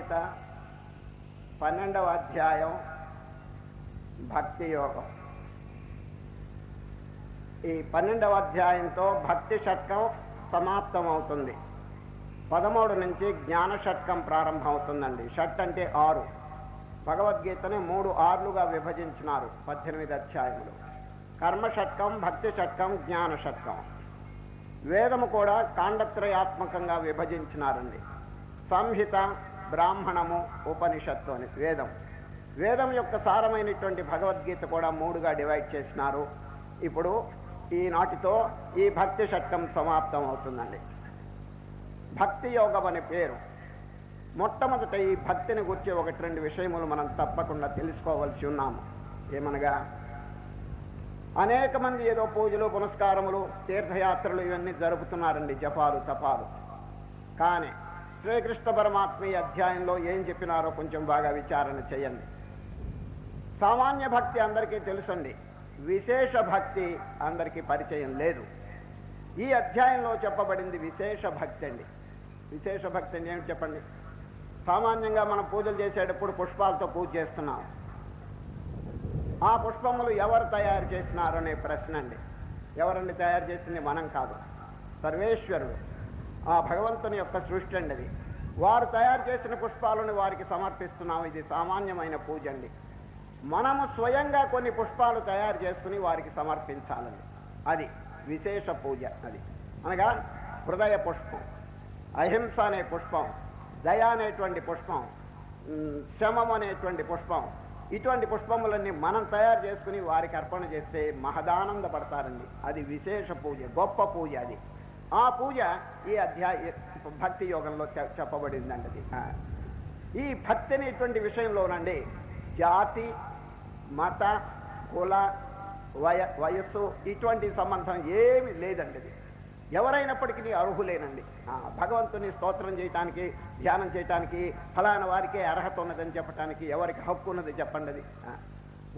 భగవద్గీత 12వ అధ్యాయం భక్తి యోగం. ఈ 12వ అధ్యాయంతో భక్తి షట్కం సమాప్తం అవుతుంది. 13 నుంచి జ్ఞాన షట్కం ప్రారంభం అవుతుందండి. షట్ అంటే 6. భగవద్గీతని 3 ఆర్లుగా విభజించినారు 18 అధ్యాయములు. కర్మ షట్కం, భక్తి షట్కం, జ్ఞాన షట్కం. వేదము కూడా కాండత్రయాత్మకంగా విభజించినారండి. సంహిత, బ్రాహ్మణము, ఉపనిషత్తు అని వేదం యొక్క సారమైనటువంటి భగవద్గీత కూడా 3గా డివైడ్ చేసినారు. ఇప్పుడు ఈనాటితో ఈ భక్తి షట్కం సమాప్తం అవుతుందండి. భక్తి యోగం అనే పేరు. మొట్టమొదట ఈ భక్తిని గురించి 1-2 విషయములు మనం తప్పకుండా తెలుసుకోవలసి ఉన్నాము. ఏమనగా, అనేక మంది ఏదో పూజలు, పునస్కారములు, తీర్థయాత్రలు ఇవన్నీ జరుపుతున్నారండి, జపాలు, తపాలు. కానీ శ్రీకృష్ణ పరమాత్మ ఈ అధ్యాయంలో ఏం చెప్పినారో కొంచెం బాగా విచారణ చేయండి. సామాన్య భక్తి అందరికీ తెలుసండి, విశేష భక్తి అందరికీ పరిచయం లేదు. ఈ అధ్యాయంలో చెప్పబడింది విశేష భక్తి అండి. విశేష భక్తి అంటే ఏమిటి చెప్పండి? సామాన్యంగా మనం పూజలు చేసేటప్పుడు పుష్పాలతో పూజ చేస్తున్నాం. ఆ పుష్పములు ఎవరు తయారు చేసినారనే ప్రశ్న అండి. ఎవరండి తయారు చేసింది? మనం కాదు, సర్వేశ్వరుడు, ఆ భగవంతుని యొక్క సృష్టి అండి అది. వారు తయారు చేసిన పుష్పాలను వారికి సమర్పిస్తున్నాము. ఇది సామాన్యమైన పూజ అండి. మనము స్వయంగా కొన్ని పుష్పాలు తయారు చేసుకుని వారికి సమర్పించాలండి. అది విశేష పూజ. అది అనగా హృదయ పుష్పం, అహింస అనే పుష్పం, దయ అనేటువంటి పుష్పం, శమం అనేటువంటి పుష్పం, ఇటువంటి పుష్పములన్నీ మనం తయారు చేసుకుని వారికి అర్పణ చేస్తే మహదానందపడతారండి. అది విశేష పూజ, గొప్ప పూజ. అది ఆ పూజ ఈ భక్తి యోగంలో చెప్పబడిందండి. అది ఈ భక్తి అనేటువంటి విషయంలోనండి జాతి, మత, కుల, వయస్సు ఇటువంటి సంబంధం ఏమి లేదండి. అది ఎవరైనప్పటికీ అర్హులేనండి. భగవంతుని స్తోత్రం చేయటానికి, ధ్యానం చేయటానికి ఫలానా వారికే అర్హత ఉన్నదని చెప్పటానికి ఎవరికి హక్కు ఉన్నది చెప్పండి? అది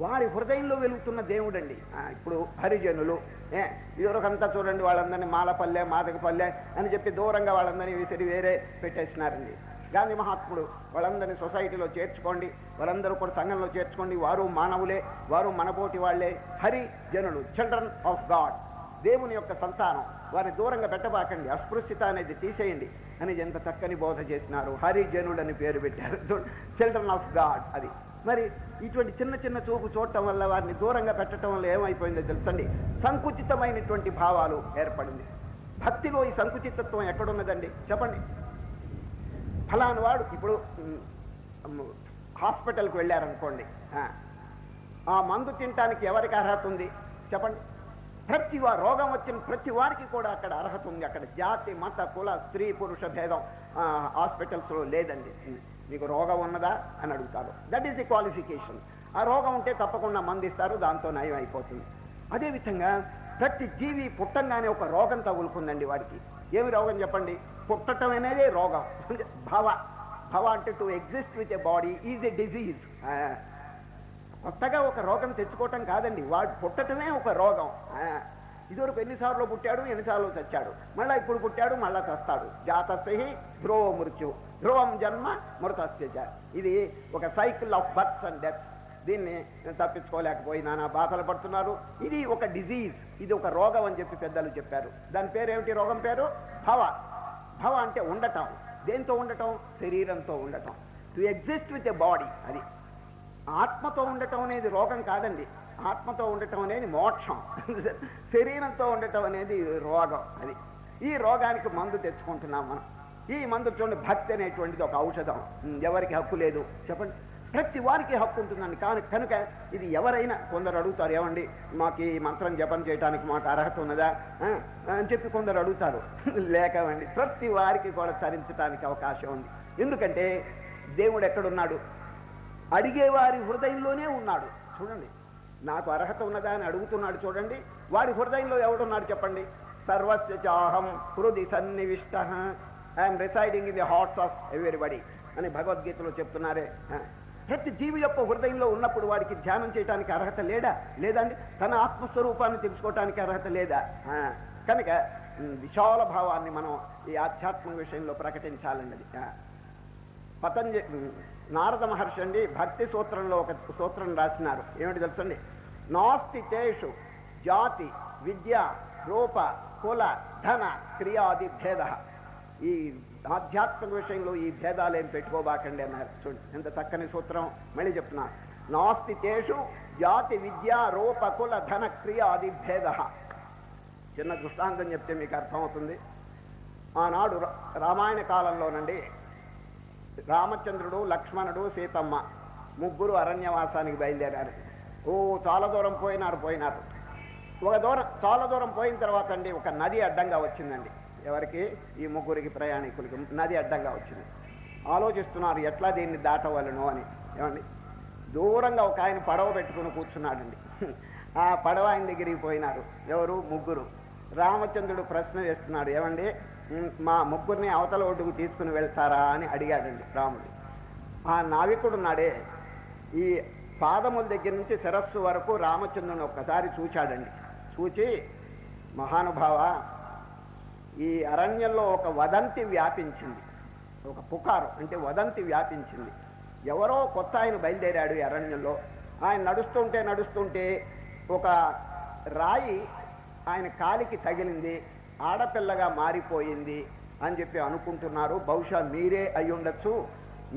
వారి హృదయంలో వెలుగుతున్న దేవుడండి. ఇప్పుడు హరిజనులు ఇదివరకంతా చూడండి, వాళ్ళందరినీ మాలపల్లె, మాదకపల్లె అని చెప్పి దూరంగా వాళ్ళందరినీ విసిరి వేరే పెట్టేసినారండి. గాంధీ మహాత్ముడు వాళ్ళందరినీ సొసైటీలో చేర్చుకోండి, వాళ్ళందరూ కూడా సంఘంలో చేర్చుకోండి, వారు మానవులే, వారు మనపోటి వాళ్లే, హరిజనులు, చిల్డ్రన్ ఆఫ్ గాడ్, దేవుని యొక్క సంతానం, వారిని దూరంగా పెట్టబాకండి, అస్పృశ్యత అనేది తీసేయండి అని ఎంత చక్కని బోధ చేసినారు. హరిజనులని పేరు పెట్టారు, చిల్డ్రన్ ఆఫ్ గాడ్. అది మరి ఇటువంటి చిన్న చిన్న చూపు చూడటం వల్ల, వారిని దూరంగా పెట్టడం వల్ల ఏమైపోయిందో తెలుసండి, సంకుచితమైనటువంటి భావాలు ఏర్పడింది. భక్తిలో ఈ సంకుచితత్వం ఎక్కడున్నదండి చెప్పండి? ఫలానా వాడు ఇప్పుడు హాస్పిటల్కి వెళ్ళారనుకోండి, ఆ మందు తినటానికి ఎవరికి అర్హత ఉంది చెప్పండి? రోగం వచ్చిన ప్రతి వారికి కూడా అక్కడ అర్హత ఉంది. అక్కడ జాతి, మత, కుల, స్త్రీ, పురుష భేదం హాస్పిటల్స్లో లేదండి. మీకు రోగం ఉన్నదా అని అడుగుతారు. That is the qualification. ఆ రోగం ఉంటే తప్పకుండా మందు ఇస్తారు, దాంతో నయం అయిపోతుంది. అదేవిధంగా ప్రతి జీవి పుట్టంగానే ఒక రోగం తగులుకుందండి వాడికి. ఏమి రోగం చెప్పండి? పుట్టడం అనేదే రోగం. భవ అంటే to exist with a body is a disease. కొత్తగా ఒక రోగం తెచ్చుకోవటం కాదండి, వాడు పుట్టటమే ఒక రోగం. ఇదివరకు ఎన్నిసార్లు పుట్టాడు, ఎన్నిసార్లు చచ్చాడు, మళ్ళీ ఇప్పుడు పుట్టాడు, మళ్ళా చస్తాడు. జాతస్య ధ్రువ మృత్యు, ధ్రువం జన్మ మృతస్య చ. ఇది ఒక cycle of births and deaths. దీన్ని తప్పించుకోలేకపోయినా బాధలు పడుతున్నారు. ఇది ఒక డిజీజ్, ఇది ఒక రోగం అని చెప్పి పెద్దలు చెప్పారు. దాని పేరేమిటి? రోగం పేరు భవ అంటే ఉండటం. దేంతో ఉండటం? శరీరంతో ఉండటం. To exist with a body. అది ఆత్మతో ఉండటం అనేది రోగం కాదండి, ఆత్మతో ఉండటం అనేది మోక్షం. శరీరంతో ఉండటం అనేది రోగం. అది ఈ రోగానికి మందు తెచ్చుకుంటున్నాం మనం. ఈ మందు చూడండి, భక్తి అనేటువంటిది ఒక ఔషధం. ఎవరికి హక్కు లేదు చెప్పండి? ప్రతి వారికి హక్కు ఉంటుందండి. కనుక ఇది ఎవరైనా, కొందరు అడుగుతారు, ఏమండి మాకు ఈ మంత్రం జపం చేయడానికి మాకు అర్హత ఉన్నదా అని చెప్పి కొందరు అడుగుతారు. లేకవండి, ప్రతి వారికి కూడా తరించడానికి అవకాశం ఉంది. ఎందుకంటే దేవుడు ఎక్కడున్నాడు? అడిగేవారి హృదయంలోనే ఉన్నాడు. చూడండి, నాకు అర్హత ఉన్నదా అని అడుగుతున్నాడు చూడండి, వాడి హృదయంలో ఎవడున్నాడు చెప్పండి? సర్వస్య చాహం హృది సన్నివిష్ట, I'm residing in the hearts of everybody అని భగవద్గీతలో చెప్తున్నారే. ప్రతి జీవి యొక్క హృదయంలో ఉన్నప్పుడు వాడికి ధ్యానం చేయడానికి అర్హత లేదండి? తన ఆత్మస్వరూపాన్ని తెలుసుకోవటానికి అర్హత లేదా? కనుక విశాల భావాన్ని మనం ఈ ఆధ్యాత్మిక విషయంలో ప్రకటించాలన్నది. నారద మహర్షి అండి భక్తి సూత్రంలో ఒక సూత్రం రాసినారు. ఏమిటి తెలుసండి? నాస్తి తేషు జాతి విద్య రూప కుల ధన క్రియాది భేద. ఈ ఆధ్యాత్మిక విషయంలో ఈ భేదాలు ఏం పెట్టుకోబాకండి అన్నారు. చూడండి ఎంత చక్కని సూత్రం. మళ్ళీ చెప్తున్నా, నాస్తి తేషు జాతి విద్య రూప కుల ధన క్రియాది భేద. చిన్న దృష్టాంతం చెప్తే మీకు అర్థమవుతుంది. ఆనాడు రామాయణ కాలంలోనండి రామచంద్రుడు, లక్ష్మణుడు, సీతమ్మ ముగ్గురు అరణ్యవాసానికి బయలుదేరారు. చాలా దూరం పోయినారు. చాలా దూరం పోయిన తర్వాత అండి ఒక నది అడ్డంగా వచ్చిందండి. ఎవరికి? ఈ ముగ్గురికి ప్రయాణికులకి నది అడ్డంగా వచ్చింది. ఆలోచిస్తున్నారు ఎట్లా దీన్ని దాటవలను అని. ఏమండి, దూరంగా ఒక ఆయన పడవ పెట్టుకుని కూర్చున్నాడండి. ఆ పడవ ఆయన దగ్గరికి పోయినారు. ఎవరు? ముగ్గురు. రామచంద్రుడు ప్రశ్న వేస్తున్నాడు, ఏమండి మా ముగ్గురిని అవతల ఒడ్డుకు తీసుకుని వెళ్తారా అని అడిగాడండి రాముడు. ఆ నావికుడు ఉన్నాడే, ఈ పాదముల దగ్గర నుంచి శిరస్సు వరకు రామచంద్రుని ఒక్కసారి చూచాడండి. చూచి, మహానుభావ, ఈ అరణ్యంలో ఒక వదంతి వ్యాపించింది. ఒక పుకారు అంటే వదంతి వ్యాపించింది. ఎవరో కొత్త ఆయన బయలుదేరాడు ఈ అరణ్యంలో. ఆయన నడుస్తుంటే ఒక రాయి ఆయన కాలికి తగిలింది, ఆడపిల్లగా మారిపోయింది అని చెప్పి అనుకుంటున్నారు. బహుశా మీరే అయి ఉండొచ్చు.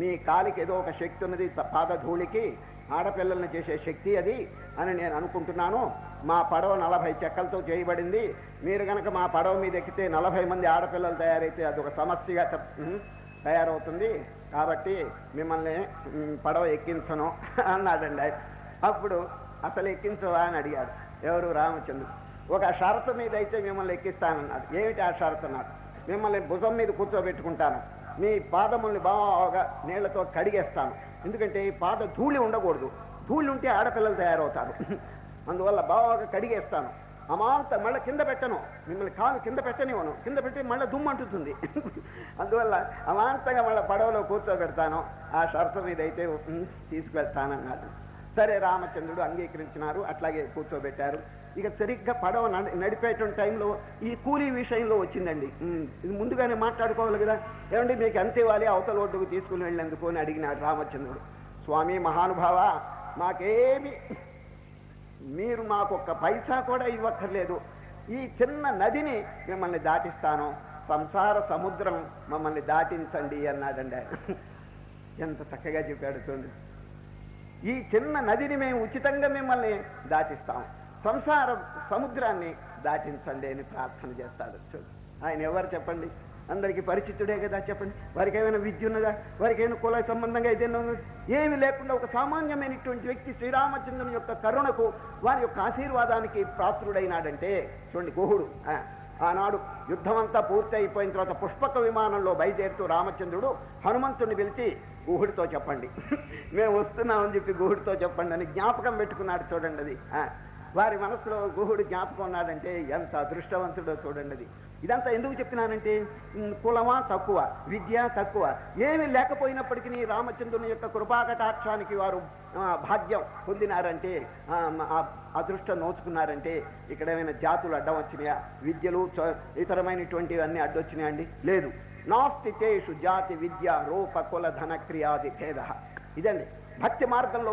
మీ కాలికి ఏదో ఒక శక్తి ఉన్నది, పాదధూళికి ఆడపిల్లల్ని చేసే శక్తి అది అని నేను అనుకుంటున్నాను. మా పడవ 40 చెక్కలతో చేయబడింది. మీరు కనుక మా పడవ మీద ఎక్కితే 40 మంది ఆడపిల్లలు తయారైతే అదొక సమస్యగా తయారవుతుంది. కాబట్టి మిమ్మల్ని పడవ ఎక్కించను అన్నాడండి ఆయన. అప్పుడు అసలు ఎక్కించవా అని అడిగాడు. ఎవరు? రామచంద్రుడు. ఒక షరతు మీద అయితే మిమ్మల్ని ఎక్కిస్తానన్నాడు. ఏమిటి ఆ షరతు అన్నాడు? మిమ్మల్ని భుజం మీద కూర్చోబెట్టుకుంటాను, మీ పాదముల్ని బాగా నీళ్లతో కడిగేస్తాను. ఎందుకంటే ఈ పాద ధూళి ఉండకూడదు, ధూళి ఉంటే ఆడపిల్లలు తయారవుతారు. అందువల్ల బాగా కడిగేస్తాను. అమాంత మళ్ళీ కింద పెట్టను, మిమ్మల్ని కాలు కింద పెట్టనివ్వను, కింద పెట్టి మళ్ళీ దుమ్ము అంటుతుంది. అందువల్ల అమాంతంగా మళ్ళీ పడవలో కూర్చోబెడతాను, ఆ షరతు మీద అయితే తీసుకువెళ్తానన్నాడు. సరే, రామచంద్రుడు అంగీకరించినారు. అట్లాగే కూర్చోబెట్టారు. ఇక సరిగ్గా పడవ నడిపేటువంటి టైంలో ఈ కూలీ విషయంలో వచ్చిందండి. ఇది ముందుగానే మాట్లాడుకోవాలి కదా. ఏమండి మీకు అంతే ఇవ్వాలి, అవతల ఒడ్డుకు తీసుకుని వెళ్ళేందుకు అని అడిగినాడు రామచంద్రుడు. స్వామి మహానుభావ, మాకేమి మీరు మాకు ఒక్క పైసా కూడా ఇవ్వక్కర్లేదు, ఈ చిన్న నదిని మిమ్మల్ని దాటిస్తాను, సంసార సముద్రం మమ్మల్ని దాటించండి అన్నాడండి ఆయన. ఎంత చక్కగా చెప్పాడు చూడండి. ఈ చిన్న నదిని మేము ఉచితంగా మిమ్మల్ని దాటిస్తాం, సంసార సముద్రాన్ని దాటించండి అని ప్రార్థన చేస్తాడు. చూడు ఆయన ఎవరు చెప్పండి? అందరికీ పరిచితుడే కదా. చెప్పండి, వారికి ఏమైనా విద్య ఉన్నదా? వారికి ఏమైనా కుల సంబంధంగా ఏదైనా ఉన్నది? ఏమి లేకుండా ఒక సామాన్యమైనటువంటి వ్యక్తి శ్రీరామచంద్రుని యొక్క కరుణకు, వారి యొక్క ఆశీర్వాదానికి పాత్రుడైనాడంటే చూడండి. గుహుడు ఆనాడు యుద్ధం అంతా పూర్తి అయిపోయిన తర్వాత పుష్పక విమానంలో బయలుదేరుతూ రామచంద్రుడు హనుమంతుడిని పిలిచి, గుహుడితో చెప్పండి, మేము వస్తున్నామని చెప్పి గుహుడితో చెప్పండి అని జ్ఞాపకం పెట్టుకున్నాడు. చూడండి అది వారి మనసులో గుహుడు జ్ఞాపకం ఉన్నాడంటే ఎంత అదృష్టవంతుడో చూడండి. అది ఇదంతా ఎందుకు చెప్పినానంటే, కులమా తక్కువ, విద్య తక్కువ, ఏమీ లేకపోయినప్పటికీ రామచంద్రుని యొక్క కృపాకటాక్షానికి వారు భాగ్యం పొందినారంటే, అదృష్టం నోచుకున్నారంటే, ఇక్కడ ఏమైనా జాతులు అడ్డం వచ్చినాయా? విద్యలు ఇతరమైనటువంటివి అన్నీ అడ్డొచ్చినాయా అండి? లేదు. నాస్తి తేషు జాతి విద్య రూప కుల ధన క్రియాది భేద. ఇదండి భక్తి మార్గంలో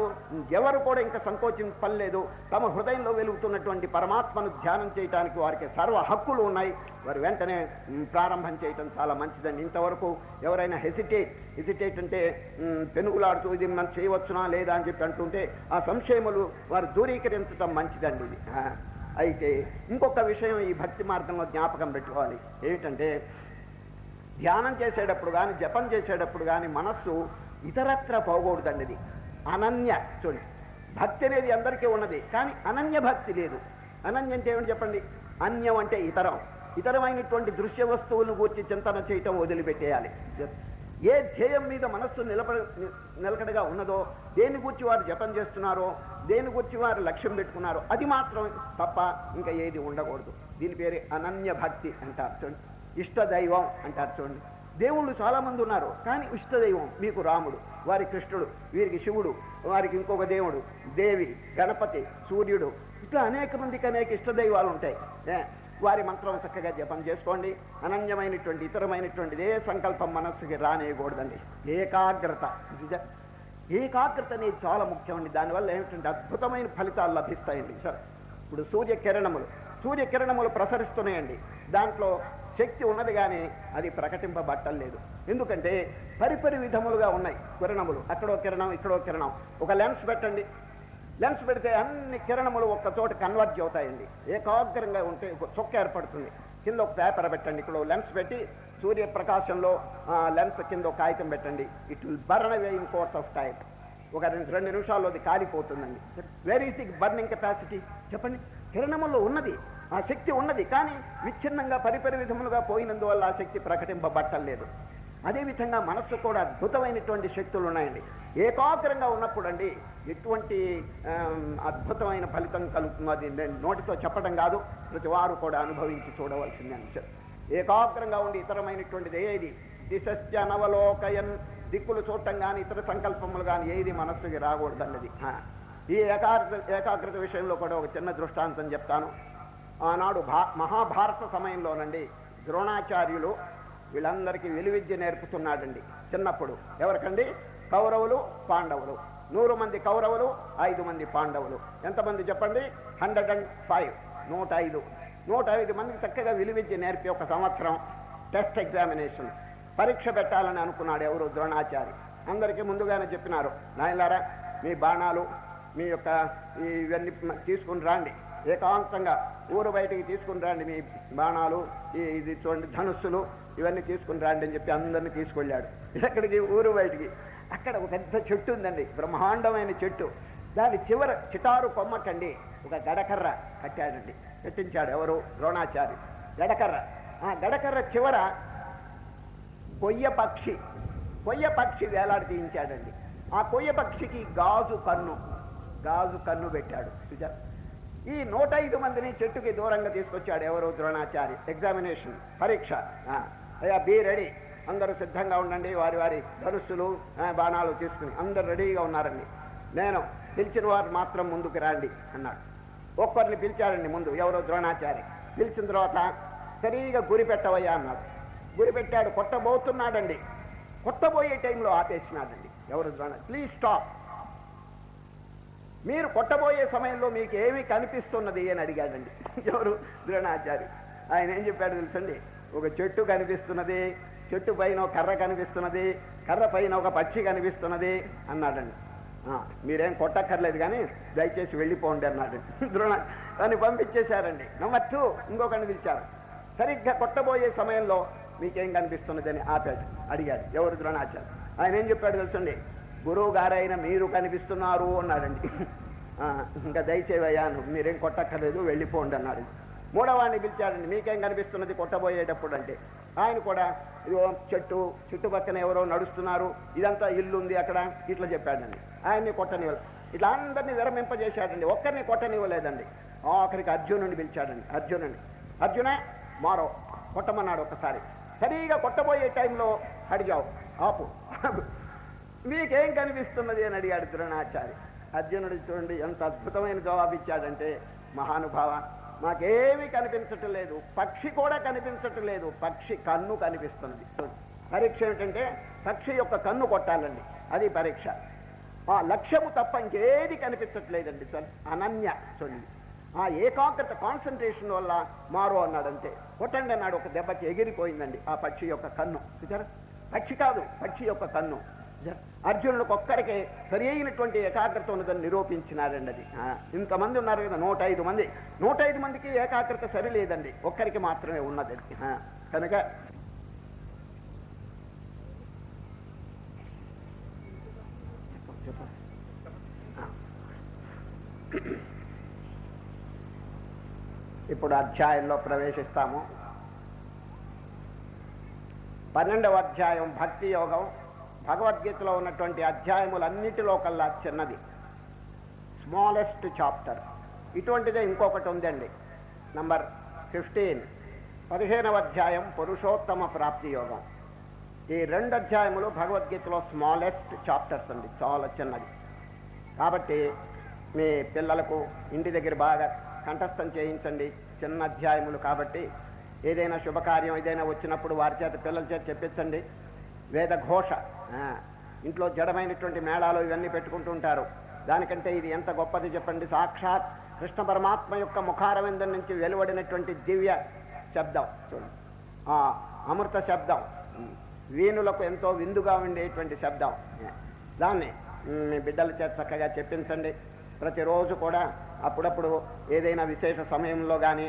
ఎవరు కూడా ఇంకా సంకోచింపలేదు. తమ హృదయంలో వెలుగుతున్నటువంటి పరమాత్మను ధ్యానం చేయడానికి వారికి సర్వ హక్కులు ఉన్నాయి. వారు వెంటనే ప్రారంభం చేయటం చాలా మంచిదండి. ఇంతవరకు ఎవరైనా హెసిటేట్ అంటే పెనుగులాడుతూ ఇది మనం చేయవచ్చునా లేదా అని చెప్పి అంటుంటే ఆ సంశయములు వారు దూరీకరించటం మంచిదండి. ఇది అయితే ఇంకొక విషయం ఈ భక్తి మార్గంలో జ్ఞాపకం పెట్టుకోవాలి. ఏమిటంటే, ధ్యానం చేసేటప్పుడు కానీ జపం చేసేటప్పుడు కానీ మనస్సు ఇతరత్ర పోకూడదండి. ఇది అనన్య. చూడండి, భక్తి అనేది అందరికీ ఉన్నది, కానీ అనన్య భక్తి లేదు. అనన్య అంటే ఏమిటి చెప్పండి? అన్యం అంటే ఇతరం. ఇతరమైనటువంటి దృశ్య వస్తువులను గూర్చి చింతన చేయటం వదిలిపెట్టేయాలి. ఏ ధ్యేయం మీద మనస్సు నిలకడగా ఉన్నదో, దేని గురించి వారు జపం చేస్తున్నారో, దేని గురించి వారు లక్ష్యం పెట్టుకున్నారో అది మాత్రం తప్ప ఇంకా ఏది ఉండకూడదు. దీని పేరు అనన్య భక్తి అంటారు. చూడండి, ఇష్టదైవం అంటారు. చూడండి, దేవుళ్ళు చాలామంది ఉన్నారు, కానీ ఇష్టదైవం మీకు రాముడు, వారి కృష్ణుడు, వీరికి శివుడు, వారికి ఇంకొక దేవుడు, దేవి, గణపతి, సూర్యుడు, ఇట్లా అనేక మందికి అనేక ఇష్టదైవాలు ఉంటాయి. వారి మంత్రం చక్కగా జపం చేసుకోండి. అనన్యమైనటువంటి ఇతరమైనటువంటిది ఏ సంకల్పం మనస్సుకి రానేయకూడదండి. ఏకాగ్రత అనేది చాలా ముఖ్యమండి. దానివల్ల ఏమిటంటే అద్భుతమైన ఫలితాలు లభిస్తాయండి. సరే, ఇప్పుడు సూర్యకిరణములు ప్రసరిస్తున్నాయండి. దాంట్లో శక్తి ఉన్నది కానీ అది ప్రకటింపబట్టలేదు. ఎందుకంటే పరిపరి విధములుగా ఉన్నాయి కిరణములు. అక్కడో కిరణం, ఇక్కడో కిరణం. ఒక లెన్స్ పెట్టండి, లెన్స్ పెడితే అన్ని కిరణములు ఒక్క చోట కన్వర్జ్ అవుతాయండి. ఏకాగ్రంగా ఉంటే ఒక చుక్క ఏర్పడుతుంది. కింద ఒక పేపర్ పెట్టండి, ఇక్కడ లెన్స్ పెట్టి సూర్యప్రకాశంలో లెన్స్ కింద ఒక కాగితం పెట్టండి. It will burn away in course of time. ఒక 2 నిమిషాల్లో అది కాలిపోతుందండి. Where is the burning capacity చెప్పండి? కిరణముల్లో ఉన్నది, ఆ శక్తి ఉన్నది, కానీ విచ్ఛిన్నంగా పరిపరి విధములుగా పోయినందువల్ల ఆ శక్తి ప్రకటింపబట్టలేదు. అదేవిధంగా మనస్సు కూడా అద్భుతమైనటువంటి శక్తులు ఉన్నాయండి. ఏకాగ్రంగా ఉన్నప్పుడు అండి ఎటువంటి అద్భుతమైన ఫలితం కలుగుతుందో అది నేను నోటితో చెప్పడం కాదు, ప్రతి వారు కూడా అనుభవించి చూడవలసింది అంశం. ఏకాగ్రంగా ఉండి ఇతరమైనటువంటిది ఏది దిశశ్చనవలోకయన్, దిక్కులు చూడటం కానీ ఇతర సంకల్పములు కానీ ఏది మనస్సుకి రాకూడదన్నది. ఈ ఏకాగ్రత విషయంలో కూడా ఒక చిన్న దృష్టాంతం చెప్తాను. ఆనాడు మహాభారత సమయంలోనండి ద్రోణాచార్యులు వీళ్ళందరికీ విలువిద్య నేర్పుతున్నాడండి చిన్నప్పుడు. ఎవరికండి? కౌరవులు, పాండవులు. 100 మంది కౌరవులు, 5 మంది పాండవులు. ఎంతమంది చెప్పండి? 105. 105 మందికి చక్కగా విలువిద్య నేర్పి ఒక సంవత్సరం టెస్ట్ ఎగ్జామినేషన్ పరీక్ష పెట్టాలని అనుకున్నాడు ఎవరు? ద్రోణాచారి. అందరికీ ముందుగానే చెప్పినారు, నాయలారా మీ బాణాలు మీ యొక్క ఇవన్నీ తీసుకుని రాండి, ఏకాంతంగా ఊరు బయటికి తీసుకుని రండి, మీ బాణాలు ఇది చూడండి ధనుస్సులు ఇవన్నీ తీసుకుని రండి అని చెప్పి అందరినీ తీసుకెళ్ళాడు. ఎక్కడికి? ఊరు బయటికి. అక్కడ ఒక పెద్ద చెట్టు ఉందండి, బ్రహ్మాండమైన చెట్టు. దాని చివర చిటారు కొమ్మకండి ఒక గడకర్ర కట్టాడండి, కట్టించాడు ఎవరు? ద్రోణాచారి. గడకర్ర. ఆ గడకర్ర చివర కొయ్య పక్షి వేలాడి తీయించాడండి. ఆ కొయ్య పక్షికి గాజు కన్ను పెట్టాడు. ఈ 105 మందిని చెట్టుకి దూరంగా తీసుకొచ్చాడు ఎవరు? ద్రోణాచారి. ఎగ్జామినేషన్ పరీక్ష. అయ్యా బీ రెడీ, అందరూ సిద్ధంగా ఉండండి, వారి వారి ధనుస్సులు బాణాలు తీసుకుని అందరు రెడీగా ఉన్నారండి. నేను పిలిచిన వారు మాత్రం ముందుకు రండి అన్నాడు. ఒక్కరిని పిలిచాడండి ముందు, ఎవరో? ద్రోణాచారి. పిలిచిన తర్వాత సరిగా గురి పెట్టవయ్యా అన్నాడు. గురి పెట్టాడు, కొట్టబోతున్నాడండి. కొట్టబోయే టైంలో ఆపేసినాడండి ఎవరు? ద్రోణాచారి. ప్లీజ్ స్టాప్, మీరు కొట్టబోయే సమయంలో మీకు ఏమి కనిపిస్తున్నది అని అడిగాడండి ఎవరు? ద్రోణాచారి. ఆయన ఏం చెప్పాడు తెలుసండి? ఒక చెట్టు కనిపిస్తున్నది, చెట్టు పైన ఒక కర్ర కనిపిస్తున్నది, కర్ర పైన ఒక పక్షి కనిపిస్తున్నది అన్నాడండి. మీరేం కొట్టక్కర్లేదు కానీ దయచేసి వెళ్ళిపోండి అన్నాడండి ద్రోణ. దాన్ని పంపించేశారండి. నెంబర్ 2 ఇంకొకరిని పిలిచారు. సరిగ్గా కొట్టబోయే సమయంలో మీకేం కనిపిస్తున్నది అని అడిగాడు ఎవరు? ద్రోణాచారి. ఆయన ఏం చెప్పాడు తెలుసండి? గురువు గారైన మీరు కనిపిస్తున్నారు అన్నాడండి. ఇంకా దయచేవయ్యా, మీరేం కొట్టక్కర్లేదు వెళ్ళిపోండి అన్నాడు. 3వ వాడిని పిలిచాడండి. మీకేం కనిపిస్తున్నది కొట్టబోయేటప్పుడు అంటే? ఆయన కూడా ఇదిగో చెట్టు, చుట్టుపక్కన ఎవరో నడుస్తున్నారు, ఇదంతా ఇల్లు ఉంది అక్కడ, ఇట్లా చెప్పాడండి. ఆయన్ని కొట్టనివ్వలేదు. ఇట్లా అందరినీ విరమింపజేశాడండి, ఒక్కరిని కొట్టనివ్వలేదండి. ఆఖరికి అర్జునుడిని పిలిచాడండి. అర్జునే మారో కొట్టమన్నాడు ఒక్కసారి. సరిగా కొట్టబోయే టైంలో అడిగావు, ఆపు, మీకేం కనిపిస్తున్నది అని అడిగాడు ద్రోణాచారి. అర్జునుడు చూడండి ఎంత అద్భుతమైన జవాబు ఇచ్చాడంటే, మహానుభావ మాకేమీ కనిపించటం లేదు, పక్షి కూడా కనిపించటం లేదు, పక్షి కన్ను కనిపిస్తున్నది. పరీక్ష ఏమిటంటే పక్షి యొక్క కన్ను కొట్టాలండి, అది పరీక్ష. ఆ లక్ష్యము తప్ప ఇంకేది కనిపించట్లేదండి. అనన్య చూడండి, ఆ ఏకాగ్రత కాన్సన్ట్రేషన్ వల్ల మారో అన్నాడు. అంతే, కొట్టండి అన్నాడు. ఒక దెబ్బకి ఎగిరిపోయిందండి ఆ పక్షి యొక్క కన్ను. చూచారా? పక్షి కాదు, పక్షి యొక్క కన్ను. అర్జునుడికి ఒక్కరికి సరి అయినటువంటి ఏకాగ్రత ఉన్నదని నిరూపించినారండి. అది ఇంతమంది ఉన్నారు కదా, 105 మంది. 105 మందికి ఏకాగ్రత సరి లేదండి, ఒక్కరికి మాత్రమే ఉన్నది. కనుక ఇప్పుడు అధ్యాయంలో ప్రవేశిస్తాము. 12వ అధ్యాయం భక్తి యోగం. భగవద్గీతలో ఉన్నటువంటి అధ్యాయములన్నిటిలో కల్లా చిన్నది, స్మాలెస్ట్ చాప్టర్. ఇటువంటిదే ఇంకొకటి ఉందండి, నంబర్ 15, 15వ అధ్యాయం పురుషోత్తమ ప్రాప్తి యోగం. ఈ 2 అధ్యాయములు భగవద్గీతలో స్మాలెస్ట్ చాప్టర్స్ అండి, చాలా చిన్నది. కాబట్టి మీ పిల్లలకు ఇంటి దగ్గర బాగా కంఠస్థం చేయించండి, చిన్న అధ్యాయములు కాబట్టి ఏదైనా శుభకార్యం ఏదైనా వచ్చినప్పుడు వారి చేత పిల్లల చేత చెప్పించండి. వేద ఘోష, ఇంట్లో జడమైనటువంటి మేళాలు ఇవన్నీ పెట్టుకుంటూ ఉంటారు. దానికంటే ఇది ఎంత గొప్పది చెప్పండి. సాక్షాత్ కృష్ణ పరమాత్మ యొక్క ముఖారవిందం నుంచి వెలువడినటువంటి దివ్య శబ్దం చూడండి, అమృత శబ్దం, వీణులకు ఎంతో విందుగా ఉండేటువంటి శబ్దం. దాన్ని మీ బిడ్డల చేత చక్కగా చెప్పించండి. ప్రతిరోజు కూడా అప్పుడప్పుడు ఏదైనా విశేష సమయంలో కానీ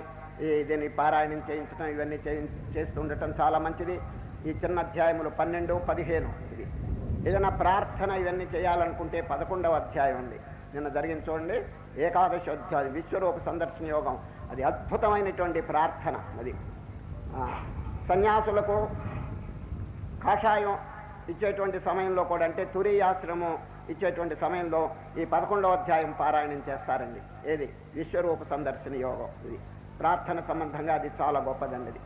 దీన్ని పారాయణం చేయించడం ఇవన్నీ చేస్తూ ఉండటం చాలా మంచిది. ఈ చిన్న అధ్యాయములు 12, 15 ఇది. ఏదైనా ప్రార్థన ఇవన్నీ చేయాలనుకుంటే 11వ అధ్యాయం ఉంది. నిన్న జరిగింది చూడండి, ఏకాదశి అధ్యాయం విశ్వరూప సందర్శన యోగం. అది అద్భుతమైనటువంటి ప్రార్థన. అది సన్యాసులకు కాషాయం ఇచ్చేటువంటి సమయంలో కూడా, అంటే తురీయాశ్రమం ఇచ్చేటువంటి సమయంలో ఈ 11వ అధ్యాయం పారాయణం చేస్తారండి. ఏది విశ్వరూప సందర్శన యోగం. ఇది ప్రార్థన సంబంధంగా అది చాలా గొప్పదండి.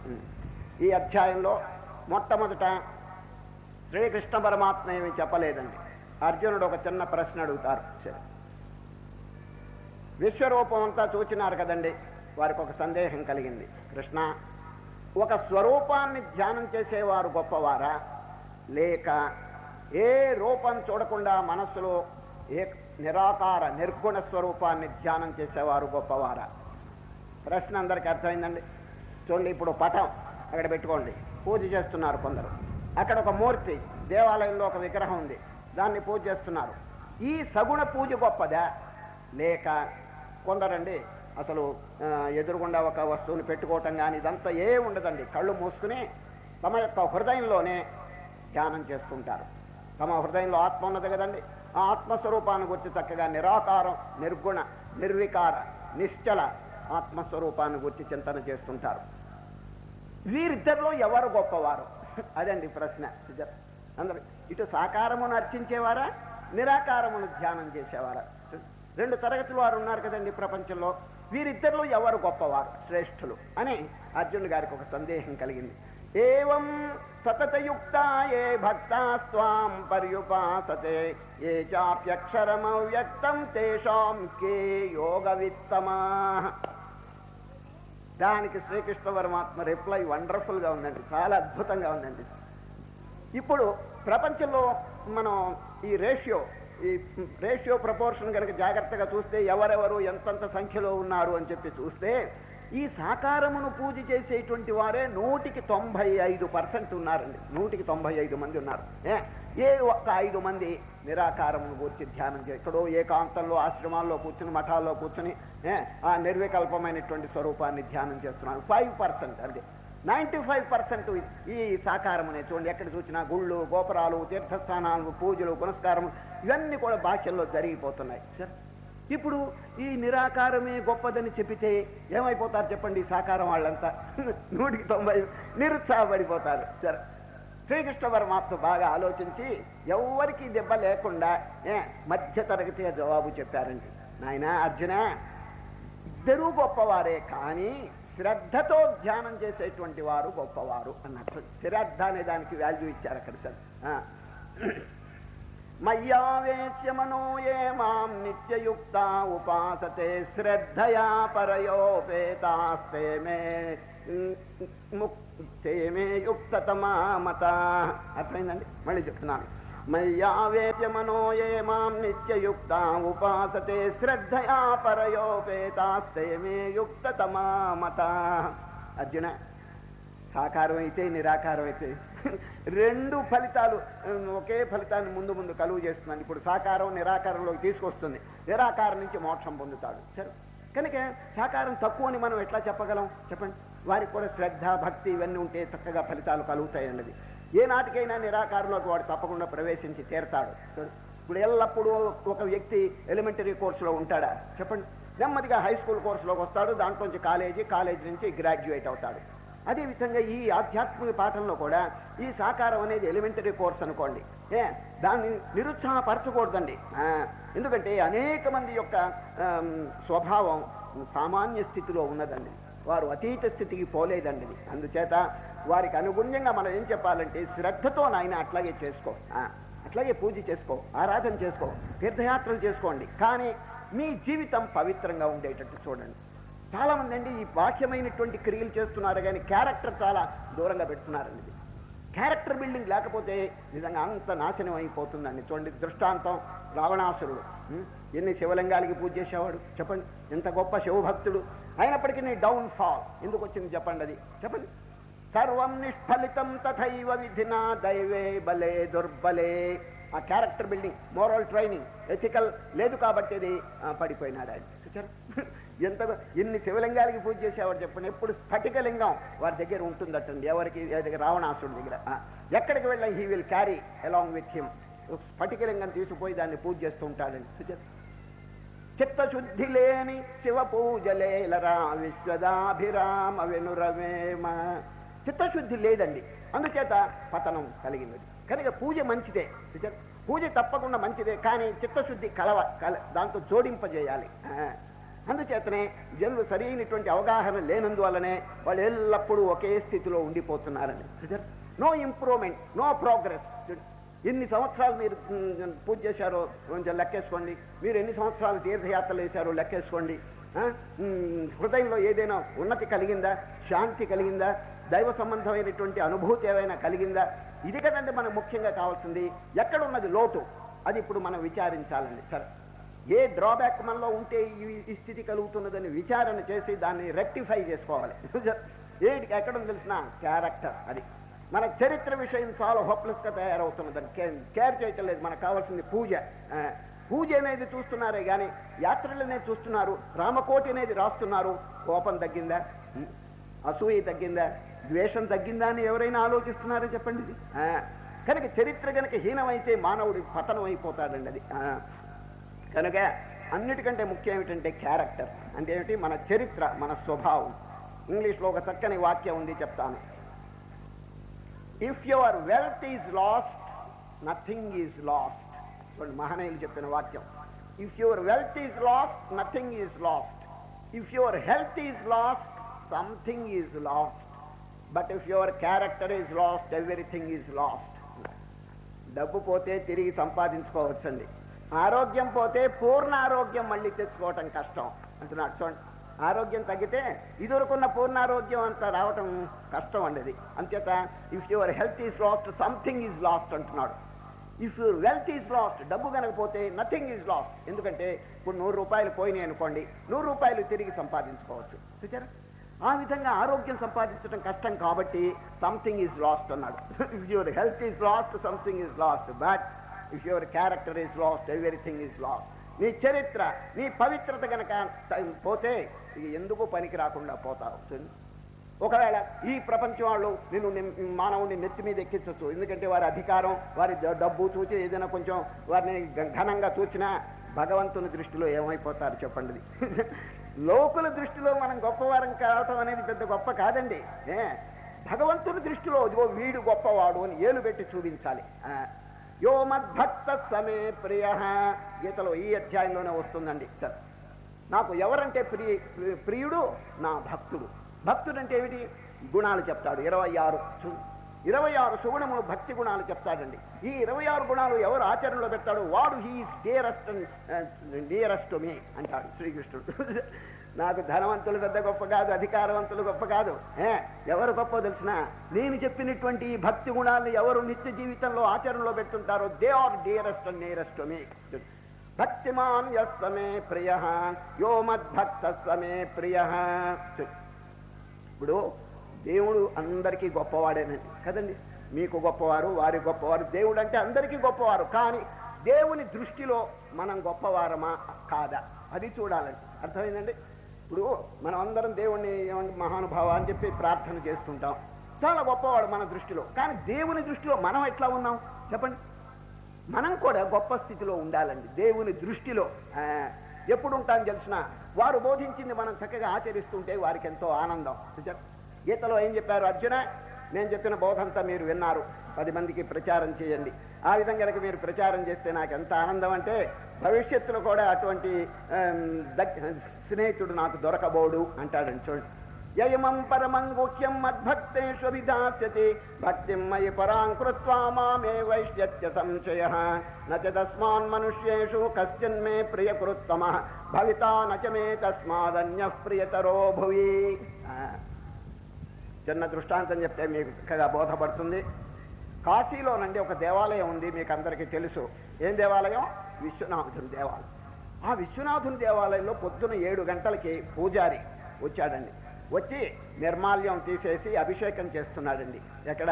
ఈ అధ్యాయంలో మొట్టమొదట శ్రీకృష్ణ పరమాత్మ ఏమీ చెప్పలేదండి. అర్జునుడు ఒక చిన్న ప్రశ్న అడుగుతారు. సరే, విశ్వరూపం అంతా చూచినారు కదండి, వారికి ఒక సందేహం కలిగింది. కృష్ణ, ఒక స్వరూపాన్ని ధ్యానం చేసేవారు గొప్పవారా, లేక ఏ రూపం చూడకుండా మనస్సులో ఏ నిరాకార నిర్గుణ స్వరూపాన్ని ధ్యానం చేసేవారు గొప్పవారా? ప్రశ్న అందరికీ అర్థమైందండి. చూడండి, ఇప్పుడు పటం అక్కడ పెట్టుకోండి, పూజ చేస్తున్నారు కొందరు. అక్కడ ఒక మూర్తి, దేవాలయంలో ఒక విగ్రహం ఉంది, దాన్ని పూజ చేస్తున్నారు. ఈ సగుణ పూజ గొప్పదా, లేక కొందరండి అసలు ఎదురుగుండా ఒక వస్తువుని పెట్టుకోవటం కానీ ఇదంతా ఏ ఉండదండి, కళ్ళు మూసుకుని తమ యొక్క హృదయంలోనే ధ్యానం చేస్తుంటారు. తమ హృదయంలో ఆత్మ ఉన్నది కదండి, ఆ ఆత్మస్వరూపాన్ని గురించి చక్కగా నిరాకారం, నిర్గుణ, నిర్వికార, నిశ్చల ఆత్మస్వరూపాన్ని గురించి చింతన చేస్తుంటారు. వీరిద్దరిలో ఎవరు గొప్పవారు? అదండి ప్రశ్న. అందరు ఇటు సాకారమును అర్చించేవారా, నిరాకారమును ధ్యానం చేసేవారా? 2 తరగతులు వారు ఉన్నారు కదండి ప్రపంచంలో. వీరిద్దరిలో ఎవరు గొప్పవారు, శ్రేష్ఠులు అని అర్జునుడి గారికి ఒక సందేహం కలిగింది. ఏవం సతతయుక్తా ఏ భక్తాస్త్వాం పర్యుపాసతే ఏ చాప్యక్షరమవ్యక్తం తేషాం కే యోగవిత్తమా. దానికి శ్రీకృష్ణ పరమాత్మ రిప్లై వండర్ఫుల్గా ఉందండి, చాలా అద్భుతంగా ఉందండి. ఇప్పుడు ప్రపంచంలో మనం ఈ రేషియో ప్రపోర్షన్ కనుక జాగ్రత్తగా చూస్తే ఎవరెవరు ఎంతంత సంఖ్యలో ఉన్నారు అని చెప్పి చూస్తే ఈ సాకారమును పూజ చేసేటువంటి వారే 100కి 95% ఉన్నారండి. 100కి 95 మంది ఉన్నారు. ఏ ఒక్క 5 మంది నిరాకారమును గురించి ధ్యానం ఎక్కడో ఏకాంతంలో ఆశ్రమాల్లో కూర్చుని, మఠాల్లో కూర్చుని ఆ నిర్వికల్పమైనటువంటి స్వరూపాన్ని ధ్యానం చేస్తున్నారు. 5% అంతే. 95% ఈ సాకారమునే చూడండి, ఎక్కడ చూసినా గుళ్ళు, గోపురాలు, తీర్థస్థానాలు, పూజలు, పునస్కారము ఇవన్నీ కూడా భాషల్లో జరిగిపోతున్నాయి. సరే, ఇప్పుడు ఈ నిరాకారమే గొప్పదని చెప్పితే ఏమైపోతారు చెప్పండి? సాకారం వాళ్ళంతా 100కి 90 నిరుత్సాహపడిపోతారు. సరే, శ్రీకృష్ణ పరమాత్మ బాగా ఆలోచించి ఎవరికి దెబ్బ లేకుండా మధ్య తరగతిగా జవాబు చెప్పారండి. నాయన అర్జున, ఇద్దరూ గొప్పవారే, కానీ శ్రద్ధతో ధ్యానం చేసేటువంటి వారు గొప్పవారు అన్నట్టు. శ్రద్ధ అనే దానికి వాల్యూ ఇచ్చారు అక్కడ. మయ్యావేశ్య మనో ఏ మాం నిత్యయుక్తా ఉపాసతే శ్రద్ధయా పరయోపేతాస్తే మే యుక్తతమా మత. అర్థమైందండి? మళ్ళీ చెప్తున్నాను. మయ్యావేశ్య మనో ఏ మాం నిత్యయుక్తా ఉపాసతే శ్రద్ధయా పరయోపేతాస్తే మే యుక్తతమా మత. అర్జున, సాకారం అయితే నిరాకారం అయితే 2 ఫలితాలు ఒకే ఫలితాన్ని ముందు ముందు కలుగు చేస్తున్నాను. ఇప్పుడు సాకారం నిరాకారంలోకి తీసుకొస్తుంది, నిరాకారం నుంచి మోక్షం పొందుతాడు. సరే, కనుక సాకారం తక్కువ అని మనం ఎట్లా చెప్పగలం చెప్పండి? వారికి కూడా శ్రద్ధ, భక్తి ఇవన్నీ ఉంటే చక్కగా ఫలితాలు కలుగుతాయండి. ఏ నాటికైనా నిరాకారంలోకి వాడు తప్పకుండా ప్రవేశించి తీరతాడు. ఇప్పుడు ఎల్లప్పుడూ ఒక వ్యక్తి ఎలిమెంటరీ కోర్సులో ఉంటాడా చెప్పండి? నెమ్మదిగా హై స్కూల్ కోర్సులోకి వస్తాడు, దాంట్లోంచి కాలేజీ నుంచి గ్రాడ్యుయేట్ అవుతాడు. అదేవిధంగా ఈ ఆధ్యాత్మిక పాఠంలో కూడా ఈ సాకారం అనేది ఎలిమెంటరీ కోర్స్ అనుకోండి, దాన్ని నిరుత్సాహపరచకూడదండి. ఎందుకంటే అనేక మంది యొక్క స్వభావం సామాన్య స్థితిలో ఉన్నదండి, వారు అతీత స్థితికి పోలేదండి. అందుచేత వారికి అనుగుణ్యంగా మనం ఏం చెప్పాలంటే, శ్రద్ధతో నాయన అట్లాగే చేసుకో, అట్లాగే పూజ చేసుకో, ఆరాధన చేసుకో, తీర్థయాత్రలు చేసుకోండి, కానీ మీ జీవితం పవిత్రంగా ఉండేటట్టు చూడండి. చాలామంది అండి ఈ బాహ్యమైనటువంటి క్రియలు చేస్తున్నారు కానీ క్యారెక్టర్ చాలా దూరంగా పెడుతున్నారండి. క్యారెక్టర్ బిల్డింగ్ లేకపోతే నిజంగా అంత నాశనం అయిపోతుందండి. చూడండి, దృష్టాంతం రావణాసురుడు. ఎన్ని శివలింగాలకి పూజ చేసేవాడు చెప్పండి, ఎంత గొప్ప శివభక్తుడు, అయినప్పటికీ నీ డౌన్ ఫాల్ ఎందుకు వచ్చింది చెప్పండి, అది చెప్పండి. సర్వం నిష్ఫలితం తథైవ విధినా దైవే బలే దుర్బలే. ఆ character building, moral training, ethical లేదు కాబట్టి అది పడిపోయినాడు ఆయన. చూచారు ఎంత ఎన్ని శివలింగాలకి పూజ చేసేవాడు చెప్పండి. ఎప్పుడు స్ఫటికలింగం వారి దగ్గర ఉంటుందటండి. ఎవరికి దగ్గర? రావణాసుడి దగ్గర. ఎక్కడికి వెళ్ళా he will carry along with him. స్ఫటికలింగం తీసుకుపోయి దాన్ని పూజ చేస్తూ ఉంటాడండి. చూచారు, చిత్తశుద్ధి లేని శివ పూజలేలరా విశ్వదాభిరామ వెనురవేమ. చిత్తశుద్ధి లేదండి, అందుచేత పతనం కలిగినది. కనుక పూజ మంచిదే, పూజ తప్పకుండా మంచిదే, కానీ చిత్తశుద్ధి దాంతో జోడింపజేయాలి. అందుచేతనే జనులు సరైనటువంటి అవగాహన లేనందువల్లనే వాళ్ళు ఎల్లప్పుడూ ఒకే స్థితిలో ఉండిపోతున్నారండి. No improvement, no progress. ఎన్ని సంవత్సరాలు మీరు పూజ చేశారో కొంచెం లెక్కేసుకోండి, మీరు ఎన్ని సంవత్సరాలు తీర్థయాత్రలు వేశారో లెక్కేసుకోండి. హృదయంలో ఏదైనా ఉన్నతి కలిగిందా, శాంతి కలిగిందా, దైవ సంబంధమైనటువంటి అనుభూతి ఏమైనా కలిగిందా? ఇది కదండి మనకు ముఖ్యంగా కావాల్సింది. ఎక్కడున్నది లోటు, అది ఇప్పుడు మనం విచారించాలండి. సరే, ఏ డ్రాబ్యాక్ మనలో ఉంటే ఈ స్థితి కలుగుతున్నదని విచారణ చేసి దాన్ని రెక్టిఫై చేసుకోవాలి. ఏటికి ఎక్కడుంది తెలిసిన క్యారెక్టర్. అది మన చరిత్ర విషయం చాలా హోప్లెస్గా తయారవుతున్నదని కేర్ చేయటం లేదు. మనకు కావాల్సింది పూజ. పూజ అనేది చూస్తున్నారే కానీ యాత్రలు అనేది చూస్తున్నారు, రామకోటి అనేది రాస్తున్నారు. కోపం తగ్గిందా, అసూయ తగ్గిందా, ద్వేషం తగ్గిందా అని ఎవరైనా ఆలోచిస్తున్నారని చెప్పండి. కనుక చరిత్ర కనుక హీనమైతే మానవుడి పతనం అయిపోతాడండి. అది కనుక అన్నిటికంటే ముఖ్యం ఏమిటంటే క్యారెక్టర్ అంటే ఏమిటి? మన చరిత్ర, మన స్వభావం. ఇంగ్లీష్లో ఒక చక్కని వాక్యం ఉంది, చెప్తాను. If your wealth is last, nothing is lost. చూడండి, మహనీయులు చెప్పిన వాక్యం. If your wealth is last, nothing is lost. If your health is lost, something is last. But if your character is lost, everything is lost. డబ్బు పోతే తిరిగి సంపాదించుకోవచ్చండి, ఆరోగ్యం పోతే పూర్ణ ఆరోగ్యం మళ్ళీ తెచ్చుకోవటం కష్టం అంటున్నాడు. చూడండి, ఆరోగ్యం తగ్గితే ఇదివరకున్న పూర్ణారోగ్యం అంతా రావటం కష్టం అండి. అది అంచేత if your health is lost, something is lost అంటున్నాడు. If your wealth is lost, డబ్బు కనకపోతే నథింగ్ ఈజ్ లాస్ట్. ఎందుకంటే ఇప్పుడు 100 రూపాయలు పోయినాయి అనుకోండి, 100 రూపాయలు తిరిగి సంపాదించుకోవచ్చు. చూచారా, ఆ విధంగా ఆరోగ్యం సంపాదించడం కష్టం కాబట్టి సంథింగ్ ఈజ్ లాస్ట్ అన్నాడు. If your health is lost, something is last. But if your character is lost, everything is lost. నీ చరిత్ర, నీ పవిత్రత గనక పోతే ఇక ఎందుకు పనికి రాకుండా పోతావు. ఒకవేళ ఈ ప్రపంచం వాళ్ళు నిన్ను మానవుని నెత్తి మీద ఎక్కించవచ్చు, ఎందుకంటే వారి అధికారం, వారి డబ్బు చూసి ఏదైనా కొంచెం వారిని ఘనంగా చూసినా భగవంతుని దృష్టిలో ఏమైపోతారు చెప్పండి. లోకుల దృష్టిలో మనం గొప్పవారం కావటం అనేది పెద్ద గొప్ప కాదండి. భగవంతుని దృష్టిలో ఇదిగో వీడు గొప్పవాడు అని ఏలు పెట్టి చూపించాలి. యో మద్భక్త సమే ప్రియ, గీతలో ఈ అధ్యాయంలోనే వస్తుందండి. సరే, నాకు ఎవరంటే ప్రియుడు? నా భక్తుడు. భక్తుడు అంటే ఏమిటి? గుణాలు చెప్తాడు. 26 సుగుణములు భక్తి గుణాలు చెప్తాడండి. ఈ 26 గుణాలు ఎవరు ఆచరణలో పెడతాడు వాడు హీఈస్ డియరెస్ట్ టు మీ అంటాడు శ్రీకృష్ణుడు. నాకు ధనవంతులు పెద్ద గొప్ప కాదు, అధికారవంతులు గొప్ప కాదు. ఎవరు గొప్ప తెలిసిన నేను చెప్పినటువంటి ఈ భక్తి గుణాలను ఎవరు నిత్య జీవితంలో ఆచరణలో పెడుతుంటారో they are dearest and nearest to me. భక్తిమాన్ యస్సమే ప్రియ యో మద్భక్త సమే ప్రియ. ఇప్పుడు దేవుడు అందరికీ గొప్పవాడేనండి కదండి. మీకు గొప్పవారు, వారి గొప్పవారు. దేవుడు అంటే అందరికీ గొప్పవారు, కానీ దేవుని దృష్టిలో మనం గొప్పవారమా కాదా అది చూడాలండి. అర్థమైందండి? ఇప్పుడు మనం అందరం దేవుణ్ణి మహానుభావ అని చెప్పి ప్రార్థన చేస్తుంటాం, చాలా గొప్పవాడు మన దృష్టిలో. కానీ దేవుని దృష్టిలో మనం ఎట్లా ఉన్నాం చెప్పండి. మనం కూడా గొప్ప స్థితిలో ఉండాలండి దేవుని దృష్టిలో. ఎప్పుడు ఉంటాను తెలిసిన వారు బోధించింది మనం చక్కగా ఆచరిస్తుంటే వారికి ఎంతో ఆనందం. గీతలో ఏం చెప్పారు? అర్జున, నేను చెప్పిన బోధంతా మీరు విన్నారు, 10 మందికి ప్రచారం చేయండి. ఆ విధంగా కనుక మీరు ప్రచారం చేస్తే నాకు ఎంత ఆనందం అంటే భవిష్యత్తులో కూడా అటువంటి స్నేహితుడు నాకు దొరకబోడు అంటాడండి. చూడండి, యయమం పరమం గుహ్యం మద్భక్తేషు విధాస్యతి భక్తిం మయి పరాం కృత్వా మామే వైష్యత్య సంశయః న చ తస్మాన్ మనుష్యేషు కశ్చిన్మే ప్రియకృత్తమః భవితా న చ మే తస్మాదన్యః ప్రియతరో భువి. చిన్న దృష్టాంతం చెప్తే మీకు చక్కగా బోధపడుతుంది. కాశీలోనండి ఒక దేవాలయం ఉంది, మీకు అందరికీ తెలుసు. ఏం దేవాలయం? విశ్వనాథుని దేవాలయం. ఆ విశ్వనాథుని దేవాలయంలో పొద్దున 7 గంటలకి పూజారి వచ్చాడండి. వచ్చి నిర్మాల్యం తీసేసి అభిషేకం చేస్తున్నాడండి. ఎక్కడ?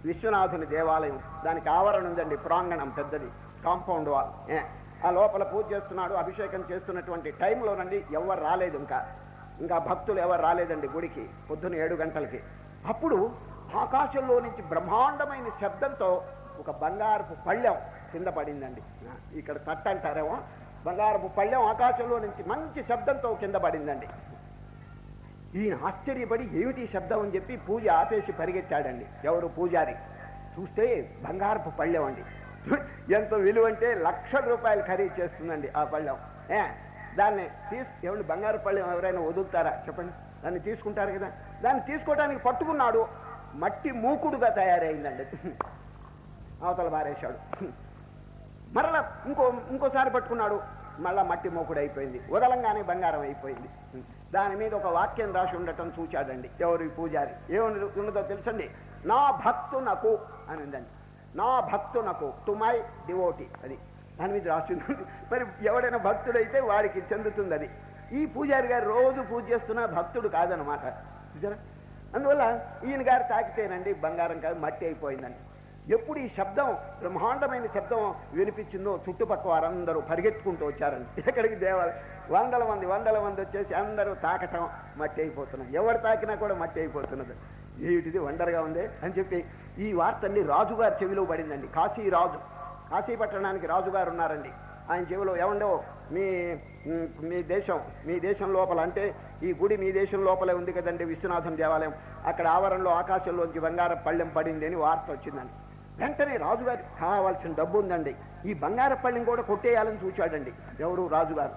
విశ్వనాథుని దేవాలయం. దానికి ఆవరణ ఉందండి, ప్రాంగణం పెద్దది, కాంపౌండ్ వాల్. ఆ లోపల పూజ చేస్తున్నాడు. అభిషేకం చేస్తున్నటువంటి టైంలోనండి ఎవరు రాలేదు, ఇంకా భక్తులు ఎవరు రాలేదండి గుడికి పొద్దున 7 గంటలకి. అప్పుడు ఆకాశంలో నుంచి బ్రహ్మాండమైన శబ్దంతో ఒక బంగారపు పళ్ళెం కింద పడిందండి. ఇక్కడ తట్ట అంటారేమో, బంగారపు పళ్ళెం ఆకాశంలో నుంచి మంచి శబ్దంతో కింద పడిందండి. ఈయన ఆశ్చర్యపడి ఏమిటి శబ్దం అని చెప్పి పూజ ఆపేసి పరిగెత్తాడండి. ఎవరు? పూజారి. చూస్తే బంగారపు పళ్ళెం అండి. ఎంత విలువ అంటే ₹1,00,000 ఖరీదు చేస్తుందండి ఆ పళ్ళెం. దాన్ని ఏమండి, బంగారు పళ్ళెం ఎవరైనా వదులుతారా చెప్పండి? దాన్ని తీసుకుంటారు కదా. దాన్ని తీసుకోవడానికి పట్టుకున్నాడు, మట్టి మూకుడుగా తయారైందండి. అవతల బారేశాడు. మరలా ఇంకోసారి పట్టుకున్నాడు, మళ్ళా మట్టి మూకుడు అయిపోయింది. వదలంగానే బంగారం అయిపోయింది. దాని మీద ఒక వాక్యం రాసి ఉండటం చూచాడండి ఎవరు? పూజారి. ఏమని ఉన్నదో తెలుసండి? నా భక్తునకు అని ఉందండి. నా భక్తునకు, టు మై డివోటీ, అది దాని మీద రాస్తుంది. మరి ఎవడైనా భక్తుడైతే వాడికి చెందుతుంది అది. ఈ పూజారి గారు రోజు పూజ చేస్తున్నా భక్తుడు కాదనమాట, చూసారా? అందువల్ల ఈయన గారు తాకితేనండి బంగారం కాదు, మట్టి అయిపోయిందండి. ఎప్పుడు ఈ శబ్దం, బ్రహ్మాండమైన శబ్దం వినిపించిందో చుట్టుపక్క వారందరూ పరిగెత్తుకుంటూ వచ్చారండి. ఎక్కడికి? దేవాలయం. వందల మంది వచ్చేసి అందరూ తాకటం, మట్టి అయిపోతున్నారు. ఎవరు తాకినా కూడా మట్టి అయిపోతున్నది. ఏమిటిది వండర్గా ఉంది అని చెప్పి ఈ వార్త అన్ని రాజుగారి చెవిలో పడిందండి. కాశీ రాజు, కాశీ పట్టణానికి రాజుగారు ఉన్నారండి. ఆయన చెవిలో, ఏమండో మీ దేశం లోపల, అంటే ఈ గుడి మీ దేశం లోపలే ఉంది కదండి విశ్వనాథుని దేవాలయం, అక్కడ ఆవరణలో ఆకాశంలోంచి బంగారం పళ్ళెం పడింది అని వార్త వచ్చిందండి. వెంటనే రాజుగారు కావాల్సిన డబ్బు ఉందండి, ఈ బంగారం పళ్ళెం కూడా కొట్టేయాలని చూచాడండి. ఎవరు? రాజుగారు.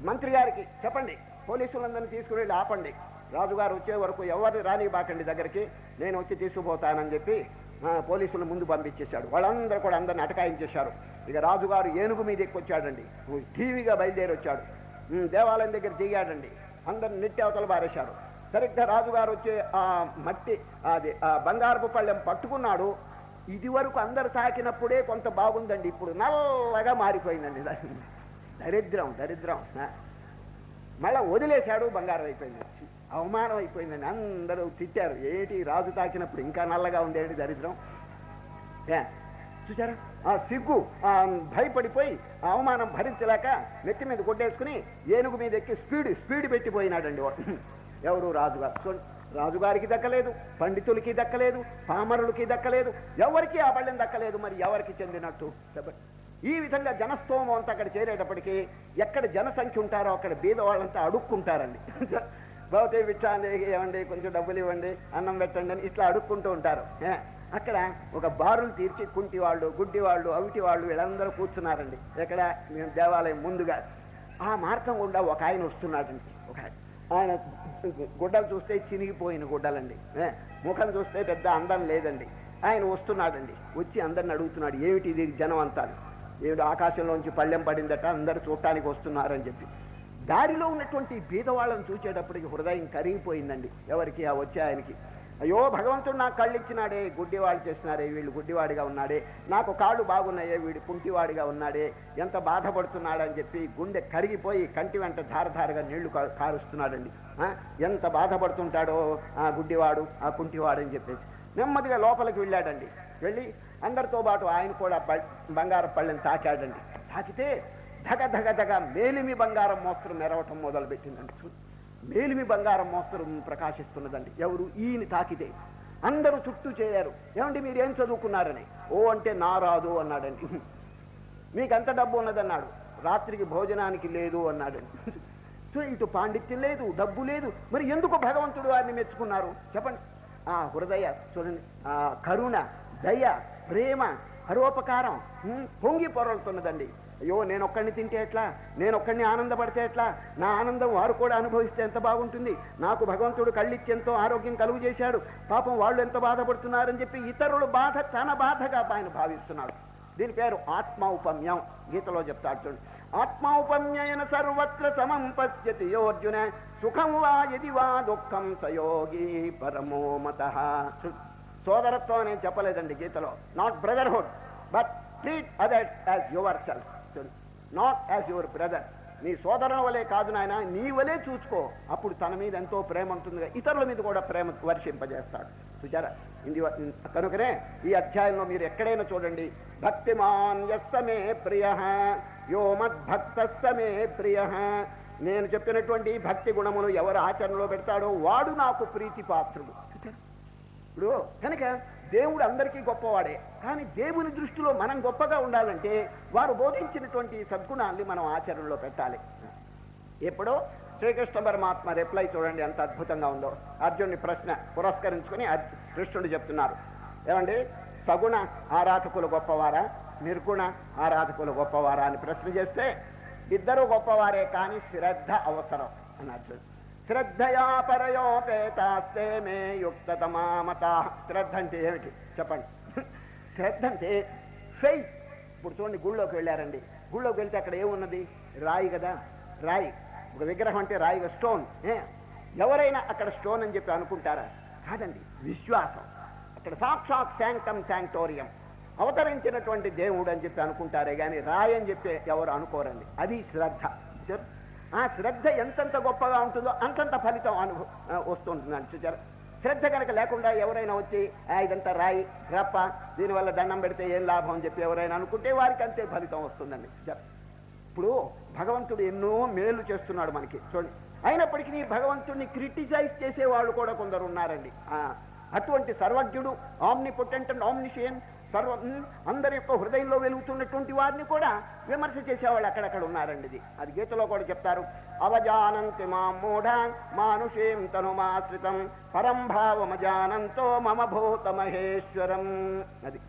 మంత్రి గారికి చెప్పండి, పోలీసులందరినీ తీసుకుని వెళ్ళి ఆపండి, రాజుగారు వచ్చే వరకు ఎవరిని రానివ్వకండి దగ్గరికి, నేను వచ్చి తీసుకుపోతానని చెప్పి పోలీసులు ముందు పంపించేశాడు. వాళ్ళందరూ కూడా అందరిని అటకాయించేశారు. ఇక రాజుగారు ఏనుగు మీద ఎక్కొచ్చాడండి, టీవీగా బయలుదేరి వచ్చాడు. దేవాలయం దగ్గర దిగాడండి. అందరిని నెట్టి అవతల బారేశారు. సరిగ్గా రాజుగారు వచ్చే ఆ మట్టి, అది బంగారపు పళ్ళెం పట్టుకున్నాడు. ఇది వరకు అందరు తాకినప్పుడే కొంత బాగుందండి, ఇప్పుడు నల్లగా మారిపోయిందండి. దరిద్రం. మళ్ళా వదిలేశాడు, బంగారం అయిపోయింది. అవమానం అయిపోయిందండి. అందరూ తిట్టారు, ఏంటి రాజు తాకినప్పుడు ఇంకా నల్లగా ఉంది, ఏంటి దరిద్రం. చూసారా? ఆ సిగ్గు భయపడిపోయి అవమానం భరించలేక నెత్తి మీద కొట్టేసుకుని ఏనుగు మీద ఎక్కి స్పీడ్ పెట్టిపోయినాడండి. ఎవరు? రాజుగారు. చూడండి, రాజుగారికి దక్కలేదు, పండితులకి దక్కలేదు, పామరులకి దక్కలేదు, ఎవరికి ఆ పళ్ళెం దక్కలేదు. మరి ఎవరికి చెందినట్టు చెప్పండి? ఈ విధంగా జనస్తోమం అంతా అక్కడ చేరేటప్పటికీ ఎక్కడ జనసంఖ్య ఉంటారో అక్కడ బీద వాళ్ళంతా అడుక్కుంటారండి. భౌతిక విషయాన్ని ఏమండి, కొంచెం డబ్బులు ఇవ్వండి, అన్నం పెట్టండి అని ఇట్లా అడుక్కుంటూ ఉంటారు. అక్కడ ఒక బారులు తీర్చి కుంటివాళ్ళు, గుడ్డివాళ్ళు, అవిటివాళ్ళు వీళ్ళందరూ కూర్చున్నారండి. ఎక్కడ? దేవాలయం ముందుగా. ఆ మార్గం గుండా ఒక ఆయన వస్తున్నాడండి. ఆయన గుడ్డలు చూస్తే చినిగిపోయిన గుడ్డలండి, ముఖం చూస్తే పెద్ద అందం లేదండి. ఆయన వస్తున్నాడండి. వచ్చి అందరిని అడుగుతున్నాడు, ఏమిటి ఇది జనం అంతా, ఏమిటి ఆకాశంలోంచి పళ్ళెం పడిందట, అందరు చూడటానికి వస్తున్నారని చెప్పి. దారిలో ఉన్నటువంటి బీదవాళ్ళని చూసేటప్పటికి హృదయం కరిగిపోయిందండి ఎవరికి? ఆ వచ్చే ఆయనకి. అయ్యో భగవంతుడు నాకు కళ్ళు ఇచ్చినాడే, గుడ్డివాడు చేసినారే, వీళ్ళు గుడ్డివాడిగా ఉన్నాడే, నాకు కాళ్ళు బాగున్నాయే, వీడు కుంటివాడిగా ఉన్నాడే, ఎంత బాధపడుతున్నాడని చెప్పి గుండె కరిగిపోయి కంటి వెంట ధారధారగా నీళ్లు కారుస్తున్నాడండి. ఎంత బాధపడుతుంటాడో ఆ గుడ్డివాడు, ఆ కుంటివాడు అని చెప్పేసి నెమ్మదిగా లోపలికి వెళ్ళాడండి. వెళ్ళి అందరితో పాటు ఆయన కూడా బంగారం పళ్ళని తాకాడండి. తాకితే ధగ మేలిమి బంగారం మోస్తరు మెరవటం మొదలుపెట్టిందండి. మేలిమి బంగారం మోస్తరు ప్రకాశిస్తున్నదండి. ఎవరు? ఈయన తాకితే అందరూ చుట్టూ చేరారు. ఏమండి మీరు ఏం చదువుకున్నారని? ఓ అంటే నా రాదు అన్నాడండి. మీకు ఎంత డబ్బు ఉన్నదన్నాడు. రాత్రికి భోజనానికి లేదు అన్నాడండి. సో ఇటు పాండిత్యం లేదు, డబ్బు లేదు, మరి ఎందుకు భగవంతుడు వారిని మెచ్చుకున్నారు చెప్పండి? ఆ హృదయ చూడండి, ఆ కరుణ, దయ, ప్రేమ, పరోపకారం పొంగి పొరలుతున్నదండి. అయ్యో నేను ఒక్కడిని తింటే ఎట్లా, నేను ఒక్కడిని ఆనందపడితే ఎట్లా, నా ఆనందం వారు కూడా అనుభవిస్తే ఎంత బాగుంటుంది, నాకు భగవంతుడు కళ్ళిచ్చి ఎంతో ఆరోగ్యం కలుగు చేశాడు, పాపం వాళ్ళు ఎంత బాధపడుతున్నారని చెప్పి ఇతరుల బాధ తన బాధగా ఆయన భావిస్తున్నాడు. దీని పేరు ఆత్మౌపమ్యం. గీతలో చెప్తాడు చూడండి, ఆత్మౌపమ్యన సర్వత్ర సమం పశ్యతి యోర్జున సుఖం వా యది వా దుఃఖం సయోగి పరమో మతః. సోదరత్వం నేను చెప్పలేదండి గీతలో, not brotherhood but treat others as your self, not as your brother. నీ సోదరుల వలే కాదు నాయన, నీ వలే చూసుకో, అప్పుడు తన మీద ఎంతో ప్రేమ ఉంటుందిగా, ఇతరుల మీద కూడా ప్రేమ వర్షింపజేస్తాడు. చూచారా, కనుకనే ఈ అధ్యాయంలో మీరు ఎక్కడైనా చూడండి, భక్తిమాన్ యస్సమే ప్రియ యో మద్భక్త సమే ప్రియ. నేను చెప్పినటువంటి భక్తి గుణములు ఎవరు ఆచరణలో పెడతాడో వాడు నాకు ప్రీతిపాత్రుడు. ఇప్పుడు కనుక దేవుడు అందరికీ గొప్పవాడే, కానీ దేవుని దృష్టిలో మనం గొప్పగా ఉండాలంటే వారు బోధించినటువంటి సద్గుణాన్ని మనం ఆచరణలో పెట్టాలి. ఇప్పుడు శ్రీకృష్ణ పరమాత్మ రిప్లై చూడండి ఎంత అద్భుతంగా ఉందో. అర్జునుడి ప్రశ్న పురస్కరించుకుని కృష్ణుడు చెప్తున్నారు, ఏమండి సగుణ ఆరాధకులు గొప్పవారా, నిర్గుణ ఆరాధకులు గొప్పవారా అని ప్రశ్న చేస్తే, ఇద్దరు గొప్పవారే కానీ శ్రద్ధ అవసరం అన్నారు. శ్రద్ధయా పరయోపేతాస్తే మే యుక్తతమామతా. శ్రద్ధ అంటే ఏమిటి చెప్పండి? శ్రద్ధ అంటే ఫెయిత్. ఇప్పుడు చూడండి, గుళ్ళోకి వెళ్ళారండి, గుళ్ళోకి వెళ్తే అక్కడ ఏమున్నది? రాయి కదా, రాయి. ఒక విగ్రహం అంటే రాయిగా, స్టోన్. ఎవరైనా అక్కడ స్టోన్ అని చెప్పి అనుకుంటారా? కాదండి, విశ్వాసం. అక్కడ సాక్షాత్ శాంక్టమ్ శాంక్టోరియం అవతరించినటువంటి దేవుడు అని చెప్పి అనుకుంటారే కానీ రాయి అని చెప్పి ఎవరు అనుకోరండి. అది శ్రద్ధ. ఆ శ్రద్ధ ఎంతెంత గొప్పగా ఉంటుందో అంతంత ఫలితం వస్తుంటుందండి. చూచారు, శ్రద్ధ కనుక లేకుండా ఎవరైనా వచ్చి ఇదంతా రాయి రప్ప, దీనివల్ల దండం పెడితే ఏం లాభం అని చెప్పి ఎవరైనా అనుకుంటే వారికి అంతే ఫలితం వస్తుందండి. చూచారు, ఇప్పుడు భగవంతుడు ఎన్నో మేలు చేస్తున్నాడు మనకి చూడండి, అయినప్పటికీ భగవంతుడిని క్రిటిసైజ్ చేసేవాళ్ళు కూడా కొందరు ఉన్నారండి. అటువంటి సర్వజ్ఞుడు, ఆమ్నిపొటెంట్ అండ్ ఆమ్నిషియన్, అందరి యొక్క హృదయంలో వెలుగుతున్నటువంటి వారిని కూడా విమర్శ చేసేవాళ్ళు అక్కడక్కడ ఉన్నారండి. అది గీతలో కూడా చెప్తారు, అవజానంతి మాం మూఢా మానుషేం తనుమాశ్రితం పరం భావమజానంతో మమ భూత మహేశ్వరం. అది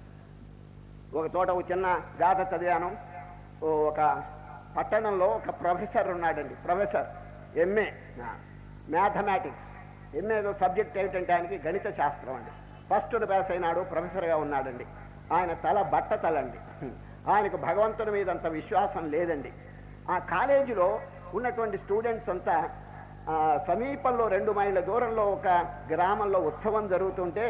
ఒక చోట ఒక చిన్న గాథ చదివాను. ఒక పట్టణంలో ఒక ప్రొఫెసర్ ఉన్నాడండి, ప్రొఫెసర్ ఎంఏ మ్యాథమెటిక్స్. ఎంఏలో సబ్జెక్ట్ ఏమిటంటే ఆయనకి గణిత శాస్త్రం అండి. ఫస్ట్ పాస్ అయినాడు, ప్రొఫెసర్గా ఉన్నాడండి. ఆయన తల బట్ట తలండి, ఆయనకు భగవంతుని మీద అంత విశ్వాసం లేదండి. ఆ కాలేజీలో ఉన్నటువంటి స్టూడెంట్స్ అంతా సమీపంలో 2 మైళ్ళ దూరంలో ఒక గ్రామంలో ఉత్సవం జరుగుతుంటే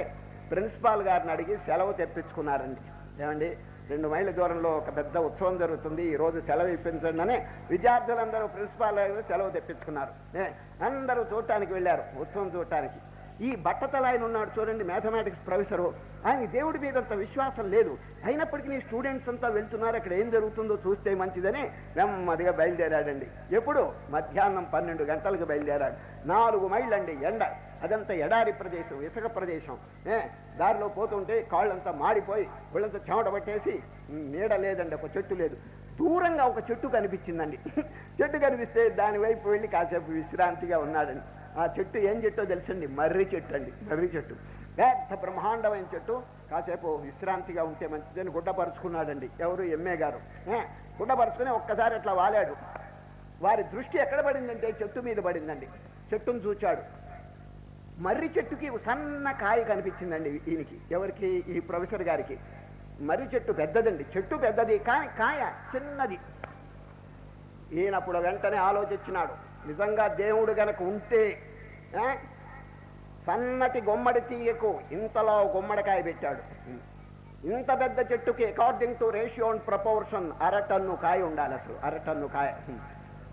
ప్రిన్సిపాల్ గారిని అడిగి సెలవు తెప్పించుకున్నారండి. ఏమండి, 2 మైళ్ళ దూరంలో ఒక పెద్ద ఉత్సవం జరుగుతుంది, ఈరోజు సెలవు ఇప్పించండి అని విద్యార్థులందరూ ప్రిన్సిపాల్ గారు సెలవు తెప్పించుకున్నారు. అందరూ చూడటానికి వెళ్ళారు, ఉత్సవం చూడటానికి. ఈ బట్టతల ఆయన ఉన్నాడు చూడండి, మ్యాథమెటిక్స్ ప్రొఫెసరు, ఆయన దేవుడి మీద అంత విశ్వాసం లేదు. అయినప్పటికీ స్టూడెంట్స్ అంతా వెళ్తున్నారు, అక్కడ ఏం జరుగుతుందో చూస్తే మంచిదని నెమ్మదిగా బయలుదేరాడండి. ఎప్పుడు? మధ్యాహ్నం 12 గంటలకు బయలుదేరాడు. 4 మైళ్ళండి ఎండ, అదంతా ఎడారి ప్రదేశం, ఇసుక ప్రదేశం. దారిలో పోతుంటే కాళ్ళంతా మాడిపోయి ఒళ్ళంతా చెమట పట్టేసి నీడ లేదండి, ఒక చెట్టు లేదు. దూరంగా ఒక చెట్టు కనిపించిందండి. చెట్టు కనిపిస్తే దాని వైపు వెళ్ళి కాసేపు విశ్రాంతిగా ఉన్నాడండి. ఆ చెట్టు ఏం చెట్టో తెలుసండి? మర్రి చెట్టు అండి. మర్రి చెట్టు పెద్ద బ్రహ్మాండమైన చెట్టు. కాసేపు విశ్రాంతిగా ఉంటే మంచిదని గుడ్డపరుచుకున్నాడండి. ఎవరు? ఎంఏ గారు. గుడ్డపరుచుకుని ఒక్కసారి అట్లా వాలాడు. వారి దృష్టి ఎక్కడ పడిందంటే చెట్టు మీద పడిందండి. చెట్టును చూచాడు. మర్రి చెట్టుకి సన్న కాయ కనిపించిందండి ఈయనకి. ఎవరికి? ఈ ప్రొఫెసర్ గారికి. మర్రి చెట్టు పెద్దదండి, చెట్టు పెద్దది కానీ కాయ చిన్నది. ఈయనప్పుడు వెంటనే ఆలోచించినాడు, నిజంగా దేవుడు గనక ఉంటే సన్నటి గుమ్మడి తీయకు ఇంతలో గుమ్మడికాయ పెట్టాడు. ఇంత పెద్ద చెట్టుకి according to ratio and proportion 1/2 ton కాయ ఉండాలి. అసలు 1/2 టన్ను కాయ.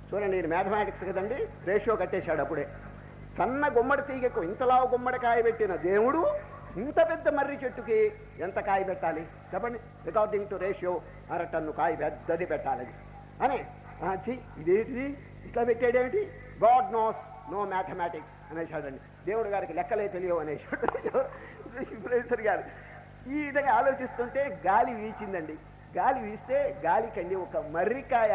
చూడండి, నేను మ్యాథమెటిక్స్ కదండి, రేషియో కట్టేశాడు అప్పుడే. సన్న గుమ్మడి తీగకు ఇంతలా గుమ్మడికాయ పెట్టిన దేవుడు ఇంత పెద్ద మర్రి చెట్టుకి ఎంత కాయ పెట్టాలి చెప్పండి? అకార్డింగ్ టు రేషియో 1/2 టన్ను కాయ పెద్దది పెట్టాలి అని. ఇదేంటిది ఇట్లా పెట్టాడేమిటి? గాడ్ నోస్ నో మ్యాథమెటిక్స్ అనేసాడండి. దేవుడు గారికి లెక్కలే తెలియవు అనేసాడు ప్రొఫెసర్ గారు. ఈ విధంగా ఆలోచిస్తుంటే గాలి వీచిందండి. గాలి వీస్తే గాలికండి ఒక మర్రికాయ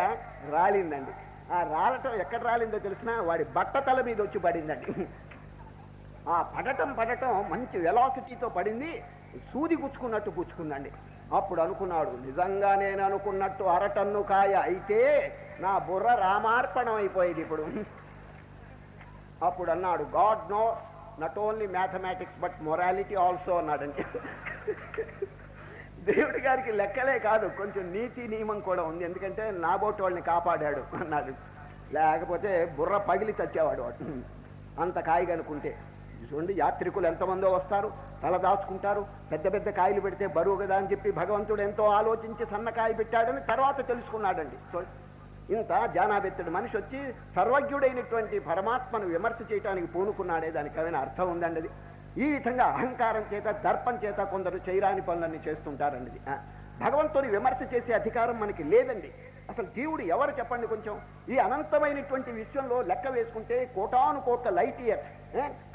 రాలిందండి. ఆ రాలటం ఎక్కడ రాలిందో తెలిసినా వాడి బట్టతల మీద వచ్చి పడిందండి. ఆ పడటం మంచి వెలాసిటీతో పడింది, సూది గుచ్చుకున్నట్టు గుచ్చుకుందండి. అప్పుడు అనుకున్నాడు, నిజంగా నేను అనుకున్నట్టు అరటన్ను కాయ అయితే నా బుర్ర రామార్పణం అయిపోయేది ఇప్పుడు. అప్పుడు అన్నాడు, God knows not only mathematics but morality also అన్నాడండి. దేవుడి గారికి లెక్కలే కాదు, కొంచెం నీతి నియమం కూడా ఉంది, ఎందుకంటే నాబోటి వాళ్ళని కాపాడాడు అన్నాడు. లేకపోతే బుర్ర పగిలి చచ్చేవాడు వాడు అంత కాయ కనుకుంటే. చూడండి, యాత్రికులు ఎంతమందో వస్తారు, తల దాచుకుంటారు, పెద్ద పెద్ద కాయలు పెడితే బరువు కదా అని చెప్పి భగవంతుడు ఎంతో ఆలోచించి సన్నకాయ పెట్టాడని తర్వాత తెలుసుకున్నాడండి. చూడండి, ఇంత జానాబెత్తుడు మనిషి వచ్చి సర్వజ్ఞుడైనటువంటి పరమాత్మను విమర్శ చేయడానికి పూనుకున్నాడే, దానికి ఏమైనా అర్థం ఉందండి అది? ఈ విధంగా అహంకారం చేత, దర్పం చేత కొందరు చేయరాని పనులన్నీ చేస్తుంటారండి. భగవంతుని విమర్శ చేసే అధికారం మనకి లేదండి. అసలు జీవుడు ఎవరు చెప్పండి? కొంచెం ఈ అనంతమైనటువంటి విశ్వంలో లెక్క వేసుకుంటే కోటాను కోట్ల లైట్ ఇయర్స్,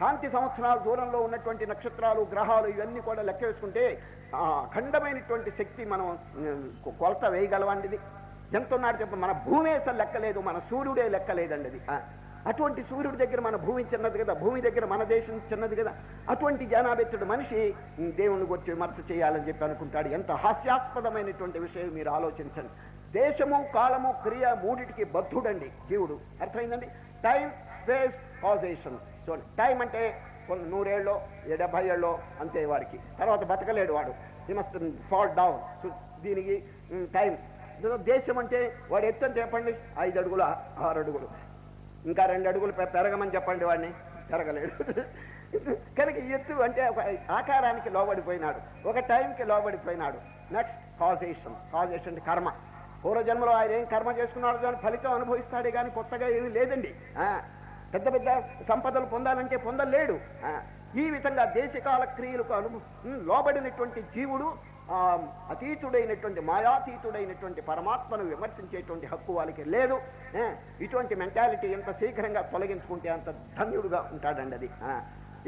కాంతి సంవత్సరాల దూరంలో ఉన్నటువంటి నక్షత్రాలు, గ్రహాలు ఇవన్నీ కూడా లెక్క వేసుకుంటే అఖండమైనటువంటి శక్తి మనం కొలత వేయగలవండిది. ఎంత ఉన్నాడు చెప్ప, మన భూమి అసలు లెక్కలేదు, మన సూర్యుడే లెక్కలేదండి అది. అటువంటి సూర్యుడి దగ్గర మన భూమి చిన్నది కదా, భూమి దగ్గర మన దేశం చిన్నది కదా. అటువంటి జానాబెత్తుడు మనిషి దేవుని గురించి విమర్శ చేయాలని చెప్పి అనుకుంటాడు. ఎంత హాస్యాస్పదమైనటువంటి విషయం మీరు ఆలోచించండి. దేశము, కాలము, క్రియ మూడిటికి బద్ధుడండి జీవుడు. అర్థమైందండి? Time, space, causation. చూడండి, టైం అంటే 100 ఏళ్ళలో 70 ఏళ్ళలో అంతే వాడికి, తర్వాత బతకలేడు వాడు. He must fall down. దీనికి టైం. దేశం అంటే వాడు ఎత్తని చెప్పండి 5 అడుగులు 6 అడుగులు, ఇంకా 2 అడుగులు పెరగమని చెప్పండి, వాడిని పెరగలేడు. కనుక ఎత్తు అంటే ఒక ఆకారానికి లోబడిపోయినాడు, ఒక టైంకి లోబడిపోయినాడు. Next causation. కాజేషన్ అంటే కర్మ. పూర్వజన్మలో ఆయన ఏం కర్మ చేసుకున్నాడు దాని ఫలితం అనుభవిస్తాడే కానీ కొత్తగా ఏమీ లేదండి. పెద్ద పెద్ద సంపదలు పొందాలంటే పొందలేడు. ఈ విధంగా దేశకాల క్రియలకు లోబడినటువంటి జీవుడు అతీతుడైనటువంటి, మాయాతీతుడైనటువంటి పరమాత్మను విమర్శించేటువంటి హక్కు వాళ్ళకి లేదు. ఇటువంటి మెంటాలిటీ ఎంత శీఘ్రంగా తొలగించుకుంటే అంత ధన్యుడుగా ఉంటాడండి అది.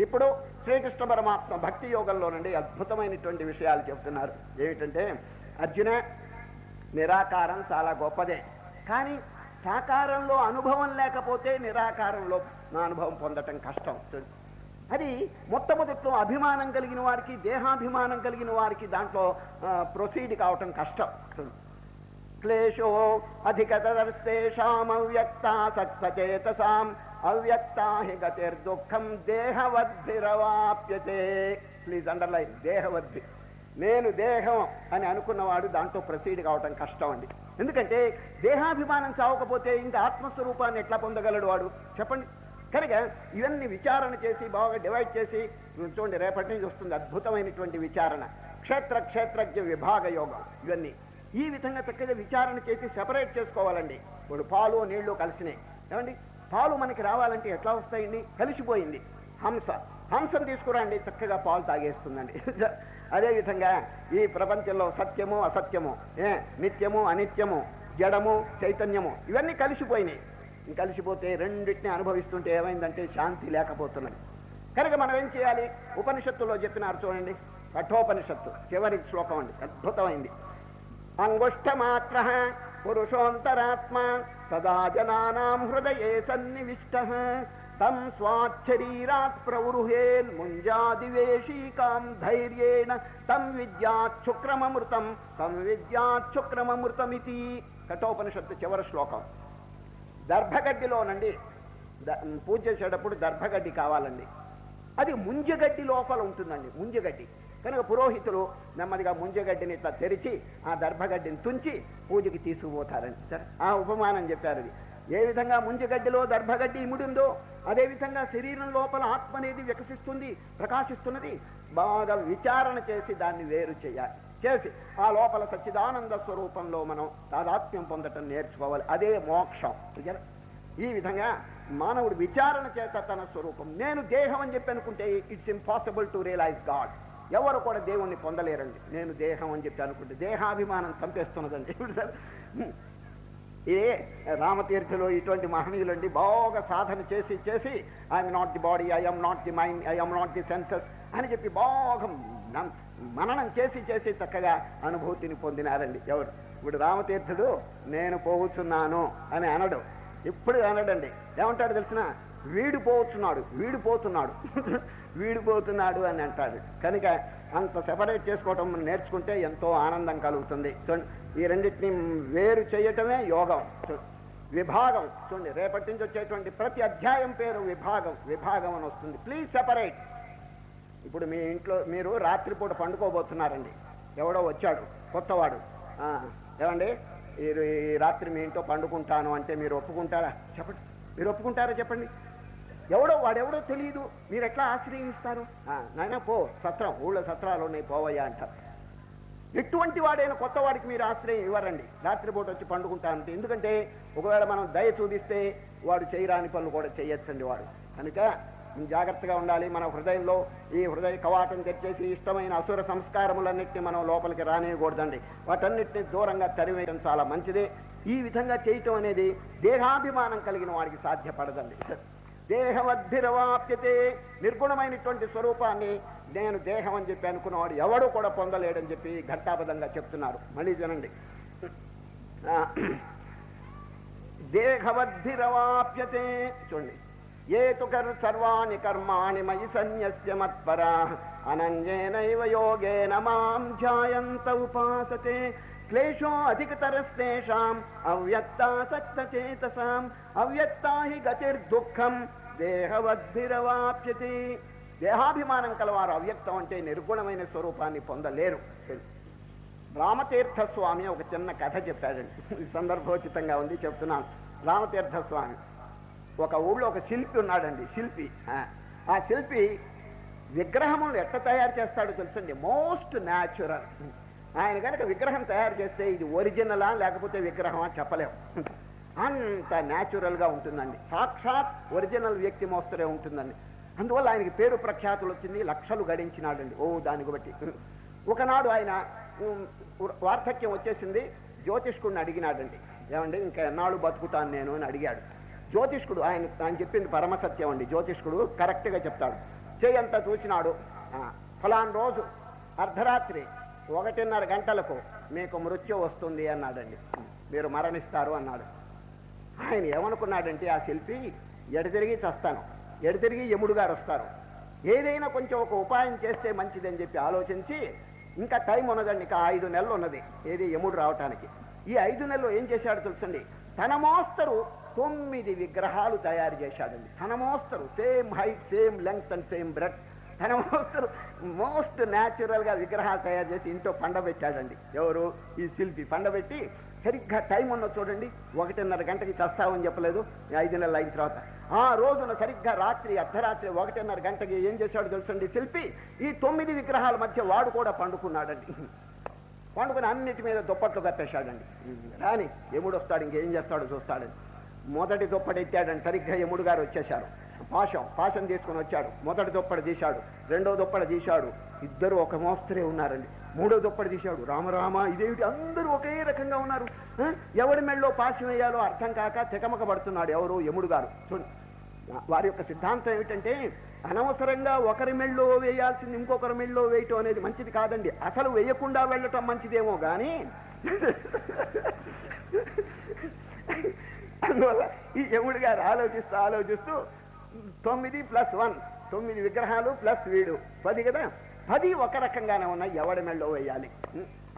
ఇప్పుడు శ్రీకృష్ణ పరమాత్మ భక్తి యోగంలోనండి అద్భుతమైనటువంటి విషయాలు చెప్తున్నారు. ఏమిటంటే, అర్జున, నిరాకారం చాలా గొప్పదే, కానీ సాకారంలో అనుభవం లేకపోతే నిరాకారంలో నా అనుభవం పొందటం కష్టం. అది మొట్టమొదట్లో అభిమానం కలిగిన వారికి, దేహాభిమానం కలిగిన వారికి దాంట్లో ప్రొసీడ్ కావటం కష్టం. క్లేశో అధికతరస్తేషాం అవ్యక్తాసక్తచేతసాం అవ్యక్తా హి గతిర్దుఃఖం దేహవద్భిరవాప్యతే. ప్లీజ్ అండర్లైన్, దేహవద్భి. నేను దేహం అని అనుకున్నవాడు దాంట్లో ప్రొసీడ్ కావటం కష్టం అండి. ఎందుకంటే దేహాభిమానం చావకపోతే ఇంకా ఆత్మస్వరూపాన్ని ఎట్లా పొందగలడు వాడు చెప్పండి? కనుక ఇవన్నీ విచారణ చేసి బాగా డివైడ్ చేసి చూడండి, రేపటి నుంచి వస్తుంది అద్భుతమైనటువంటి విచారణ. క్షేత్రజ్ఞ విభాగ యోగం. ఇవన్నీ ఈ విధంగా చక్కగా విచారణ చేసి సెపరేట్ చేసుకోవాలండి. ఇప్పుడు పాలు నీళ్లు కలిసినాయి ఏమండి, పాలు మనకి రావాలంటే ఎట్లా వస్తాయండి? కలిసిపోయింది. హంసను తీసుకురండి, చక్కగా పాలు తాగేస్తుందండి. అదేవిధంగా ఈ ప్రపంచంలో సత్యము అసత్యము, నిత్యము అనిత్యము, జడము చైతన్యము ఇవన్నీ కలిసిపోయినాయి. కలిసిపోతే రెండింటిని అనుభవిస్తుంటే ఏమైందంటే శాంతి లేకపోతున్నది. కనుక మనం ఏం చేయాలి? ఉపనిషత్తులో చెప్పినారు చూడండి, కఠోపనిషత్తు చివరి శ్లోకం అండి, అద్భుతమైంది. అంగుష్ఠమాత్ర పురుషోంతరాత్మ సదా జనానాం హృదయే సన్నివిష్టః తం స్వాచ్చరీరాత్ ప్రవృహేన్ ముంజాదివేషీకాం ధైర్యేణ తం విద్యాచ్చుక్రమమృతమితి. కఠోపనిషత్తు చివరి శ్లోకం. దర్భగడ్డిలోనండి పూజ చేసేటప్పుడు దర్భగడ్డి కావాలండి. అది ముంజగడ్డి లోపల ఉంటుందండి, ముంజగడ్డి. కనుక పురోహితులు నెమ్మదిగా ముంజగడ్డిని ఇట్లా తెరిచి ఆ దర్భగడ్డిని తుంచి పూజకి తీసుకుపోతారండి. సరే, ఆ ఉపమానం చెప్పారు. అది ఏ విధంగా ముంజగడ్డిలో దర్భగడ్డి ఇముడిందో అదేవిధంగా శరీరం లోపల ఆత్మ అనేది వికసిస్తుంది, ప్రకాశిస్తున్నది. బాగా విచారణ చేసి దాన్ని వేరు చేయాలి. చేసి ఆ లోపల సచ్చిదానంద స్వరూపంలో మనం తాదాత్మ్యం పొందటం నేర్చుకోవాలి. అదే మోక్షం. ఈ విధంగా మానవుడు విచారణ చేత తన స్వరూపం, నేను దేహం అని చెప్పి అనుకుంటే it's impossible to realize god. ఎవరు కూడా దేవుణ్ణి పొందలేరండి. నేను దేహం అని చెప్పి అనుకుంటే దేహాభిమానం చంపేస్తున్నదండి. ఇదే రామతీర్థులు ఇటువంటి మహనీయులండి బాగా సాధన చేసి చేసి I'm not the body, I'm not the mind, I'm not the senses అని చెప్పి బాగా మననం చేసి చేసి చక్కగా అనుభూతిని పొందినారండి. ఎవరు? ఇప్పుడు రామతీర్థుడు నేను పోవచ్చున్నాను అని అనడు, ఇప్పుడు అనడండి. ఏమంటాడు తెలిసిన? వీడిపోతున్నాడు వీడిపోతున్నాడు వీడిపోతున్నాడు అని అంటాడు. కనుక అంత సెపరేట్ చేసుకోవటం నేర్చుకుంటే ఎంతో ఆనందం కలుగుతుంది. చూడండి, ఈ రెండింటిని వేరు చేయటమే యోగం. విభాగం చూడండి, రేపటి నుంచి వచ్చేటువంటి ప్రతి అధ్యాయం పేరు విభాగం. విభాగం అని వస్తుంది. Please separate. ఇప్పుడు మీ ఇంట్లో మీరు రాత్రిపూట పండుకోబోతున్నారండి. ఎవడో వచ్చాడు కొత్తవాడు, ఏమండి ఈ రాత్రి మీ ఇంట్లో పండుకుంటాను అంటే మీరు ఒప్పుకుంటారా? చెప్పండి, మీరు ఒప్పుకుంటారా చెప్పండి? వాడెవడో తెలియదు, మీరు ఎట్లా ఆశ్రయిస్తారు? నాయన పో, సత్రం, ఊళ్ళో సత్రాలు ఉన్నాయి, పోవయ్యా అంటారు. ఎటువంటి వాడైనా కొత్త వాడికి మీరు ఆశ్రయం ఇవ్వరండి. రాత్రిపూట వచ్చి పండుకుంటానంటే, ఎందుకంటే ఒకవేళ మనం దయ చూపిస్తే వాడు చేయరాని పనులు కూడా చేయొచ్చండి వాడు. కనుక జాగ్రత్తగా ఉండాలి. మన హృదయంలో ఈ హృదయ కవాటం తెచ్చేసి ఇష్టమైన అసుర సంస్కారములన్నింటినీ మనం లోపలికి రానియకూడదండి. వాటన్నిటిని దూరంగా తరివేయడం చాలా మంచిది. ఈ విధంగా చేయటం అనేది దేహాభిమానం కలిగిన వాడికి సాధ్యపడదండి. దేహవద్భిరవాప్యతే, నిర్గుణమైనటువంటి స్వరూపాన్ని నేను దేహం అని చెప్పి అనుకున్నవాడు ఎవడూ కూడా పొందలేడని చెప్పి ఘట్టాబద్ధంగా చెప్తున్నారు. మళ్ళీ వినండి, దేహవద్భిరవాప్యతే. చూడండి, ఏ తు సర్వాణి కర్మాణి మయి సన్యస్య మత్పరా అనన్యేనైవ యోగేన మాం ధ్యాయంత ఉపాసతే క్లేశో అధికతరస్తేషాం అవ్యక్తాసక్తచేతసాం అవ్యక్తా హి గతిర్దుఃఖం దేహవద్భిరవాప్యతే. దేహాభిమానం కలవారు అవ్యక్తం అంటే నిర్గుణమైన స్వరూపాన్ని పొందలేరు. రామతీర్థస్వామి ఒక చిన్న కథ చెప్పాడండి. సందర్భోచితంగా ఉంది, చెప్తున్నాను. రామతీర్థస్వామి ఒక ఊళ్ళో ఒక శిల్పి ఉన్నాడండి. శిల్పి, ఆ శిల్పి విగ్రహములు ఎట్లా తయారు చేస్తాడో తెలుసండి, మోస్ట్ న్యాచురల్. ఆయన కనుక విగ్రహం తయారు చేస్తే ఇది ఒరిజినలా లేకపోతే విగ్రహమా చెప్పలేము, అంత న్యాచురల్గా ఉంటుందండి. సాక్షాత్ ఒరిజినల్ వ్యక్తి మోస్తరే ఉంటుందండి. అందువల్ల ఆయనకి పేరు ప్రఖ్యాతులు వచ్చింది, లక్షలు గడించినాడండి. దానికి బట్టి ఒకనాడు ఆయన వార్ధక్యం వచ్చేసింది, జ్యోతిష్కుడిని అడిగినాడండి. ఏమండి ఇంకా ఎన్నాళ్ళు బతుకుతాను నేను అని అడిగాడు. జ్యోతిష్కుడు ఆయన చెప్పింది పరమసత్యం అండి. జ్యోతిష్కుడు కరెక్ట్గా చెప్తాడు. చేయంతా చూసినాడు. ఫలాన్ రోజు అర్ధరాత్రి 1:30 గంటలకు మీకు మృత్యు వస్తుంది అన్నాడండి, మీరు మరణిస్తారు అన్నాడు. ఆయన ఏమనుకున్నాడంటే ఆ శిల్పి, ఎడతిరిగి చస్తాను, ఎడతిరిగి యముడు గారు వస్తారు, ఏదైనా కొంచెం ఒక ఉపాయం చేస్తే మంచిదని చెప్పి ఆలోచించి, ఇంకా టైం ఉన్నదండి, ఇంకా 5 నెలలు ఉన్నది ఏది యముడు రావటానికి. ఈ 5 నెలలు ఏం చేశాడు తెలుసండి, తన మోస్తరు 9 విగ్రహాలు తయారు చేశాడండి. తన మోస్తరు, same height, same length and same breadth, తన మోస్తరు మోస్ట్ న్యాచురల్గా విగ్రహాలు తయారు చేసి ఇంట్లో పండబెట్టాడండి. ఎవరు? ఈ శిల్పి. పండబెట్టి సరిగ్గా టైం ఉన్న చూడండి, 1:30 గంటకి చస్తావని చెప్పలేదు, 5 నెలలు అయిన తర్వాత ఆ రోజున సరిగ్గా రాత్రి అర్ధరాత్రి 1:30 గంటకి ఏం చేశాడు తెలుసండి శిల్పి, ఈ 9 విగ్రహాల మధ్య వాడు కూడా పండుకున్నాడండి. పండుకుని అన్నిటి మీద దుప్పట్లు కప్పేశాడండి. రాని యముడు వస్తాడు, ఇంకేం చేస్తాడో చూస్తాడని మొదటి దుప్పటి ఎత్తాడండి. సరిగ్గా యముడు గారు వచ్చేశారు. పాశం తీసుకుని వచ్చాడు. మొదటి దుప్పటి తీశాడు, రెండో దుప్పటి తీశాడు. ఇద్దరు ఒక మోస్తరే ఉన్నారండి. మూడో దుప్పటి తీశాడు. రామరామ ఇదేమిటి, అందరూ ఒకే రకంగా ఉన్నారు. ఎవడి మెళ్ళలో పాశం వేయాలో అర్థం కాక తెకమక పడుతున్నాడు. ఎవరు? యముడు గారు. చూడండి, వారి యొక్క సిద్ధాంతం ఏమిటంటే, అనవసరంగా ఒకరి మెళ్ళో వేయాల్సింది ఇంకొకరి మెళ్ళో వేయటం అనేది మంచిది కాదండి. అసలు వేయకుండా వెళ్ళటం మంచిదేమో కానీ, అందువల్ల ఈ యముడు గారు ఆలోచిస్తూ 9 + 1 9 విగ్రహాలు ప్లస్ వీడు 10 కదా, 10 ఒక రకంగానే ఉన్నాయి, ఎవడి మెళ్ళో వేయాలి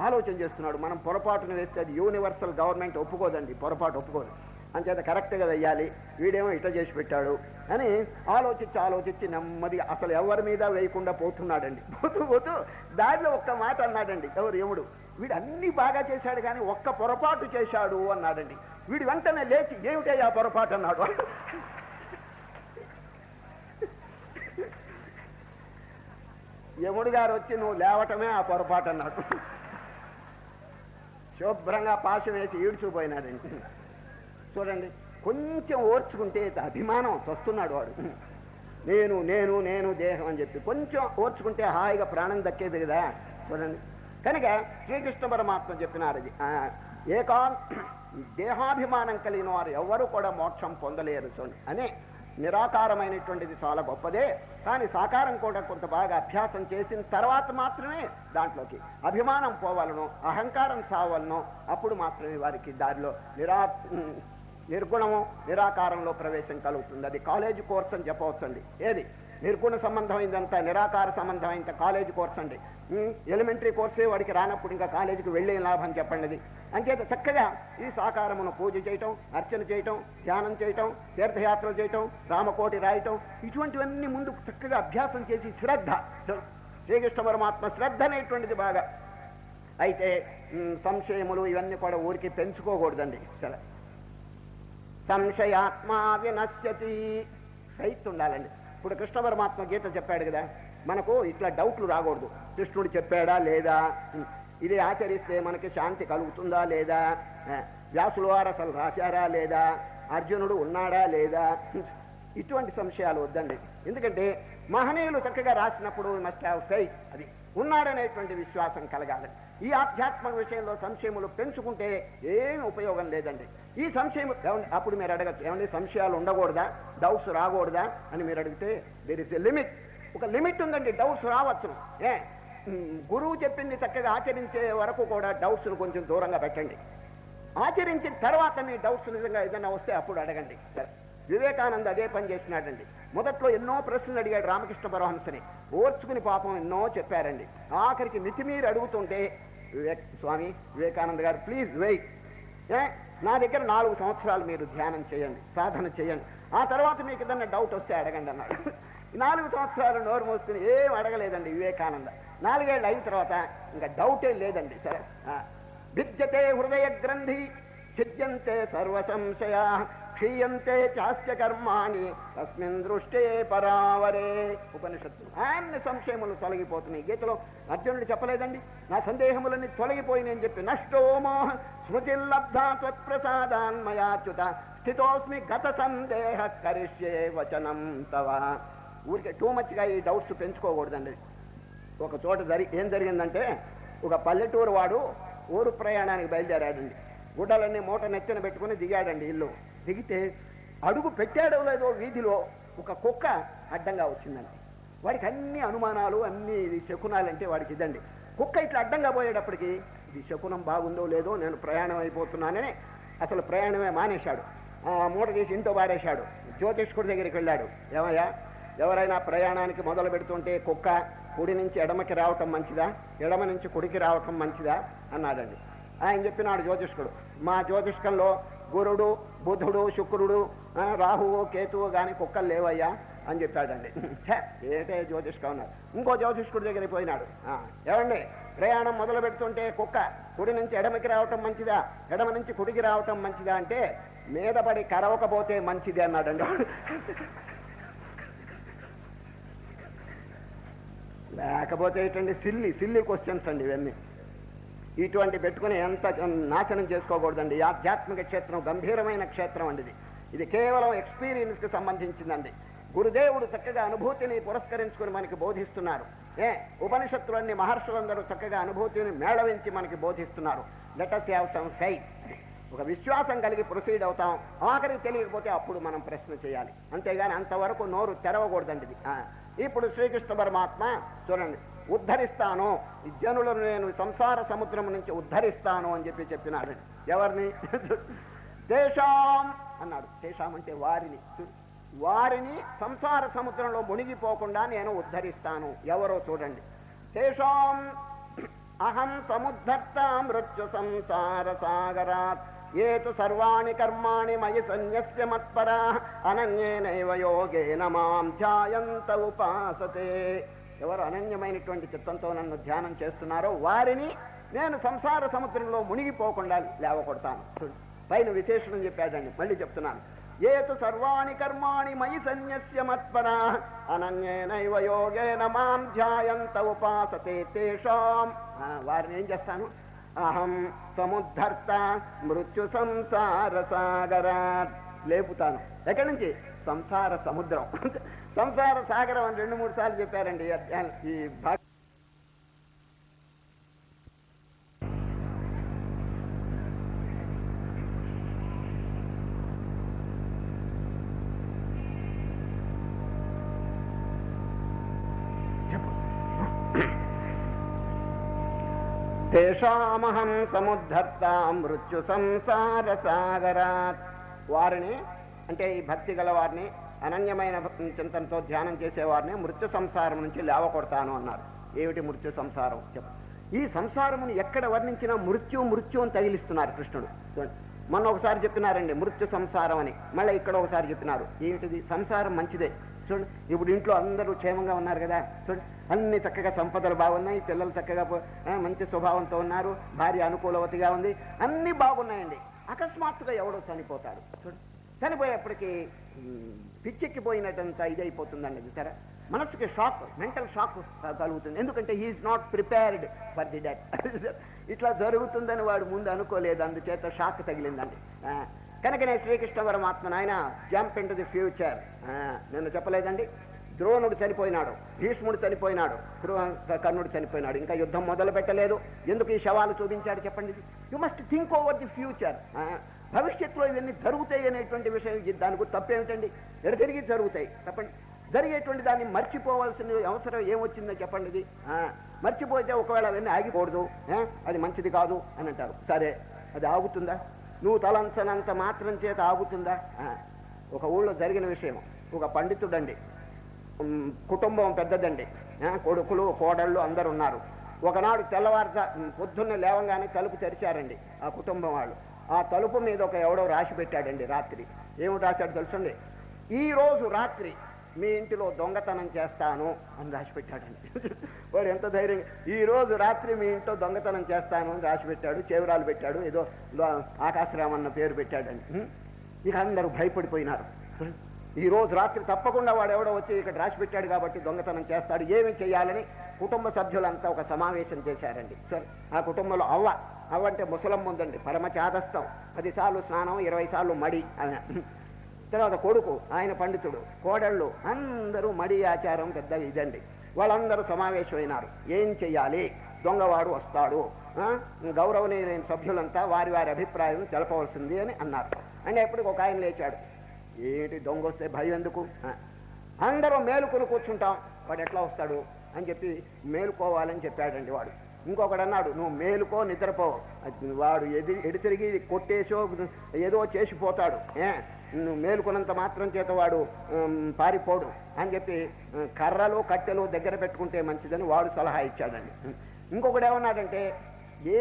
ఆలోచన చేస్తున్నాడు. మనం పొరపాటును వేస్తే అది యూనివర్సల్ గవర్నమెంట్ ఒప్పుకోదండి, పొరపాటు ఒప్పుకోదు. అంచేత కరెక్ట్గా వేయాలి, వీడేమో ఇట చేసి పెట్టాడు అని ఆలోచించి నెమ్మదిగా అసలు ఎవరి మీద వేయకుండా పోతున్నాడండి. పోతూ దారిలో ఒక్క మాట అన్నాడండి. ఎవరు? యముడు. వీడు అన్ని బాగా చేశాడు కానీ ఒక్క పొరపాటు చేశాడు అన్నాడండి. వీడు వెంటనే లేచి, ఏమిటే ఆ పొరపాటు అన్నాడు. యముడు గారు వచ్చి, నువ్వు లేవటమే ఆ పొరపాటు అన్నాడు. శుభ్రంగా పాశం వేసి ఈడ్చుపోయినాడండి. చూడండి, కొంచెం ఓర్చుకుంటే అభిమానం వస్తున్నాడు వాడు. నేను నేను నేను దేహం అని చెప్పి కొంచెం ఓర్చుకుంటే హాయిగా ప్రాణం దక్కేది కదా. చూడండి, కనుక శ్రీకృష్ణ పరమాత్మ చెప్పినారు అది. దేహాభిమానం కలిగిన వారు ఎవరు కూడా మోక్షం పొందలేరు. చూడండి అని నిరాకారమైనటువంటిది చాలా గొప్పదే, కానీ సాకారం కూడా కొంత బాగా అభ్యాసం చేసిన తర్వాత మాత్రమే దాంట్లోకి అభిమానం పోవాలను, అహంకారం చావాలను. అప్పుడు మాత్రమే వారికి దారిలో నిర్గుణము నిరాకారంలో ప్రవేశం కలుగుతుంది. అది కాలేజీ కోర్స్ అని చెప్పవచ్చండి. ఏది నిర్గుణ సంబంధమైందంతా నిరాకార సంబంధమైనంత కాలేజీ కోర్స్ అండి. ఎలిమెంటరీ కోర్సే వాడికి రానప్పుడు ఇంకా కాలేజీకి వెళ్ళే లాభం చెప్పండి. అది అంచేత చక్కగా ఈ సాకారమును పూజ చేయటం, అర్చన చేయటం, ధ్యానం చేయటం, తీర్థయాత్రలు చేయటం, రామకోటి రాయటం, ఇటువంటివన్నీ ముందు చక్కగా అభ్యాసం చేసి శ్రద్ధ, శ్రీకృష్ణ పరమాత్మ శ్రద్ధ అనేటువంటిది బాగా. అయితే సంశయములు ఇవన్నీ కూడా ఊరికి పెంచుకోకూడదండి. సరే, సంశయాత్మా వినశ్యతి, ఫెయిత్ ఉండాలండి. ఇప్పుడు కృష్ణ పరమాత్మ గీత చెప్పాడు కదా, మనకు ఇట్లా డౌట్లు రాకూడదు. కృష్ణుడు చెప్పాడా లేదా, ఇది ఆచరిస్తే మనకి శాంతి కలుగుతుందా లేదా, వ్యాసుల వారు అసలు రాశారా లేదా, అర్జునుడు ఉన్నాడా లేదా, ఇటువంటి సంశయాలు వద్దండి. ఎందుకంటే మహనీయులు చక్కగా రాసినప్పుడు మస్ట్ హ్యావ్ ఫెయిత్, అది ఉన్నాడనేటువంటి విశ్వాసం కలగాలి. ఈ ఆధ్యాత్మిక విషయంలో సంశయములు పెంచుకుంటే ఏమి ఉపయోగం లేదండి. ఈ సంశయం అప్పుడు మీరు అడగచ్చు, ఏమండి సంశయాలు ఉండకూడదా, డౌట్స్ రాకూడదా అని మీరు అడిగితే దేర్ ఇస్ ఎ లిమిట్. ఒక లిమిట్ ఉందండి, డౌట్స్ రావచ్చును. గురువు చెప్పింది చక్కగా ఆచరించే వరకు కూడా డౌట్స్ను కొంచెం దూరంగా పెట్టండి. ఆచరించిన తర్వాత మీ డౌట్స్ నిజంగా ఏదైనా వస్తే అప్పుడు అడగండి. వివేకానంద అదే పని చేసినాడండి. మొదట్లో ఎన్నో ప్రశ్నలు అడిగాడు రామకృష్ణ పరమహంసని, ఓర్చుకుని పాపం ఎన్నో చెప్పారండి. ఆఖరికి మితిమీరి అడుగుతుంటే స్వామి వివేకానంద గారు ప్లీజ్ వెయిట్, నా దగ్గర 4 సంవత్సరాలు మీరు ధ్యానం చేయండి, సాధన చేయండి, ఆ తర్వాత మీకు ఏదన్నా డౌట్ వస్తే అడగండి అన్నాడు. 4 సంవత్సరాలు నోరు మోసుకుని ఏం అడగలేదండి వివేకానంద. 4 ఏళ్ళు అయిన తర్వాత ఇంకా డౌటే లేదండి. సరే, విద్యతే హృదయ గ్రంథి ఛిద్యంతే సర్వ సంశయా క్షీయంతే చాస్య కర్మాణి తస్మిన్ దృష్టే పరావరే. ఉపనిషత్తు అన్ని సంశయములు తొలగిపోతున్నాయి. గీతలో అర్జునుడు చెప్పలేదండి, నా సందేహములన్నీ తొలగిపోయినని చెప్పి, నష్టో మోహ స్మృతిర్లబ్ధా త్వత్ప్రసాదాన్మయాచ్యుత స్థితోస్మి గత సందేహ కరిష్యే వచనం తవ. ఊరికే టూ మచ్గా ఈ డౌట్స్ పెంచుకోకూడదండి. ఒక చోట ఏం జరిగిందంటే, ఒక పల్లెటూరు వాడు ఊరు ప్రయాణానికి బయలుదేరాడండి. గుడ్డలన్నీ మూట నెత్తిన పెట్టుకుని దిగాడండి. ఇల్లు దిగితే అడుగు పెట్టాడో లేదో వీధిలో ఒక కుక్క అడ్డంగా వచ్చిందండి. వాడికి అన్ని అనుమానాలు, అన్ని శకునాలంటే వాడికి ఇదండి. కుక్క ఇట్లా అడ్డంగా పోయేటప్పటికి ఇది శకునం బాగుందో లేదో, నేను ప్రయాణం అయిపోతున్నానని అసలు ప్రయాణమే మానేశాడు. మూట తీసి ఇంట్లో బారేశాడు. జ్యోతిష్కుడి దగ్గరికి వెళ్ళాడు. ఏమయ్యా, ఎవరైనా ప్రయాణానికి మొదలు పెడుతుంటే కుక్క కుడి నుంచి ఎడమకి రావటం మంచిదా, ఎడమ నుంచి కుడికి రావటం మంచిదా అన్నాడండి. ఆయన చెప్పినాడు జ్యోతిష్కుడు, మా జ్యోతిష్కంలో గురుడు, బుధుడు, శుక్రుడు, రాహువు, కేతువు కానీ కుక్కలు లేవయ్యా అని చెప్పాడండి. ఏటే జ్యోతిష్కం ఉన్నారు. ఇంకో జ్యోతిష్కుడి దగ్గరికి పోయినాడు. ఏమండి, ప్రయాణం మొదలు పెడుతుంటే కుక్క కుడి నుంచి ఎడమకి రావటం మంచిదా, ఎడమ నుంచి కుడికి రావటం మంచిదా అంటే మీద పడి కరవకపోతే మంచిది అన్నాడండి. లేకపోతే ఏంటండి, సిల్లీ క్వశ్చన్స్ అండి ఇవన్నీ. ఇటువంటి పెట్టుకుని ఎంత నాశనం చేసుకోకూడదండి. ఆధ్యాత్మిక క్షేత్రం గంభీరమైన క్షేత్రం అండి. ఇది కేవలం ఎక్స్పీరియన్స్కి సంబంధించిందండి. గురుదేవుడు చక్కగా అనుభూతిని పురస్కరించుకుని మనకి బోధిస్తున్నారు. ఉపనిషత్తులన్నీ మహర్షులందరూ చక్కగా అనుభూతిని మేళవించి మనకి బోధిస్తున్నారు. Let us have some faith. ఒక విశ్వాసం కలిగి ప్రొసీడ్ అవుతాం. ఆఖరికి తెలియకపోతే అప్పుడు మనం ప్రశ్న చేయాలి, అంతేగాని అంతవరకు నోరు తెరవకూడదండి ఇది. ఇప్పుడు శ్రీకృష్ణ పరమాత్మ చూడండి, ఉద్ధరిస్తాను ఈ జనులను, నేను సంసార సముద్రం నుంచి ఉద్ధరిస్తాను అని చెప్పినాడు. ఎవరిని? తేషాం అన్నాడు. తేషాం అంటే వారిని సంసార సముద్రంలో మునిగిపోకుండా నేను ఉద్ధరిస్తాను. ఎవరో చూడండి. తేషాం అహం సముద్ధర్త మృత్యు సంసార సాగరాత్ ఏతు సర్వాణి కర్మాణి మయి సన్యస్య మత్పరా అనన్యేనైవ యోగేన మాం ధ్యాయంత ఉపాసతే. ఎవరు అనన్యమైనటువంటి చిత్తంతో నన్ను ధ్యానం చేస్తున్నారో వారిని నేను సంసార సముద్రంలో మునిగిపోకుండా లేవకొడతాను. పైన విశేషణం చెప్పాడండి, మళ్ళీ చెప్తున్నాను. ఏతు సర్వాణి కర్మాణి మయి సన్యస్య మత్పరా అనన్యేనైవ యోగేన మాం ధ్యాయంత ఉపాసతే తేషాం. వారిని ఏం చేస్తాను? అహం సముద్ధర్త మృత్యు సంసార సాగరాత్. లేపుతాను. ఎక్కడి నుంచి? సంసార సముద్రం. సంసార సాగరం అని 2-3 సార్లు చెప్పారండి ఈ భాగ. తేషామహం సముద్ధర్త మృత్యు సంసార సాగరాత్. వారిని అంటే ఈ భక్తి గల వారిని అనన్యమైన చింతనతో ధ్యానం చేసేవారిని మృత్యు సంసారం నుంచి లేవకొడతాను అన్నారు. ఏమిటి మృత్యు సంసారం? ఈ సంసారమును ఎక్కడ వర్ణించినా మృత్యు అని తగిలిస్తున్నారు కృష్ణుడు. చూడండి, మొన్న ఒకసారి చెప్పినారండి మృత్యు సంసారం అని, మళ్ళీ ఇక్కడ ఒకసారి చెప్పినారు. ఏమిటిది? సంసారం మంచిదే. చూడండి, ఇప్పుడు ఇంట్లో అందరూ క్షేమంగా ఉన్నారు కదా. చూడండి, అన్ని చక్కగా సంపదలు బాగున్నాయి, పిల్లలు చక్కగా మంచి స్వభావంతో ఉన్నారు, భార్య అనుకూలవతిగా ఉంది, అన్నీ బాగున్నాయండి. అకస్మాత్తుగా ఎవడో చనిపోతాడు. చూడండి, చనిపోయేప్పటికీ పిచ్చెక్కిపోయినట్టంతా ఇదైపోతుందండి. చూసారా, మనసుకి షాక్, మెంటల్ షాక్ కలుగుతుంది. ఎందుకంటే he is not prepared for the death. ఇట్లా జరుగుతుందని వాడు ముందు అనుకోలేదు, అందుచేత షాక్ తగిలిందండి. కనుకనే శ్రీకృష్ణ పరమాత్మ ఆయన jump in to the future. నిన్న చెప్పలేదండి, ద్రోణుడు చనిపోయినాడు, భీష్ముడు చనిపోయినాడు, కర్ణుడు చనిపోయినాడు, ఇంకా యుద్ధం మొదలు పెట్టలేదు. ఎందుకు ఈ శవాలు చూపించాడు చెప్పండి? You must think over the future. భవిష్యత్తులో ఇవన్నీ జరుగుతాయి అనేటువంటి విషయం, దానికి తప్పేమిటండి? ఎడతిరిగి జరుగుతాయి, తప్పండి. జరిగేటువంటి దాన్ని మర్చిపోవాల్సిన అవసరం ఏమొచ్చిందో చెప్పండి. ఇది మర్చిపోతే ఒకవేళ అవన్నీ ఆగిపోకూడదు, అది మంచిది కాదు అని అంటారు. సరే, అది ఆగుతుందా? నువ్వు తలంచనంత మాత్రం చేత ఆగుతుందా? ఒక ఊళ్ళో జరిగిన విషయం, ఒక పండితుడండి, కుటుంబం పెద్దదండి, కొడుకులు కోడళ్ళు అందరు ఉన్నారు. ఒకనాడు పొద్దున్నే లేవంగానే తలుపు తెరిచారండి ఆ కుటుంబం వాళ్ళు. ఆ తలుపు మీద ఒక ఎవడో రాసి పెట్టాడండి రాత్రి. ఏమిటి రాశాడు తెలుసండి? ఈ రోజు రాత్రి మీ ఇంటిలో దొంగతనం చేస్తాను అని రాసి పెట్టాడండి. వాడు ఎంత ధైర్యంగా, ఈ రోజు రాత్రి మీ ఇంట్లో దొంగతనం చేస్తాను అని రాసి పెట్టాడు. చేవరాలు పెట్టాడు, ఏదో ఆకాశరామ్ అన్న పేరు పెట్టాడండి. ఇక అందరూ భయపడిపోయినారు. ఈ రోజు రాత్రి తప్పకుండా వాడు ఎవడో వచ్చి ఇక్కడ రాసి పెట్టాడు కాబట్టి దొంగతనం చేస్తాడు, ఏమి చేయాలని కుటుంబ సభ్యులంతా ఒక సమావేశం చేశారండి. సరే, ఆ కుటుంబంలో అవ్వ అంటే ముసలమ్మ ఉందండి, పరమ చాదస్తం, 10 సార్లు స్నానం, 20 సార్లు మడి. తర్వాత కొడుకు, ఆయన పండితుడు, కోడళ్ళు అందరూ మడి ఆచారం పెద్ద ఇదండి. వాళ్ళందరూ సమావేశమైనారు. ఏం చెయ్యాలి? దొంగవాడు వస్తాడు, గౌరవనీయులైన సభ్యులంతా వారి వారి అభిప్రాయం తెలపవలసింది అని అన్నారు. అంటే ఎప్పటికి ఒక ఆయన లేచాడు. ఏంటి దొంగ వస్తే భయం ఎందుకు? అందరూ మేలుకొని కూర్చుంటాం, వాడు ఎట్లా వస్తాడు అని చెప్పి మేలుకోవాలని చెప్పాడండి వాడు. ఇంకొకడు అన్నాడు, నువ్వు మేలుకో, నిద్రపో, వాడు ఎడితిరిగి కొట్టేసో ఏదో చేసిపోతాడు, నువ్వు మేలుకున్నంత మాత్రం చేత వాడు పారిపోడు అని చెప్పి కర్రలు కట్టెలు దగ్గర పెట్టుకుంటే మంచిదని వాడు సలహా ఇచ్చాడండి. ఇంకొకడు ఏమన్నాడంటే,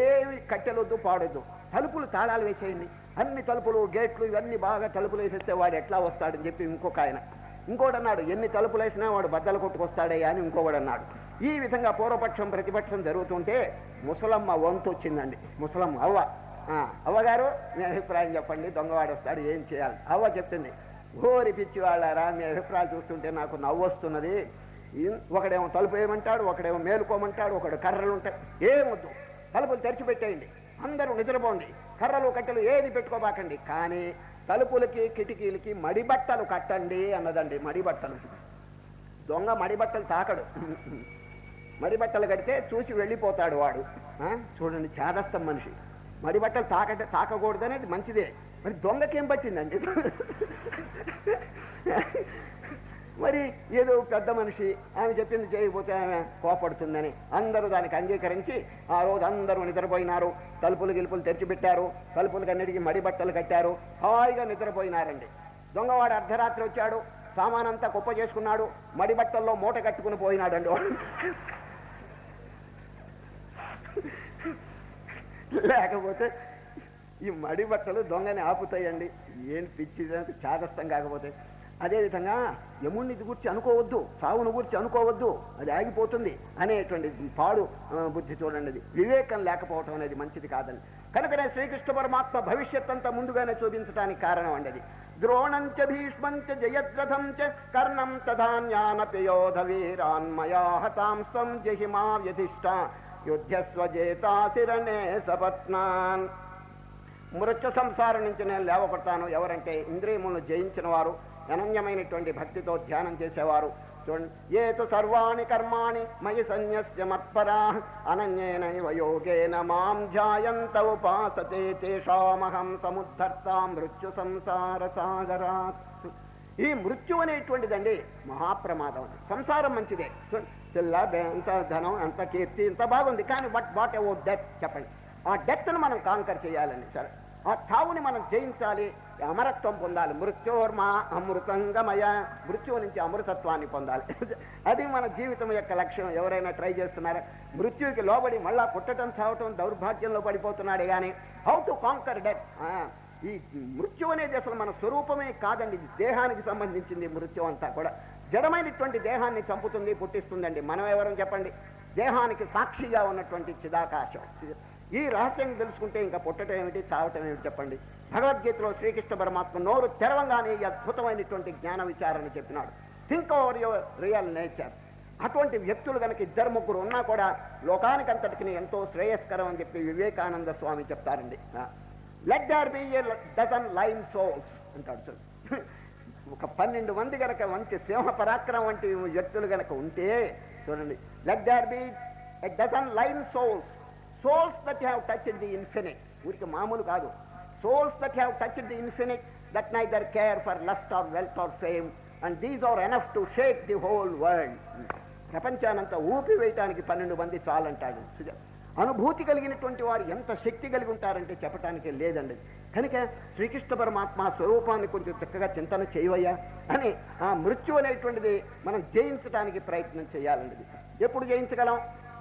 ఏవి కట్టెలొద్దు పాడొద్దు, తలుపులు తాళాలు వేసేయండి, అన్ని తలుపులు గేట్లు ఇవన్నీ బాగా తలుపులు వేసేస్తే వాడు ఎట్లా వస్తాడని చెప్పి ఇంకొక ఆయన. ఇంకోటి అన్నాడు, ఎన్ని తలుపులు వేసినా వాడు బద్దలు కొట్టుకొస్తాడయ్యా అని ఇంకొకడు అన్నాడు. ఈ విధంగా పూర్వపక్షం ప్రతిపక్షం జరుగుతుంటే ముసలమ్మ వంతు వచ్చిందండి. ముసలమ్మ అవ్వగారు మీ అభిప్రాయం చెప్పండి, దొంగవాడు వస్తాడు, ఏం చేయాలి? అవ్వ చెప్పింది, ఘోరి పిచ్చి వాళ్ళారా, మీ అభిప్రాయాలు చూస్తుంటే నాకు నవ్వు వస్తున్నది. ఒకడేమో తలుపు వేయమంటాడు, ఒకడేమో మేలుకోమంటాడు, ఒకడు కర్రలు ఉంటాయి. ఏమొద్దు, తలుపులు తెరిచిపెట్టేయండి, అందరూ నిద్రపోండి, కర్రలు కట్టెలు ఏది పెట్టుకోబాకండి, కానీ తలుపులకి కిటికీలకి మడిబట్టలు కట్టండి అన్నదండి. మడిబట్టలు, దొంగ మడిబట్టలు తాకడు, మడిబట్టలు కడితే చూసి వెళ్ళిపోతాడు వాడు. చూడండి, చాదస్తం మనిషి. మడిబట్టలు తాకకూడదనేది మంచిదే, మరి దొంగకేం పట్టిందండి? మరి ఏదో పెద్ద మనిషి, ఆమె చెప్పింది చేయకపోతే ఆమె కోపడుతుందని అందరూ దానికి అంగీకరించి ఆ రోజు అందరూ నిద్రపోయినారు. తలుపులు గిలుపులు తెరిచిపెట్టారు, తలుపులకి అన్నిటికీ మడిబట్టలు కట్టారు, హాయిగా నిద్రపోయినారండి. దొంగవాడు అర్ధరాత్రి వచ్చాడు, సామానంతా కుప్ప చేసుకున్నాడు, మడిబట్టల్లో మూట కట్టుకుని పోయినాడండి వాడు. లేకపోతే ఈ మడి బట్టలు దొంగని ఆపుతాయండి. ఏం పిచ్చి చాదస్తం కాకపోతే. అదేవిధంగా యముడిని గురించి అనుకోవద్దు, సావును గురించి అనుకోవద్దు, అది ఆగిపోతుంది అనేటువంటి పాడు బుద్ధి చూడండి. అది వివేకం లేకపోవటం అనేది మంచిది కాదండి. కనుకనే శ్రీకృష్ణ పరమాత్మ భవిష్యత్ అంతా ముందుగానే చూపించడానికి కారణం అండి అది. ద్రోణంచ భీష్మంచ జయద్రథం చ కర్ణం తధాన్యానపయోధ వీరాన్మయా హతాంస్తం జహిమా వ్యధిష్ట యుద్ధస్వజేతాశిరణే సపత్నాన్. మృత్యు సంసారం నుంచి నేను లేవపడతాను. ఎవరంటే ఇంద్రియములను జయించిన వారు, అనన్యమైనటువంటి భక్తితో ధ్యానం చేసేవారు. చూడండి, ఏతు సర్వాణి కర్మాణి మయి సన్యస్య మత్పరా అనన్యేనైవ యోగేన మాం ధ్యాయంత ఉపాసతే తేషామహం సముద్ధర్తా మృత్యు సంసార సాగరాత్. ఈ మృత్యు అనేటువంటిదండి మహాప్రమాదం. సంసారం మంచిదే, పిల్ల, ఎంత ధనం, ఎంత కీర్తి, ఇంత బాగుంది, కానీ వాట్ అబౌట్ డెత్ చెప్పండి. ఆ డెత్ను మనం కాంకర్ చేయాలండి. సరే, ఆ చావుని మనం జయించాలి. అమరత్వం పొందాలి. మృత్యోర్మా అమృతంగమయ, మృత్యువు నుంచి అమృతత్వాన్ని పొందాలి. అది మన జీవితం యొక్క లక్ష్యం. ఎవరైనా ట్రై చేస్తున్నారా? మృత్యువుకి లోబడి మళ్ళా పుట్టడం చావటం దౌర్భాగ్యంలో పడిపోతున్నాడే కానీ హౌ టు కాంకర్ డెత్. ఈ మృత్యు అనేది అసలు మన స్వరూపమే కాదండి, ఇది దేహానికి సంబంధించింది. మృత్యు అంతా కూడా జడమైనటువంటి దేహాన్ని చంపుతుంది, పుట్టిస్తుందండి. మనం ఎవరని చెప్పండి? దేహానికి సాక్షిగా ఉన్నటువంటి చిదాకాశం. ఈ రహస్యం తెలుసుకుంటే ఇంకా పుట్టడం ఏమిటి, చావటం ఏమిటి చెప్పండి? భగవద్గీతలో శ్రీకృష్ణ పరమాత్మ నోరు తెరవంగానే ఈ అద్భుతమైనటువంటి జ్ఞాన విచారణ చెప్పినాడు. Think over your real nature. అటువంటి వ్యక్తులు కనుక 2-3 ఉన్నా కూడా లోకానికి అంతటికి ఎంతో శ్రేయస్కరం అని చెప్పి వివేకానంద స్వామి చెప్తారండి. Let there be a dozen lion souls అంటాడు. చూడు, ఒక 12 మంది గనక మంచి సింహ పరాక్రమం వంటి వ్యక్తులు గనక ఉంటే చూడండి, let there be a dozen lion souls, souls that have touched the infinite. ఊరికి మామూలు కాదు, souls that have touched the infinite, that neither care for lust or wealth or fame, and these are enough to shake the whole world. ప్రపంచానంతా ఊపి వేయటానికి 12 మంది చాలంటాడు. అనుభూతి కలిగినటువంటి వారు ఎంత శక్తి కలిగి ఉంటారంటే చెప్పటానికి లేదండి. కనుక శ్రీకృష్ణ పరమాత్మ స్వరూపాన్ని కొంచెం చక్కగా చింతన చేయవయ్యా అని ఆ మృత్యు అనేటువంటిది మనం జయించడానికి ప్రయత్నం చేయాలండి. ఎప్పుడు జయించగలం?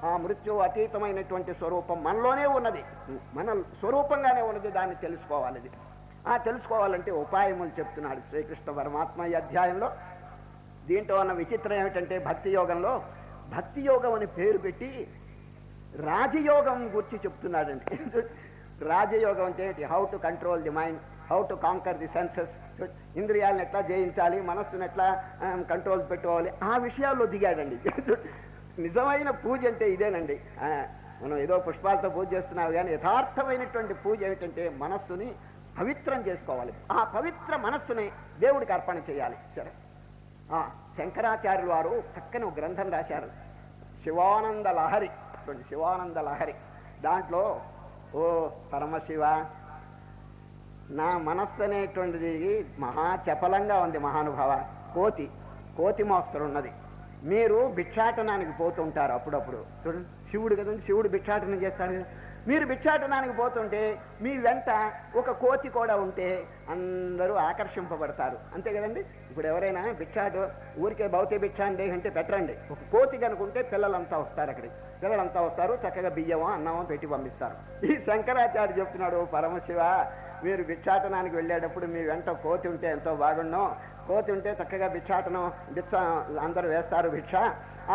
ఆ మృత్యు అతీతమైనటువంటి స్వరూపం మనలోనే ఉన్నది, మన స్వరూపంగానే ఉన్నది. దాన్ని తెలుసుకోవాలి. ఆ తెలుసుకోవాలంటే ఉపాయములు చెప్తున్నాడు శ్రీకృష్ణ పరమాత్మ ఈ అధ్యాయంలో. దీంట్లో ఉన్న విచిత్రం ఏమిటంటే భక్తి యోగంలో భక్తి యోగం అని పేరు పెట్టి రాజయోగం గురించి చెప్తున్నాడండి. రాజయోగం అంటే how to control the mind, how to conquer the senses, ఇంద్రియాలను ఎట్లా జయించాలి, మనస్సును ఎట్లా కంట్రోల్ పెట్టుకోవాలి, ఆ విషయాల్లో దిగాడండి. నిజమైన పూజ అంటే ఇదేనండి. మనం ఏదో పుష్పాలతో పూజ చేస్తున్నావు కానీ యథార్థమైనటువంటి పూజ ఏమిటంటే మనస్సుని పవిత్రం చేసుకోవాలి. ఆ పవిత్ర మనస్సుని దేవుడికి అర్పణ చేయాలి. సరే, శంకరాచార్యులు వారు చక్కని ఒక గ్రంథం రాశారు, శివానంద లహరి. చూడండి, శివానంద లహరి. దాంట్లో ఓ పరమశివ, నా మనస్సు అనేటువంటిది మహా చపలంగా ఉంది మహానుభావ. కోతి మోస్తరు ఉన్నది. మీరు భిక్షాటనానికి పోతుంటారు అప్పుడప్పుడు. చూడండి, శివుడు కదండి, శివుడు భిక్షాటనం చేస్తాడు కదా. మీరు భిక్షాటనానికి పోతుంటే మీ వెంట ఒక కోతి కూడా ఉంటే అందరూ ఆకర్షింపబడతారు, అంతే కదండి. ఇప్పుడు ఎవరైనా ఊరికే భౌతిక భిక్ష అంటే పెట్టరండి. ఒక కోతి కనుకుంటే పిల్లలంతా వస్తారు, అక్కడికి పిల్లలంతా వస్తారు, చక్కగా బియ్యమో అన్నమో పెట్టి పంపిస్తారు. ఈ శంకరాచార్య చెప్తున్నాడు, పరమశివ మీరు భిక్షాటనానికి వెళ్ళేటప్పుడు మీ వెంట కోతి ఉంటే ఎంతో బాగుండో. కోతి ఉంటే చక్కగా భిక్షాటనం అందరూ వేస్తారు భిక్ష.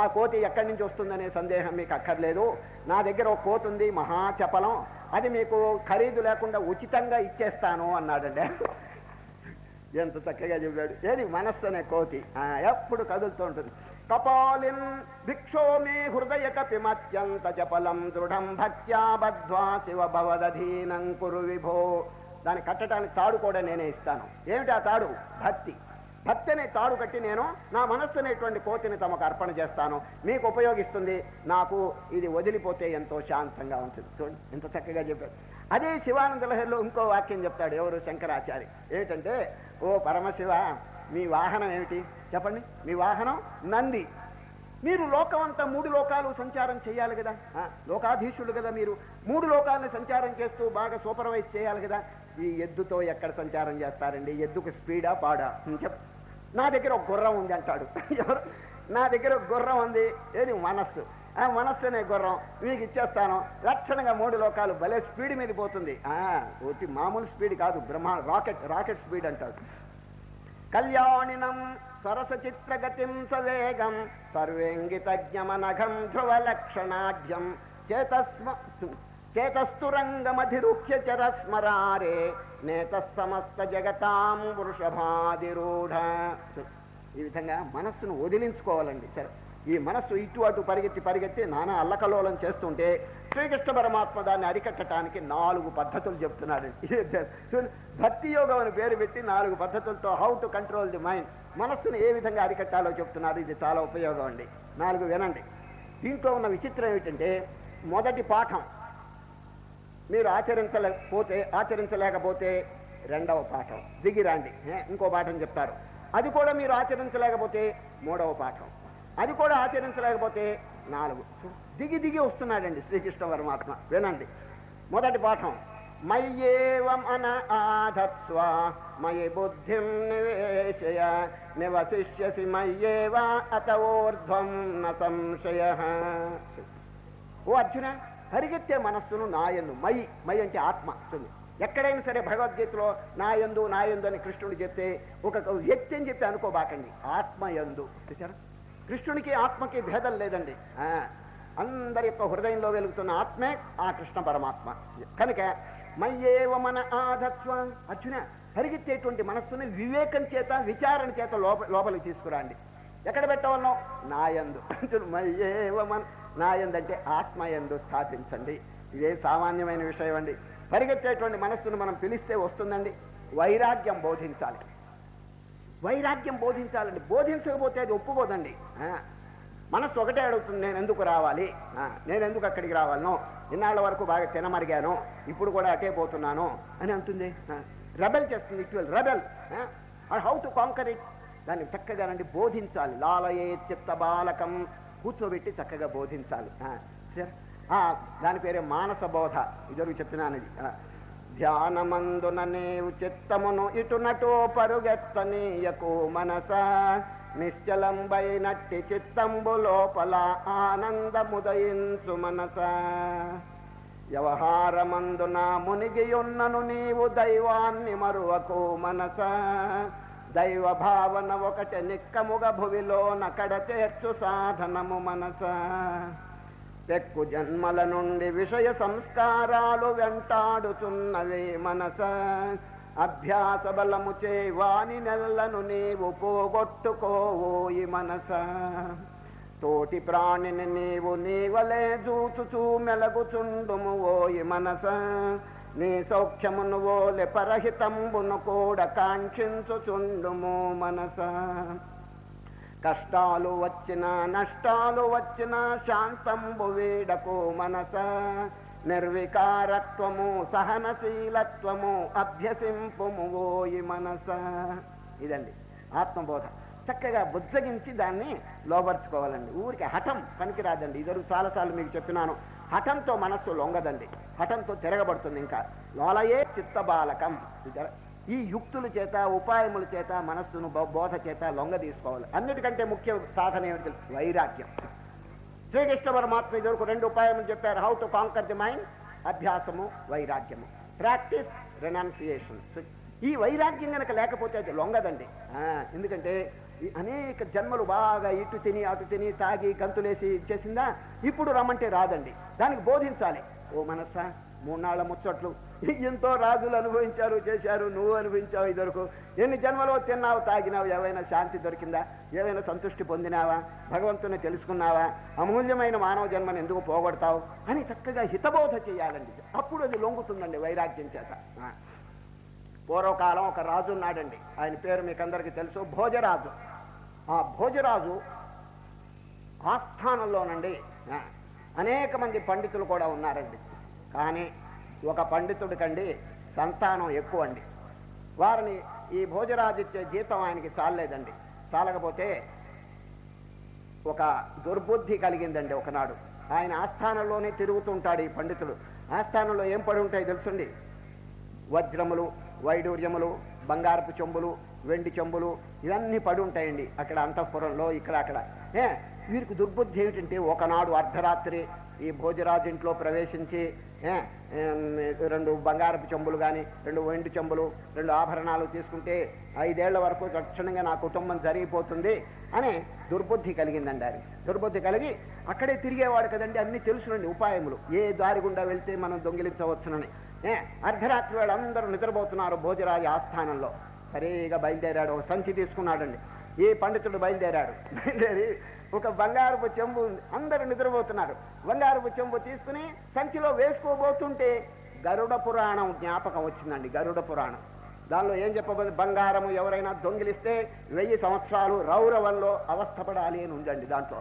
ఆ కోతి ఎక్కడి నుంచి వస్తుందనే సందేహం మీకు అక్కర్లేదు. నా దగ్గర ఒక కోతి ఉంది మహాచపలం, అది మీకు ఖరీదు లేకుండా ఉచితంగా ఇచ్చేస్తాను అన్నాడండి. ఎంత చక్కగా చెప్పాడు. ఏది మనస్సు అనే కోతి ఎప్పుడు కదులుతూ ఉంటుంది. కపాలిన్ భిక్షో మే హృదయ కపిమత్యంత చపలం దృఢం భక్త్యా బద్ధ్వా శివ భవదధీనం కురు విభో. దాన్ని కట్టడానికి తాడు కూడా నేనే ఇస్తాను. ఏమిటి ఆ తాడు? భక్తి. భక్తి అనే తాడు కట్టి నేను నా మనస్సు అనేటువంటి కోతిని తమకు అర్పణ చేస్తాను, మీకు ఉపయోగిస్తుంది, నాకు ఇది వదిలిపోతే ఎంతో శాంతంగా ఉంటుంది. చూడండి ఎంత చక్కగా చెప్పాడు. అదే శివానంద లహరిలో ఇంకో వాక్యం చెప్తాడు ఎవరు? శంకరాచార్య. ఏమిటంటే, ఓ పరమశివ మీ వాహనం ఏమిటి చెప్పండి? మీ వాహనం నంది. మీరు లోకమంతా 3 లోకాలు సంచారం చేయాలి కదా, లోకాధీశులు కదా మీరు. 3 లోకాలను సంచారం చేస్తూ బాగా సూపర్వైజ్ చేయాలి కదా. ఈ ఎద్దుతో ఎక్కడ సంచారం చేస్తారండి? ఎద్దుకు స్పీడా పాడా? నా దగ్గర ఒక గుర్రం ఉంది అంటాడు. ఎవరు? నా దగ్గర ఒక గుర్రం ఉంది. ఏది? మనస్సు. ఆ మనస్సు అనే గుర్రం మీకు ఇచ్చేస్తాను, లక్షణంగా 3 లోకాలు భలే స్పీడ్ మీద పోతుంది. ఒకటి మామూలు స్పీడ్ కాదు, రాకెట్ స్పీడ్ అంటాడు. కళ్యాణినం సరస చిత్రగతిం సవేగం సర్వేంగితజ్ఞమనఘం ధ్రువలక్షణాఢ్యం చేతస్తురంగమధిరుహ్య చరస్మరారే నేత సమస్త జగతాం వృషభాదిరూఢ. ఈ విధంగా మనస్సును వదిలించుకోవాలండి. సరే, ఈ మనస్సు ఇటు అటు పరిగెత్తి నానా అల్లకలోలం చేస్తుంటే శ్రీకృష్ణ పరమాత్మ దాన్ని అరికట్టడానికి 4 పద్ధతులు చెప్తున్నాడండి. భక్తి యోగం అని పేరు పెట్టి 4 పద్ధతులతో how to control the mind, మనస్సును ఏ విధంగా అరికట్టాలో చెప్తున్నారు. ఇది చాలా ఉపయోగం అండి. 4 వినండి. దీంట్లో ఉన్న విచిత్రం ఏమిటంటే, మొదటి పాఠం మీరు ఆచరించలేకపోతే 2వ పాఠం దిగిరండి, ఇంకో పాఠం చెప్తారు. అది కూడా మీరు ఆచరించలేకపోతే 3వ పాఠం, అది కూడా ఆచరించలేకపోతే 4. దిగి వస్తున్నాడండి శ్రీకృష్ణ పరమాత్మ. వినండి. మొదటి పాఠం మయ్యేవం అన ఆధత్స్వ మయి బుద్ధిం నివేశయ నివసిష్యసి మయ్యేవ అత ఊర్ధ్వం న సంశయః. ఓ అర్జున, పరిగెత్తే మనస్సును నాయందు, మయి అంటే ఆత్మ. చూడండి, ఎక్కడైనా సరే భగవద్గీతలో నాయందు అని కృష్ణుడు చెప్తే ఒక వ్యక్తి అని చెప్పి అనుకోబాకండి, ఆత్మయందు. చూసారా, కృష్ణునికి ఆత్మకి భేదం లేదండి. అందరి యొక్క హృదయంలో వెలుగుతున్న ఆత్మే ఆ కృష్ణ పరమాత్మ. కనుక మయ్యేవ మన ఆధత్వ. అర్జున, పరిగెత్తేటువంటి మనస్సుని వివేకం చేత విచారణ చేత లోపలికి తీసుకురండి. ఎక్కడ పెట్టవలను? నాయందు. మయ్యేవ మన, నాయందంటే ఆత్మయందు స్థాపించండి. ఇదే సామాన్యమైన విషయం అండి. పరిగెత్తేటువంటి మనస్సును మనం పిలిస్తే వస్తుందండి. వైరాగ్యం బోధించాలి, వైరాగ్యం బోధించాలండి. బోధించకపోతే అది ఒప్పుకోదండి. మనస్సు ఒకటే అడుగుతుంది, నేను ఎందుకు రావాలి, నేను ఎందుకు అక్కడికి రావాలను, ఇన్నాళ్ళ వరకు బాగా తినమరిగాను, ఇప్పుడు కూడా అటే పోతున్నాను అని అంటుంది. రెబెల్ చేస్తుంది. It will rebel. How to canker it, దాన్ని చక్కగానండి బోధించాలి. లాలయే చిత్త బాలకం, కూర్చోబెట్టి చక్కగా బోధించాలి. దాని పేరే మానస బోధ. ఇద్దరు చెప్తున్నాను. ఇది ధ్యానమందున నీవు చిత్తమును ఇటునటో పరుగెత్తనీయకు మనస, నిశ్చలంబైనట్టి చిత్తంబు లోపల ఆనందముదయించు మనస. వ్యవహారమందున మునిగియున్నను నీవు దైవాన్ని మరువకు మనస, దైవ భావన ఒకటి నిక్కముగ భువిలోన కడతేర్చు సాధనము మనస. పెక్కు జన్మల నుండి విషయ సంస్కారాలు వెంటాడుచున్నవే మనస, అభ్యాస బలము చే వాని నెల్లను నీవు పోగొట్టుకోవోయి మనస. తోటి ప్రాణిని నీవు నీవలే జూచుచూ మెలగుచుండుము ఓయి మనస, నీ సౌఖ్యమును ఓలె పరహితంబును కూడా కాంక్షించుచుండుము మనస. కష్టాలు వచ్చినా నష్టాలు వచ్చినా శాంతంబు వీడకు మనస, నిర్వికారత్వము సహనశీలత్వము అభ్యసింపుము ఓయి మనస. ఇదండి ఆత్మబోధ. చక్కగా బుజ్జగించి దాన్ని లోపరుచుకోవాలండి. ఊరికి హఠం పనికిరాదండి. ఇద్దరు చాలాసార్లు మీకు చెప్పినాను, హఠంతో మనస్సు లొంగదండి, హఠంతో తిరగబడుతుంది. ఇంకా లోలయే చిత్తబాలకం. ఈ యుక్తుల చేత ఉపాయముల చేత మనస్సును బోధ చేత లొంగ తీసుకోవాలి. అన్నిటికంటే ముఖ్య సాధన ఏమిటి? వైరాగ్యం. శ్రీకృష్ణ పరమాత్మ ఇదివరకు 2 ఉపాయములు చెప్పారు. How to conquer the mind, అభ్యాసము, వైరాగ్యము. Practice, renunciation. ఈ వైరాగ్యం కనుక లేకపోతే అది లొంగదండి. ఎందుకంటే అనేక జన్మలు బాగా ఇటు తిని అటు తిని తాగి గంతులేసి ఇచ్చేసిందా, ఇప్పుడు రమ్మంటే రాదండి. దానికి బోధించాలి. ఓ మనస్సా, 3 నాళ్ల ముచ్చట్లు ఎంతో రాజులు అనుభవించారు, చేశారు, నువ్వు అనుభవించావు. ఇదివరకు ఎన్ని జన్మలో తిన్నావు, తాగినావు, ఏవైనా శాంతి దొరికిందా, ఏవైనా సంతృష్టి పొందినావా, భగవంతుని తెలుసుకున్నావా, అమూల్యమైన మానవ జన్మను ఎందుకు పోగొడతావు అని చక్కగా హితబోధ చేయాలండి. అప్పుడు అది లొంగుతుందండి వైరాగ్యం చేత. పూర్వకాలం ఒక రాజు ఉన్నాడండి. ఆయన పేరు మీకు అందరికీ తెలుసు, భోజరాజు. ఆ భోజరాజు ఆస్థానంలోనండి అనేక మంది పండితులు కూడా ఉన్నారండి. కానీ ఒక పండితుడికండి సంతానం ఎక్కువ అండి. వారిని ఈ భోజరాజు ఇచ్చే జీతం ఆయనకి చాలలేదండి. చాలకపోతే ఒక దుర్బుద్ధి కలిగిందండి. ఒకనాడు ఆయన ఆస్థానంలోనే తిరుగుతుంటాడు ఈ పండితుడు. ఆస్థానంలో ఏం పడి ఉంటాయి తెలుసండి? వజ్రములు, వైడూర్యములు, బంగారపు చెంబులు, వెండి చెంబులు, ఇవన్నీ పడి ఉంటాయండి అక్కడ అంతఃపురంలో, ఇక్కడ అక్కడ. వీరికి దుర్బుద్ధి ఏమిటంటే, ఒకనాడు అర్ధరాత్రి ఈ భోజరాజు ఇంట్లో ప్రవేశించి 2 బంగారపు చెంబులు కానీ 2 వెండి చెంబులు 2 ఆభరణాలు తీసుకుంటే 5 ఏళ్ల వరకు తక్షణంగా నా కుటుంబం జరిగిపోతుంది అని దుర్బుద్ధి కలిగిందండి. అది దుర్బుద్ధి కలిగి అక్కడే తిరిగేవాడు కదండి, అన్ని తెలుసునండి ఉపాయములు, ఏ దారి గుండా వెళ్తే మనం దొంగిలించవచ్చునని. అర్ధరాత్రి వేళ అందరూ నిద్రపోతున్నారు భోజరాజు ఆస్థానంలో. సరిగా బయలుదేరాడు, ఒక సంచి తీసుకున్నాడండి. ఈ పండితుడు బయలుదేరి ఒక బంగారపు చెంబు ఉంది, అందరూ నిద్రపోతున్నారు. బంగారపు చెంబు తీసుకుని సంచిలో వేసుకోబోతుంటే గరుడ పురాణం జ్ఞాపకం వచ్చిందండి. గరుడ పురాణం దానిలో ఏం చెప్పబోతుంది? బంగారము ఎవరైనా దొంగిలిస్తే 1000 సంవత్సరాలు రౌరవంలో అవస్థపడాలి అని ఉందండి. దాంట్లో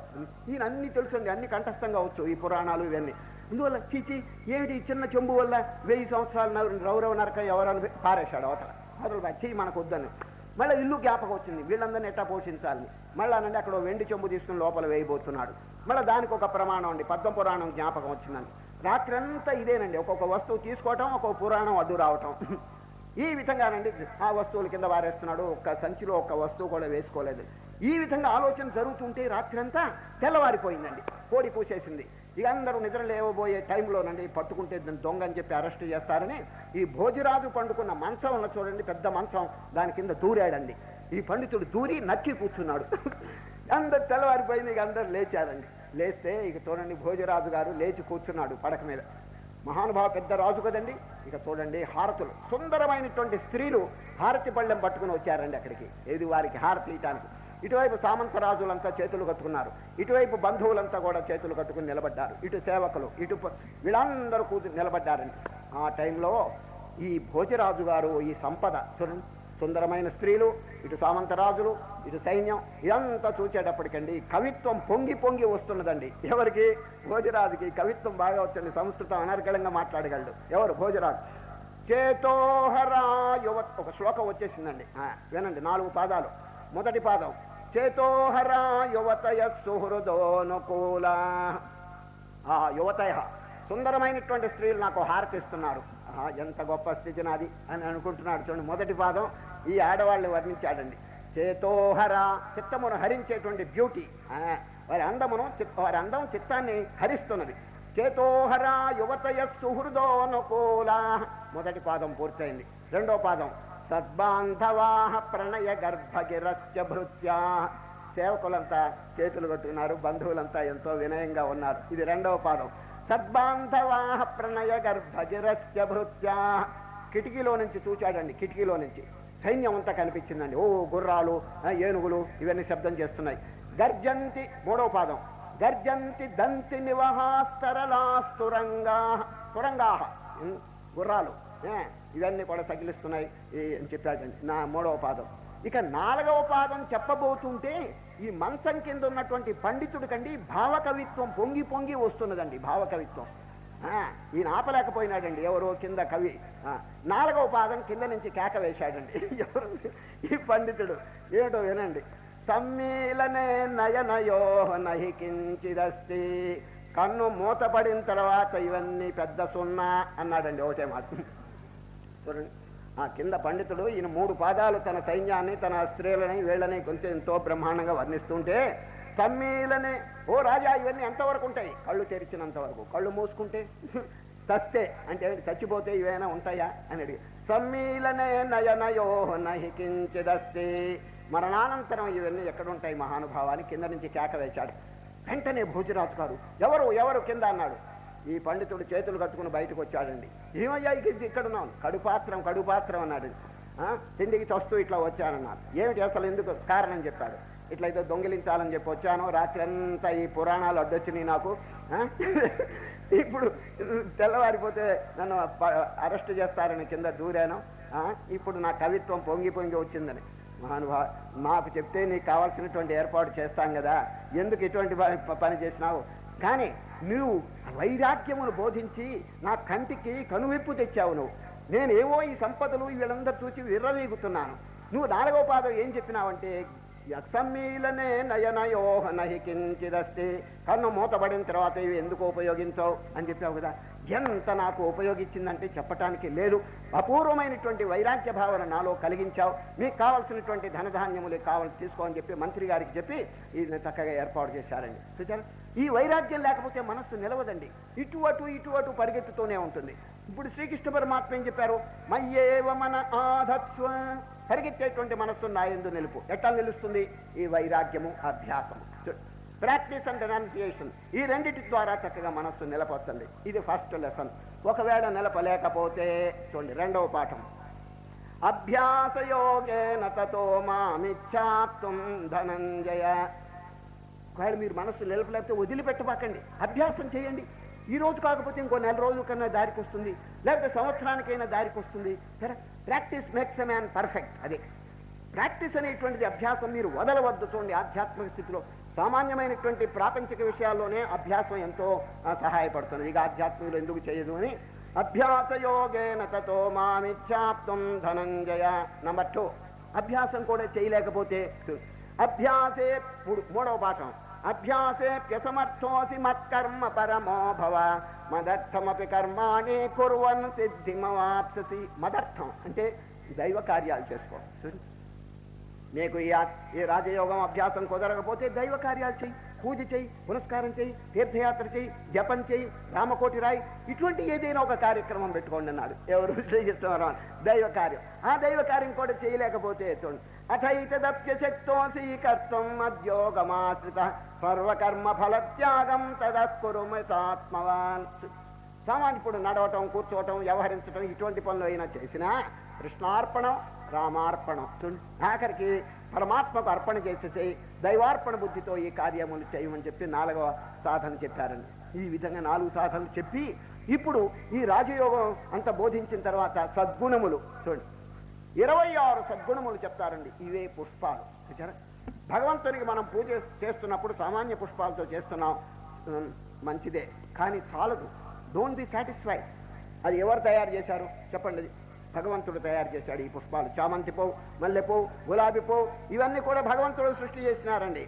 ఈయన అన్ని తెలుసండి, అన్ని కంఠస్థంగా వచ్చు ఈ పురాణాలు ఇవన్నీ. అందువల్ల చీచి ఏమిటి చిన్న చెంబు వల్ల 1000 సంవత్సరాలు రౌరవ నరకం ఎవరని పారేశాడు అవతల వచ్చి మనకు వద్దని. మళ్ళీ ఇల్లు జ్ఞాపకం వచ్చింది, వీళ్ళందరినీ ఎట్టా పోషించాలని. మళ్ళీ అనండి అక్కడ వెండి చెంబు తీసుకుని లోపల వేయబోతున్నాడు. మళ్ళీ దానికి ఒక ప్రమాణం అండి, పద్మ పురాణం జ్ఞాపకం వచ్చిందండి. రాత్రి అంతా ఇదేనండి, ఒక్కొక్క వస్తువు తీసుకోవటం, ఒక్కొక్క పురాణం అడ్డు రావటం. ఈ విధంగానండి ఆ వస్తువుల కింద వారేస్తున్నాడు, ఒక్క సంచిలో ఒక్క వస్తువు కూడా వేసుకోలేదు. ఈ విధంగా ఆలోచన జరుగుతుంటే రాత్రంతా తెల్లవారిపోయిందండి, కోడి కూసేసింది. ఇక అందరూ నిద్ర లేవబోయే టైంలోనండి పట్టుకుంటే దొంగ అని చెప్పి అరెస్ట్ చేస్తారని ఈ భోజరాజు పండుకున్న మంచం ఉన్న చూడండి, పెద్ద మంచం, దాని కింద దూరాడండి. ఈ పండితుడు దూరి నక్కి కూర్చున్నాడు. అందరు తెల్లవారిపోయింది, ఇక అందరు లేచారండి. లేస్తే ఇక చూడండి భోజరాజు గారు లేచి కూర్చున్నాడు పడక మీద. మహానుభావ పెద్ద రాజు కదండి. ఇక చూడండి హారతులు, సుందరమైనటువంటి స్త్రీలు హారతి పళ్ళెం పట్టుకుని వచ్చారండి అక్కడికి, ఏది వారికి హారతి ఇయటానికి. ఇటువైపు సామంత రాజులంతా చేతులు కట్టుకున్నారు, ఇటువైపు బంధువులంతా కూడా చేతులు కట్టుకుని నిలబడ్డారు, ఇటు సేవకులు, ఇటు వీళ్ళందరూ నిలబడ్డారండి. ఆ టైంలో ఈ భోజరాజు గారు ఈ సంపద చూడండి, సుందరమైన స్త్రీలు, ఇటు సామంతరాజులు, ఇటు సైన్యం, ఇదంతా చూచేటప్పటికండి కవిత్వం పొంగి పొంగి వస్తున్నదండి. ఎవరికి? భోజరాజుకి కవిత్వం బాగా వచ్చండి, సంస్కృతం అనర్గళంగా మాట్లాడగలడు. ఎవరు? భోజరాజు. చేతోహరా యువ, ఒక శ్లోకం వచ్చేసిందండి, వినండి. 4 పాదాలు. మొదటి పాదం చేతోహరా యువతయ సుహృదోనుకూల. యువతయ సుందరమైనటువంటి స్త్రీలు నాకు హారతిస్తున్నారు, ఎంత గొప్ప స్థితి నాది అని అనుకుంటున్నాడు. చూడండి మొదటి పాదం ఈ ఆడవాళ్ళని వర్ణించాడండి. చేతోహర, చిత్తమును హరించేటువంటి బ్యూటీ, వారి అందం చిత్తాన్ని హరిస్తున్నది. చేతోహర యువతయ సుహృదోనుకూల, మొదటి పాదం పూర్తయింది. రెండో పాదం సద్బాంధవా ప్రణయ గర్భగిరస్య భృత్యా, సేవకులంతా చేతులు కట్టుకున్నారు, బంధువులంతా ఎంతో వినయంగా ఉన్నారు. ఇది రెండవ పాదం. సద్బాంధవా ప్రణయ గర్భగిరస్య భృత్యా, కిటికీలో నుంచి చూచాడండి, కిటికీలో నుంచి సైన్యం అంతా కనిపించిందండి. గుర్రాలు, ఏనుగులు ఇవన్నీ శబ్దం చేస్తున్నాయి. గర్జంతి, మూడవ పాదం గర్జంతి దంతి నివహాస్తరలాస్తురంగా, తురంగా గుర్రాలు ఇవన్నీ కూడా సగిలిస్తున్నాయి అని చెప్పాడండి నా మూడవ పాదం. ఇక 4వ పాదం చెప్పబోతుంటే ఈ మంచం కింద ఉన్నటువంటి పండితుడి కండి భావకవిత్వం పొంగి పొంగి వస్తున్నదండి. భావకవిత్వం ఈయన ఆపలేకపోయినాడండి. ఎవరో కింద కవి 4వ పాదం కింద నుంచి కేక వేశాడండి. ఎవరు? ఈ పండితుడు. ఏమిటో వినండి. సమ్మీలనే నయనయో నహి కించిదస్తి, కన్ను మూతపడిన తర్వాత ఇవన్నీ పెద్ద సున్నా అన్నాడండి ఒకటే మాట. చూడండి కింద పండితుడు ఈయన 3 పాదాలు తన సైన్యాన్ని, తన స్త్రీలని, వీళ్ళని కొంచెం ఎంతో బ్రహ్మాండంగా వర్ణిస్తుంటే, సమ్మీలనే, ఓ రాజా ఇవన్నీ ఎంతవరకు ఉంటాయి? కళ్ళు తెరిచినంత వరకు. కళ్ళు మూసుకుంటే చస్తే అంటే చచ్చిపోతే ఇవైనా ఉంటాయా అని అడిగి, సమ్మీలనే నయనయో నహి కించిదస్తి, మరణానంతరం ఇవన్నీ ఎక్కడుంటాయి మహానుభావాన్ని కింద నుంచి కేక వేశాడు. వెంటనే భోజరాజు గారు ఎవరు ఎవరు కింద అన్నాడు. ఈ పండితుడు చేతులు కట్టుకుని బయటకు వచ్చాడండి. ఏమయ్యా ఇక్కడున్నాను? కడుపాత్రం అన్నాడు. తిండికి చస్తూ ఇట్లా వచ్చానన్నాడు. ఏమిటి అసలు, ఎందుకు కారణం చెప్పాడు. ఇట్లయితే దొంగిలించాలని చెప్పి వచ్చాను, రాత్రి అంతా ఈ పురాణాలు అడ్డొచ్చినాయి నాకు, ఇప్పుడు తెల్లవారిపోతే నన్ను అరెస్ట్ చేస్తారని కింద దూరాను, ఇప్పుడు నా కవిత్వం పొంగి పొంగి వచ్చిందని. మహానుభావ, నాకు చెప్తే నీకు కావాల్సినటువంటి ఏర్పాటు చేస్తాం కదా, ఎందుకు ఇటువంటి పని చేసినావు? కానీ నువ్వు వైరాగ్యమును బోధించి నా కంటికి కనువిప్పు తెచ్చావు. నేను ఏవో ఈ సంపదలు వీళ్ళందరూ చూచి విర్రవీగుతున్నాను. నువ్వు 4వ పాదం ఏం చెప్పినావంటే, యత్సమ్మీలనే నయనయోహ నహి కించిదస్తి, కన్ను మూతబడిన తర్వాత ఇవి ఎందుకు ఉపయోగించావు అని చెప్పావు కదా. ఎంత నాకు ఉపయోగించిందంటే చెప్పటానికి లేదు. అపూర్వమైనటువంటి వైరాగ్య భావన నాలో కలిగించావు. మీకు కావాల్సినటువంటి ధనధాన్యములు కావాల్సి తీసుకో అని చెప్పి మంత్రి గారికి చెప్పి ఈయన చక్కగా ఏర్పాటు చేశారండి. చూచారు, ఈ వైరాగ్యం లేకపోతే మనస్సు నిలవదండి, ఇటు అటు పరిగెత్తుతూనే ఉంటుంది. ఇప్పుడు శ్రీకృష్ణ పరమాత్మ ఏం చెప్పారు? మయ్యేవ మన ఆధత్స్వ, పరిగెత్తేటువంటి మనస్సు నా యందు నిలుపు. ఎట్లా నిలుస్తుంది? ఈ వైరాగ్యము, అభ్యాసము, ప్రాక్టీస్ అండ్ రెనౌన్సియేషన్, ఈ రెండిటి ద్వారా చక్కగా మనస్సు నిలపొచ్చండి. ఇది ఫస్ట్ లెసన్. ఒకవేళ నిలపలేకపోతే చూడండి 2వ పాఠం. అభ్యాసయోగేన తతో మామిచ్ఛాప్తుం ధనంజయ. ఒకవేళ మీరు మనస్సు నిలపలేకపోతే వదిలిపెట్టబాకండి, అభ్యాసం చేయండి. ఈ రోజు కాకపోతే ఇంకో 4 రోజుల కన్నా దారికి వస్తుంది, లేకపోతే సంవత్సరానికైనా దారికి వస్తుంది. సరే, practice makes a man perfect. అదే ప్రాక్టీస్ అనేటువంటిది, అభ్యాసం మీరు వదలవద్దు. చూడండి, ఆధ్యాత్మిక స్థితిలో సామాన్యమైనటువంటి ప్రాపంచిక విషయాల్లోనే అభ్యాసం ఎంతో సహాయపడుతుంది. ఇక ఆధ్యాత్మికలో ఎందుకు చేయదు అని అభ్యాసయోగేన తతో మామిచ్ఛాప్తుం ధనంజయ. నంబర్ 2, అభ్యాసం కూడా చేయలేకపోతే అభ్యాసే 3వ పాఠం అభ్యాసేప్యసమర్థోసి మత్కర్మ పరమో భవ మదర్థమపి కర్మాణి కుర్వన్ సిద్ధిమవాప్ససి. మదర్థం అంటే దైవ కార్యాలు చేసుకో. నీకు ఈ రాజయోగం అభ్యాసం కుదరకపోతే దైవ కార్యాలు చెయ్యి, పూజ చెయ్యి, పునస్కారం చెయ్యి, తీర్థయాత్ర చెయ్యి, జపం చెయ్యి, రామకోటి రాయి, ఇటువంటి ఏదైనా ఒక కార్యక్రమం పెట్టుకోండి అన్నాడు ఎవరు? శ్రీకృష్ణవరం. దైవ కార్యం. ఆ దైవ కార్యం కూడా చేయలేకపోతే చూడండి, అథైతదప్యశక్తోసి కర్తుం మద్యోగమాశ్రిత సర్వకర్మ ఫలత్యాగం తదకురుమతాత్మవాన్. సామాన్య ఇప్పుడు నడవటం, కూర్చోవటం, వ్యవహరించడం ఇటువంటి పనులు అయినా చేసినా కృష్ణార్పణం, రామార్పణం. ఆఖరికి పరమాత్మకు అర్పణ చేసేసి దైవార్పణ బుద్ధితో ఈ కార్యములు చేయమని చెప్పి 4వ సాధన చెప్పారండి. ఈ విధంగా 4 సాధనలు చెప్పి ఇప్పుడు ఈ రాజయోగం అంత బోధించిన తర్వాత సద్గుణములు చూడండి, 26 సద్గుణములు చెప్తారండి. ఇవే పుష్పాలు. చూచారా, భగవంతునికి మనం పూజ చేస్తున్నప్పుడు సామాన్య పుష్పాలతో చేస్తున్నాం, మంచిదే, కానీ చాలదు. Don't be satisfied. అది ఎవరు తయారు చేశారు చెప్పండి? భగవంతుడు తయారు చేశాడు ఈ పుష్పాలు. చామంతి పువ్వు, మల్లెపువ్వు, గులాబీ పువ్వు ఇవన్నీ కూడా భగవంతుడు సృష్టి చేసినారండి.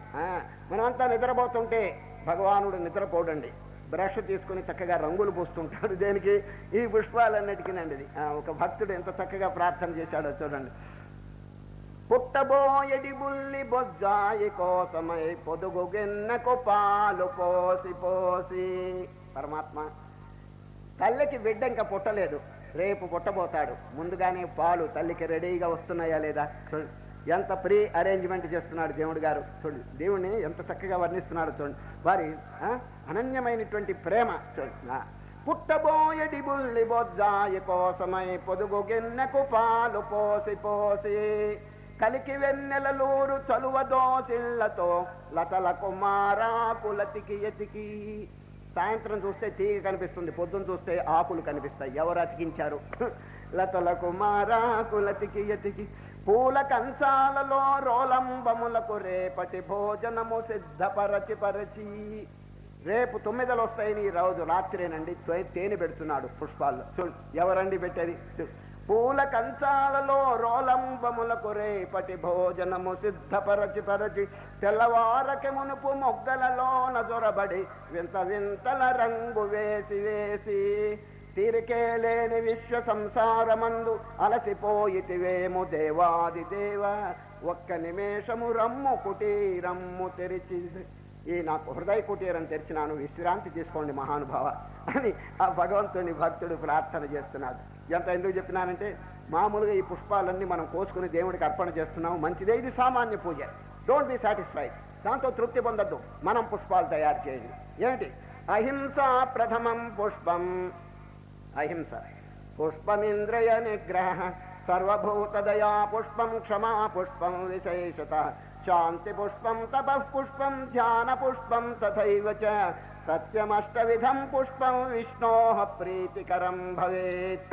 మనమంతా నిద్రపోతుంటే భగవానుడు నిద్రపోడండి, బ్రష్ తీసుకుని చక్కగా రంగులు పూస్తుంటాడు. దేనికి? ఈ పుష్పాలన్నిటికీనండి. ఇది ఒక భక్తుడు ఎంత చక్కగా ప్రార్థన చేశాడో చూడండి. పుట్టబోయడి బుల్లి బొజ్జాయి కోసమై పొదుగు గిన్నెకు పాలు పోసి పోసి. పరమాత్మ తల్లికి బిడ్డ ఇంకా పుట్టలేదు, రేపు పుట్టబోతాడు. ముందుగానే పాలు తల్లికి రెడీగా వస్తున్నాయా లేదా చూడండి. ఎంత ప్రీ అరేంజ్మెంట్ చేస్తున్నాడు దేవుడు గారు. చూడండి, దేవుణ్ణి ఎంత చక్కగా వర్ణిస్తున్నాడు చూడండి. వారి అనన్యమైనటువంటి ప్రేమ చూడండి. పుట్టబోయడి బుల్లి బొజ్జాయి కోసమై పొదుగు గిన్నెకు పాలు పోసి పోసి కలికి వెన్నెలలూరు చలువ దోసిళ్లతో లతల కుమారాకులతికి ఎతికి. సాయంత్రం చూస్తే తీగ కనిపిస్తుంది, పొద్దున్న చూస్తే ఆకులు కనిపిస్తాయి. ఎవరు అతికించారు? లతల కుమారాకులతికి ఎతికి పూల కంచాలలో రోలంబములకు రేపటి భోజనము సిద్ధపరచి పరచి. రేపు 9 వస్తాయని ఈ రోజు రాత్రేనండి తేనె పెడుతున్నాడు పుష్పాల్లో. చూడు, ఎవరండి పెట్టేది? పూల కంచాలలో రోలంబములకు రేపటి భోజనము సిద్ధపరచి పరచి తెల్లవారకి మునుపు మొగ్గలలో నజొరబడి వింత వింతల రంగు వేసి వేసి తీరికే లేని విశ్వ సంసారమందు అలసిపోయితివేము దేవాది దేవ ఒక్క నిమేషము రమ్ము కుటీరమ్ము తెరిచి. ఈ నాకు హృదయ కుటీరం తెరిచినాను, విశ్రాంతి తీసుకోండి మహానుభావ అని ఆ భగవంతుని భక్తుడు ప్రార్థన చేస్తున్నాడు. ఎంత ఎందుకు చెప్పినానంటే, మామూలుగా ఈ పుష్పాలన్నీ మనం కోసుకుని దేవుడికి అర్పణ చేస్తున్నాము, మంచిదే, ఇది సామాన్య పూజ. డోంట్ బి సాటిస్ఫైడ్, దాంతో తృప్తి పొందొద్దు. మనం పుష్పాలు తయారు చేయండి. ఏమిటి? అహింస ప్రథమం పుష్పం. అహింస పుష్పమింద్రియ నిగ్రహ సర్వభూతదయా పుష్పం క్షమా పుష్పం విశేషత శాంతి పుష్పం తపః పుష్పం ధ్యాన పుష్పం తథైవ చ సత్యమష్టవిధం పుష్పం విష్ణోః ప్రీతికరం భవేత్.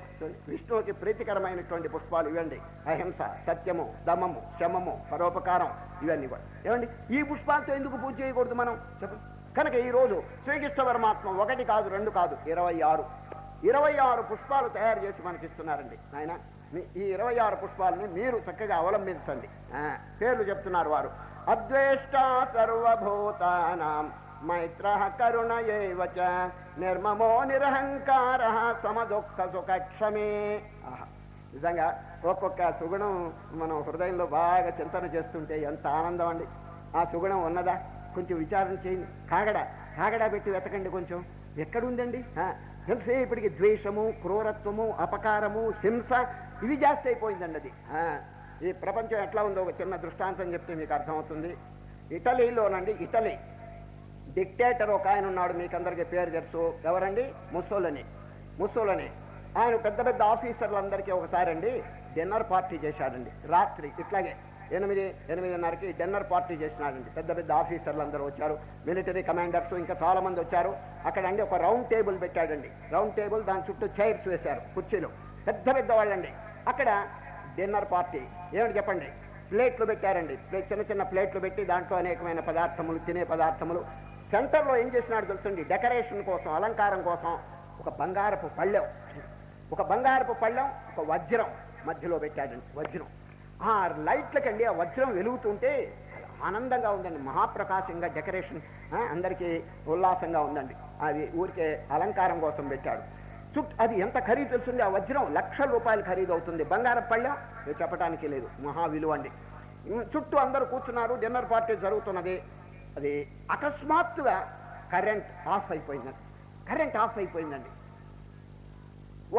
విష్ణువుకి ప్రీతికరమైనటువంటి పుష్పాలు ఇవ్వండి. అహింస, సత్యము, దమము, శమము, పరోపకారం ఇవన్నీ కూడా. ఏమండి, ఈ పుష్పాలతో ఎందుకు పూజ చేయకూడదు మనం చెప్పండి? కనుక ఈరోజు శ్రీకృష్ణ పరమాత్మ 1 కాదు 2 కాదు 26 పుష్పాలు తయారు చేసి మనకిస్తున్నారండి. ఆయన ఈ 26 పుష్పాలని మీరు చక్కగా అవలంబించండి. పేర్లు చెప్తున్నారు వారు. అద్వేష్ట సర్వభూతానాం మైత్రః కరుణ ఏవ చ నిర్మమో నిరహంకార సమదుఃఖ సుఖక్షమే. నిజంగా ఒక్కొక్క సుగుణం మనం హృదయంలో బాగా చింతన చేస్తుంటే ఎంత ఆనందం అండి. ఆ సుగుణం ఉన్నదా? కొంచెం విచారణ చేయండి. కాగడా పెట్టి వెతకండి. కొంచెం ఎక్కడుందండి? ఎంతసేపటికి ద్వేషము, క్రూరత్వము, అపకారము, హింస ఇవి జాస్తి అయిపోయిందండి. అది ఈ ప్రపంచం ఎట్లా ఉందో ఒక చిన్న దృష్టాంతం చెప్తే మీకు అర్థమవుతుంది. ఇటలీలోనండి, ఇటలీ డిక్టేటర్ ఒక ఆయన ఉన్నాడు, మీకు అందరికీ పేరు తెలుసు. ఎవరండి? ముస్సోలిని. ఆయన పెద్ద పెద్ద ఆఫీసర్లందరికీ ఒకసారి అండి డిన్నర్ పార్టీ చేశాడండి. రాత్రి ఇట్లాగే 8:30కి డిన్నర్ పార్టీ చేసినాడండి. పెద్ద పెద్ద ఆఫీసర్లు అందరూ వచ్చారు, మిలిటరీ కమాండర్స్, ఇంకా చాలా మంది వచ్చారు. అక్కడ అండి ఒక రౌండ్ టేబుల్ పెట్టాడండి. రౌండ్ టేబుల్, దాని చుట్టూ చైర్స్ వేశారు, కుర్చీలు, పెద్ద పెద్ద వాళ్ళండి. అక్కడ డిన్నర్ పార్టీ ఏమిటి చెప్పండి? ప్లేట్లు పెట్టారండి. చిన్న చిన్న ప్లేట్లు పెట్టి దాంట్లో అనేకమైన పదార్థములు, తినే పదార్థములు. సెంటర్లో ఏం చేసినాడు తెలుసండి? డెకరేషన్ కోసం, అలంకారం కోసం ఒక బంగారపు పళ్ళెం, ఒక వజ్రం మధ్యలో పెట్టాడండి. వజ్రం ఆ లైట్లకండి ఆ వజ్రం వెలుగుతుంటే ఆనందంగా ఉందండి, మహాప్రకాశంగా డెకరేషన్, అందరికీ ఉల్లాసంగా ఉందండి. అది ఊరికే అలంకారం కోసం పెట్టాడు. అది ఎంత ఖరీదు తెలుసుంది, ఆ వజ్రం ₹1,00,000 ఖరీదు అవుతుంది. బంగారం పళ్ళెం చెప్పడానికి లేదు, మహా విలువ అండి. చుట్టూ అందరూ కూర్చున్నారు, డిన్నర్ పార్టీ జరుగుతున్నది. అది అకస్మాత్తుగా కరెంట్ ఆఫ్ అయిపోయిందండి.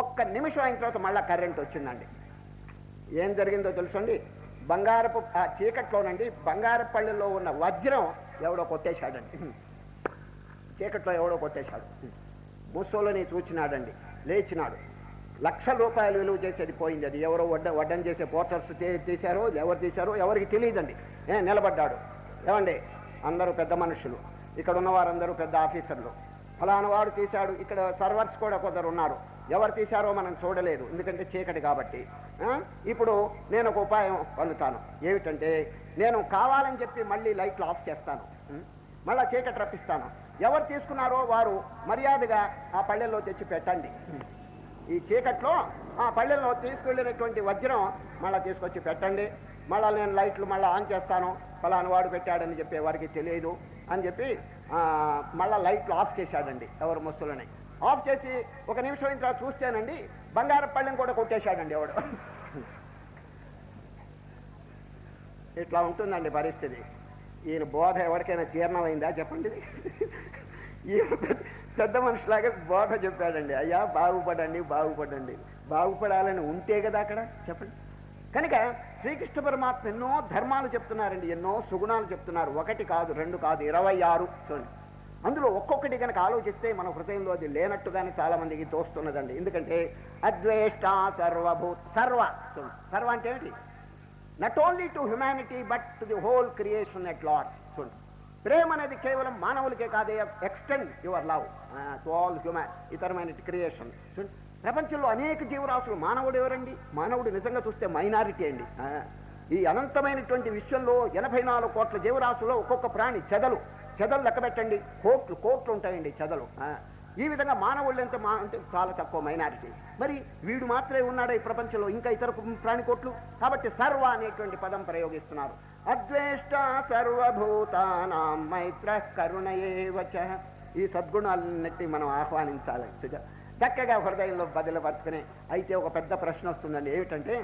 ఒక్క నిమిషం అయిన తర్వాత మళ్ళీ కరెంట్ వచ్చిందండి. ఏం జరిగిందో తెలుసండి, బంగారపు ఆ చీకట్లోనండి బంగారపు పళ్ళెల్లో ఉన్న వజ్రం ఎవడో కొట్టేశాడండి. చీకట్లో ఎవడో కొట్టేశాడు. ముస్సోలని చూచినాడండి, లేచినాడు. ₹1,00,000 విలువ చేసేది పోయింది. అది ఎవరో వడ్డం చేసే పోర్టర్స్ తీశారో ఎవరు తీశారో ఎవరికి తెలియదండి. నిలబడ్డాడు. ఏమండి, అందరూ పెద్ద మనుషులు, ఇక్కడ ఉన్న వారందరూ పెద్ద ఆఫీసర్లు. ఫలానా వాడు తీశాడు. ఇక్కడ సర్వర్స్ కూడా కొందరు ఉన్నారు. ఎవరు తీశారో మనం చూడలేదు, ఎందుకంటే చీకటి కాబట్టి. ఇప్పుడు నేను ఒక ఉపాయం పొందుతాను. ఏమిటంటే, నేను కావాలని చెప్పి మళ్ళీ లైట్లు ఆఫ్ చేస్తాను, మళ్ళీ చీకటి రప్పిస్తాను. ఎవరు తీసుకున్నారో వారు మర్యాదగా ఆ పళ్ళెల్లో తెచ్చి పెట్టండి. ఈ చీకట్లో ఆ పళ్ళెల్లో తీసుకెళ్ళినటువంటి వజ్రం మళ్ళీ తీసుకొచ్చి పెట్టండి. మళ్ళీ నేను లైట్లు మళ్ళీ ఆన్ చేస్తాను. ఫలానా వాడు పెట్టాడని చెప్పి వారికి తెలియదు అని చెప్పి మళ్ళీ లైట్లు ఆఫ్ చేశాడండి. ఎవరు ముస్సులని ఆఫ్ చేసి ఒక నిమిషం అయిన తర్వాత చూస్తేనండి బంగారం పళ్ళెం కూడా కొట్టేశాడండి ఎవడు. ఇట్లా ఉంటుందండి పరిస్థితి. ఈయన బోధ ఎవరికైనా జీర్ణమైందా చెప్పండి. ఈయన పెద్ద మనుషులాగా బోధ చెప్పాడండి. అయ్యా బాగుపడండి, బాగుపడాలని ఉంటే కదా అక్కడ చెప్పండి. కనుక శ్రీకృష్ణ పరమాత్మ ఎన్నో ధర్మాలు చెప్తున్నారండి, ఎన్నో సుగుణాలు చెప్తున్నారు. 1 కాదు, 2 కాదు, 26 చూడండి. అందులో ఒక్కొక్కటి కనుక ఆలోచిస్తే మన హృదయంలో అది లేనట్టుగానే చాలా మందికి తోస్తున్నదండి. ఎందుకంటే అద్వేష్ట సర్వ అంటే ఏమిటి? Not only to humanity but to the whole creation at large. చూడండి, ప్రేమ అనేది కేవలం మానవులకే కాదే, extend your love to all ఇతరమైన క్రియేషన్. చూడండి, ప్రపంచంలో అనేక జీవరాశులు. మానవుడు ఎవరండి? మానవుడు నిజంగా చూస్తే మైనారిటీ అండి. ఈ అనంతమైనటువంటి విశ్వంలో 84 కోట్ల జీవరాశుల్లో ఒక్కొక్క ప్రాణి చెదలు లెక్క పెట్టండి, కోట్లు ఉంటాయండి చెదలు. ఈ విధంగా మానవుళ్ళు అంటే చాలా తక్కువ మైనారిటీ. మరి వీడు మాత్రమే ఉన్నాడా ఈ ప్రపంచంలో? ఇంకా ఇతర ప్రాణి కోట్లు. కాబట్టి సర్వ అనేటువంటి పదం ప్రయోగిస్తున్నారు. అద్వేష్ట సర్వభూతానాం మైత్ర కరుణయేవచ. ఈ సద్గుణాలన్నిటి మనం ఆహ్వానించాలి, చక్కగా హృదయంలో బదిలపరుచుకుని. అయితే ఒక పెద్ద ప్రశ్న వస్తుందండి, ఏమిటంటే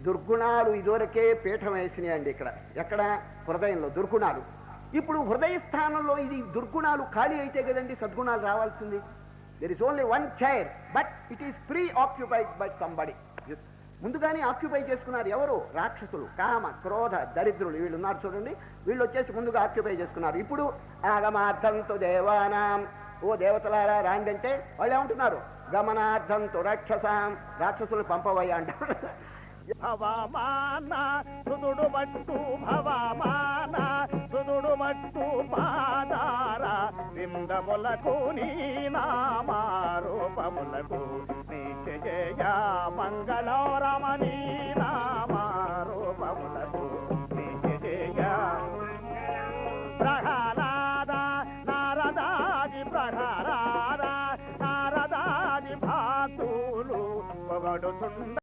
దుర్గుణాలు ఇదివరకే పీఠం వేసినాయండి. ఎక్కడ హృదయంలో దుర్గుణాలు. ఇప్పుడు హృదయ స్థానంలో ఇది దుర్గుణాలు ఖాళీ అయితే కదండి సద్గుణాలు రావాల్సింది. There is only 1 chair but it is pre occupied by somebody. ముందుగానే ఆక్యుపై చేసుకున్నారు. ఎవరు? రాక్షసులు, కామ, క్రోధ, దరిద్రులు వీళ్ళు ఉన్నారు చూడండి. వీళ్ళు వచ్చేసి ముందుగా ఆక్యుపై చేసుకున్నారు. ఇప్పుడు ఆగమార్థంతో దేవానాం, ఓ దేవతలారా రాండి అంటే వాళ్ళు ఏమంటున్నారు? గమనార్థంతో రాక్షసులు పంపవయ్యా అంటారు. భవమాన సుదుడు మట్టు భవమాన సుదుడు మట్టు పాదార విందములకు నీ నామారూపములకు నిత్యజయ మంగళరమణీ నామారూపములకు నిత్యజయ. ప్రహ్లాద నారదాది భక్తులు పొగడుచుండ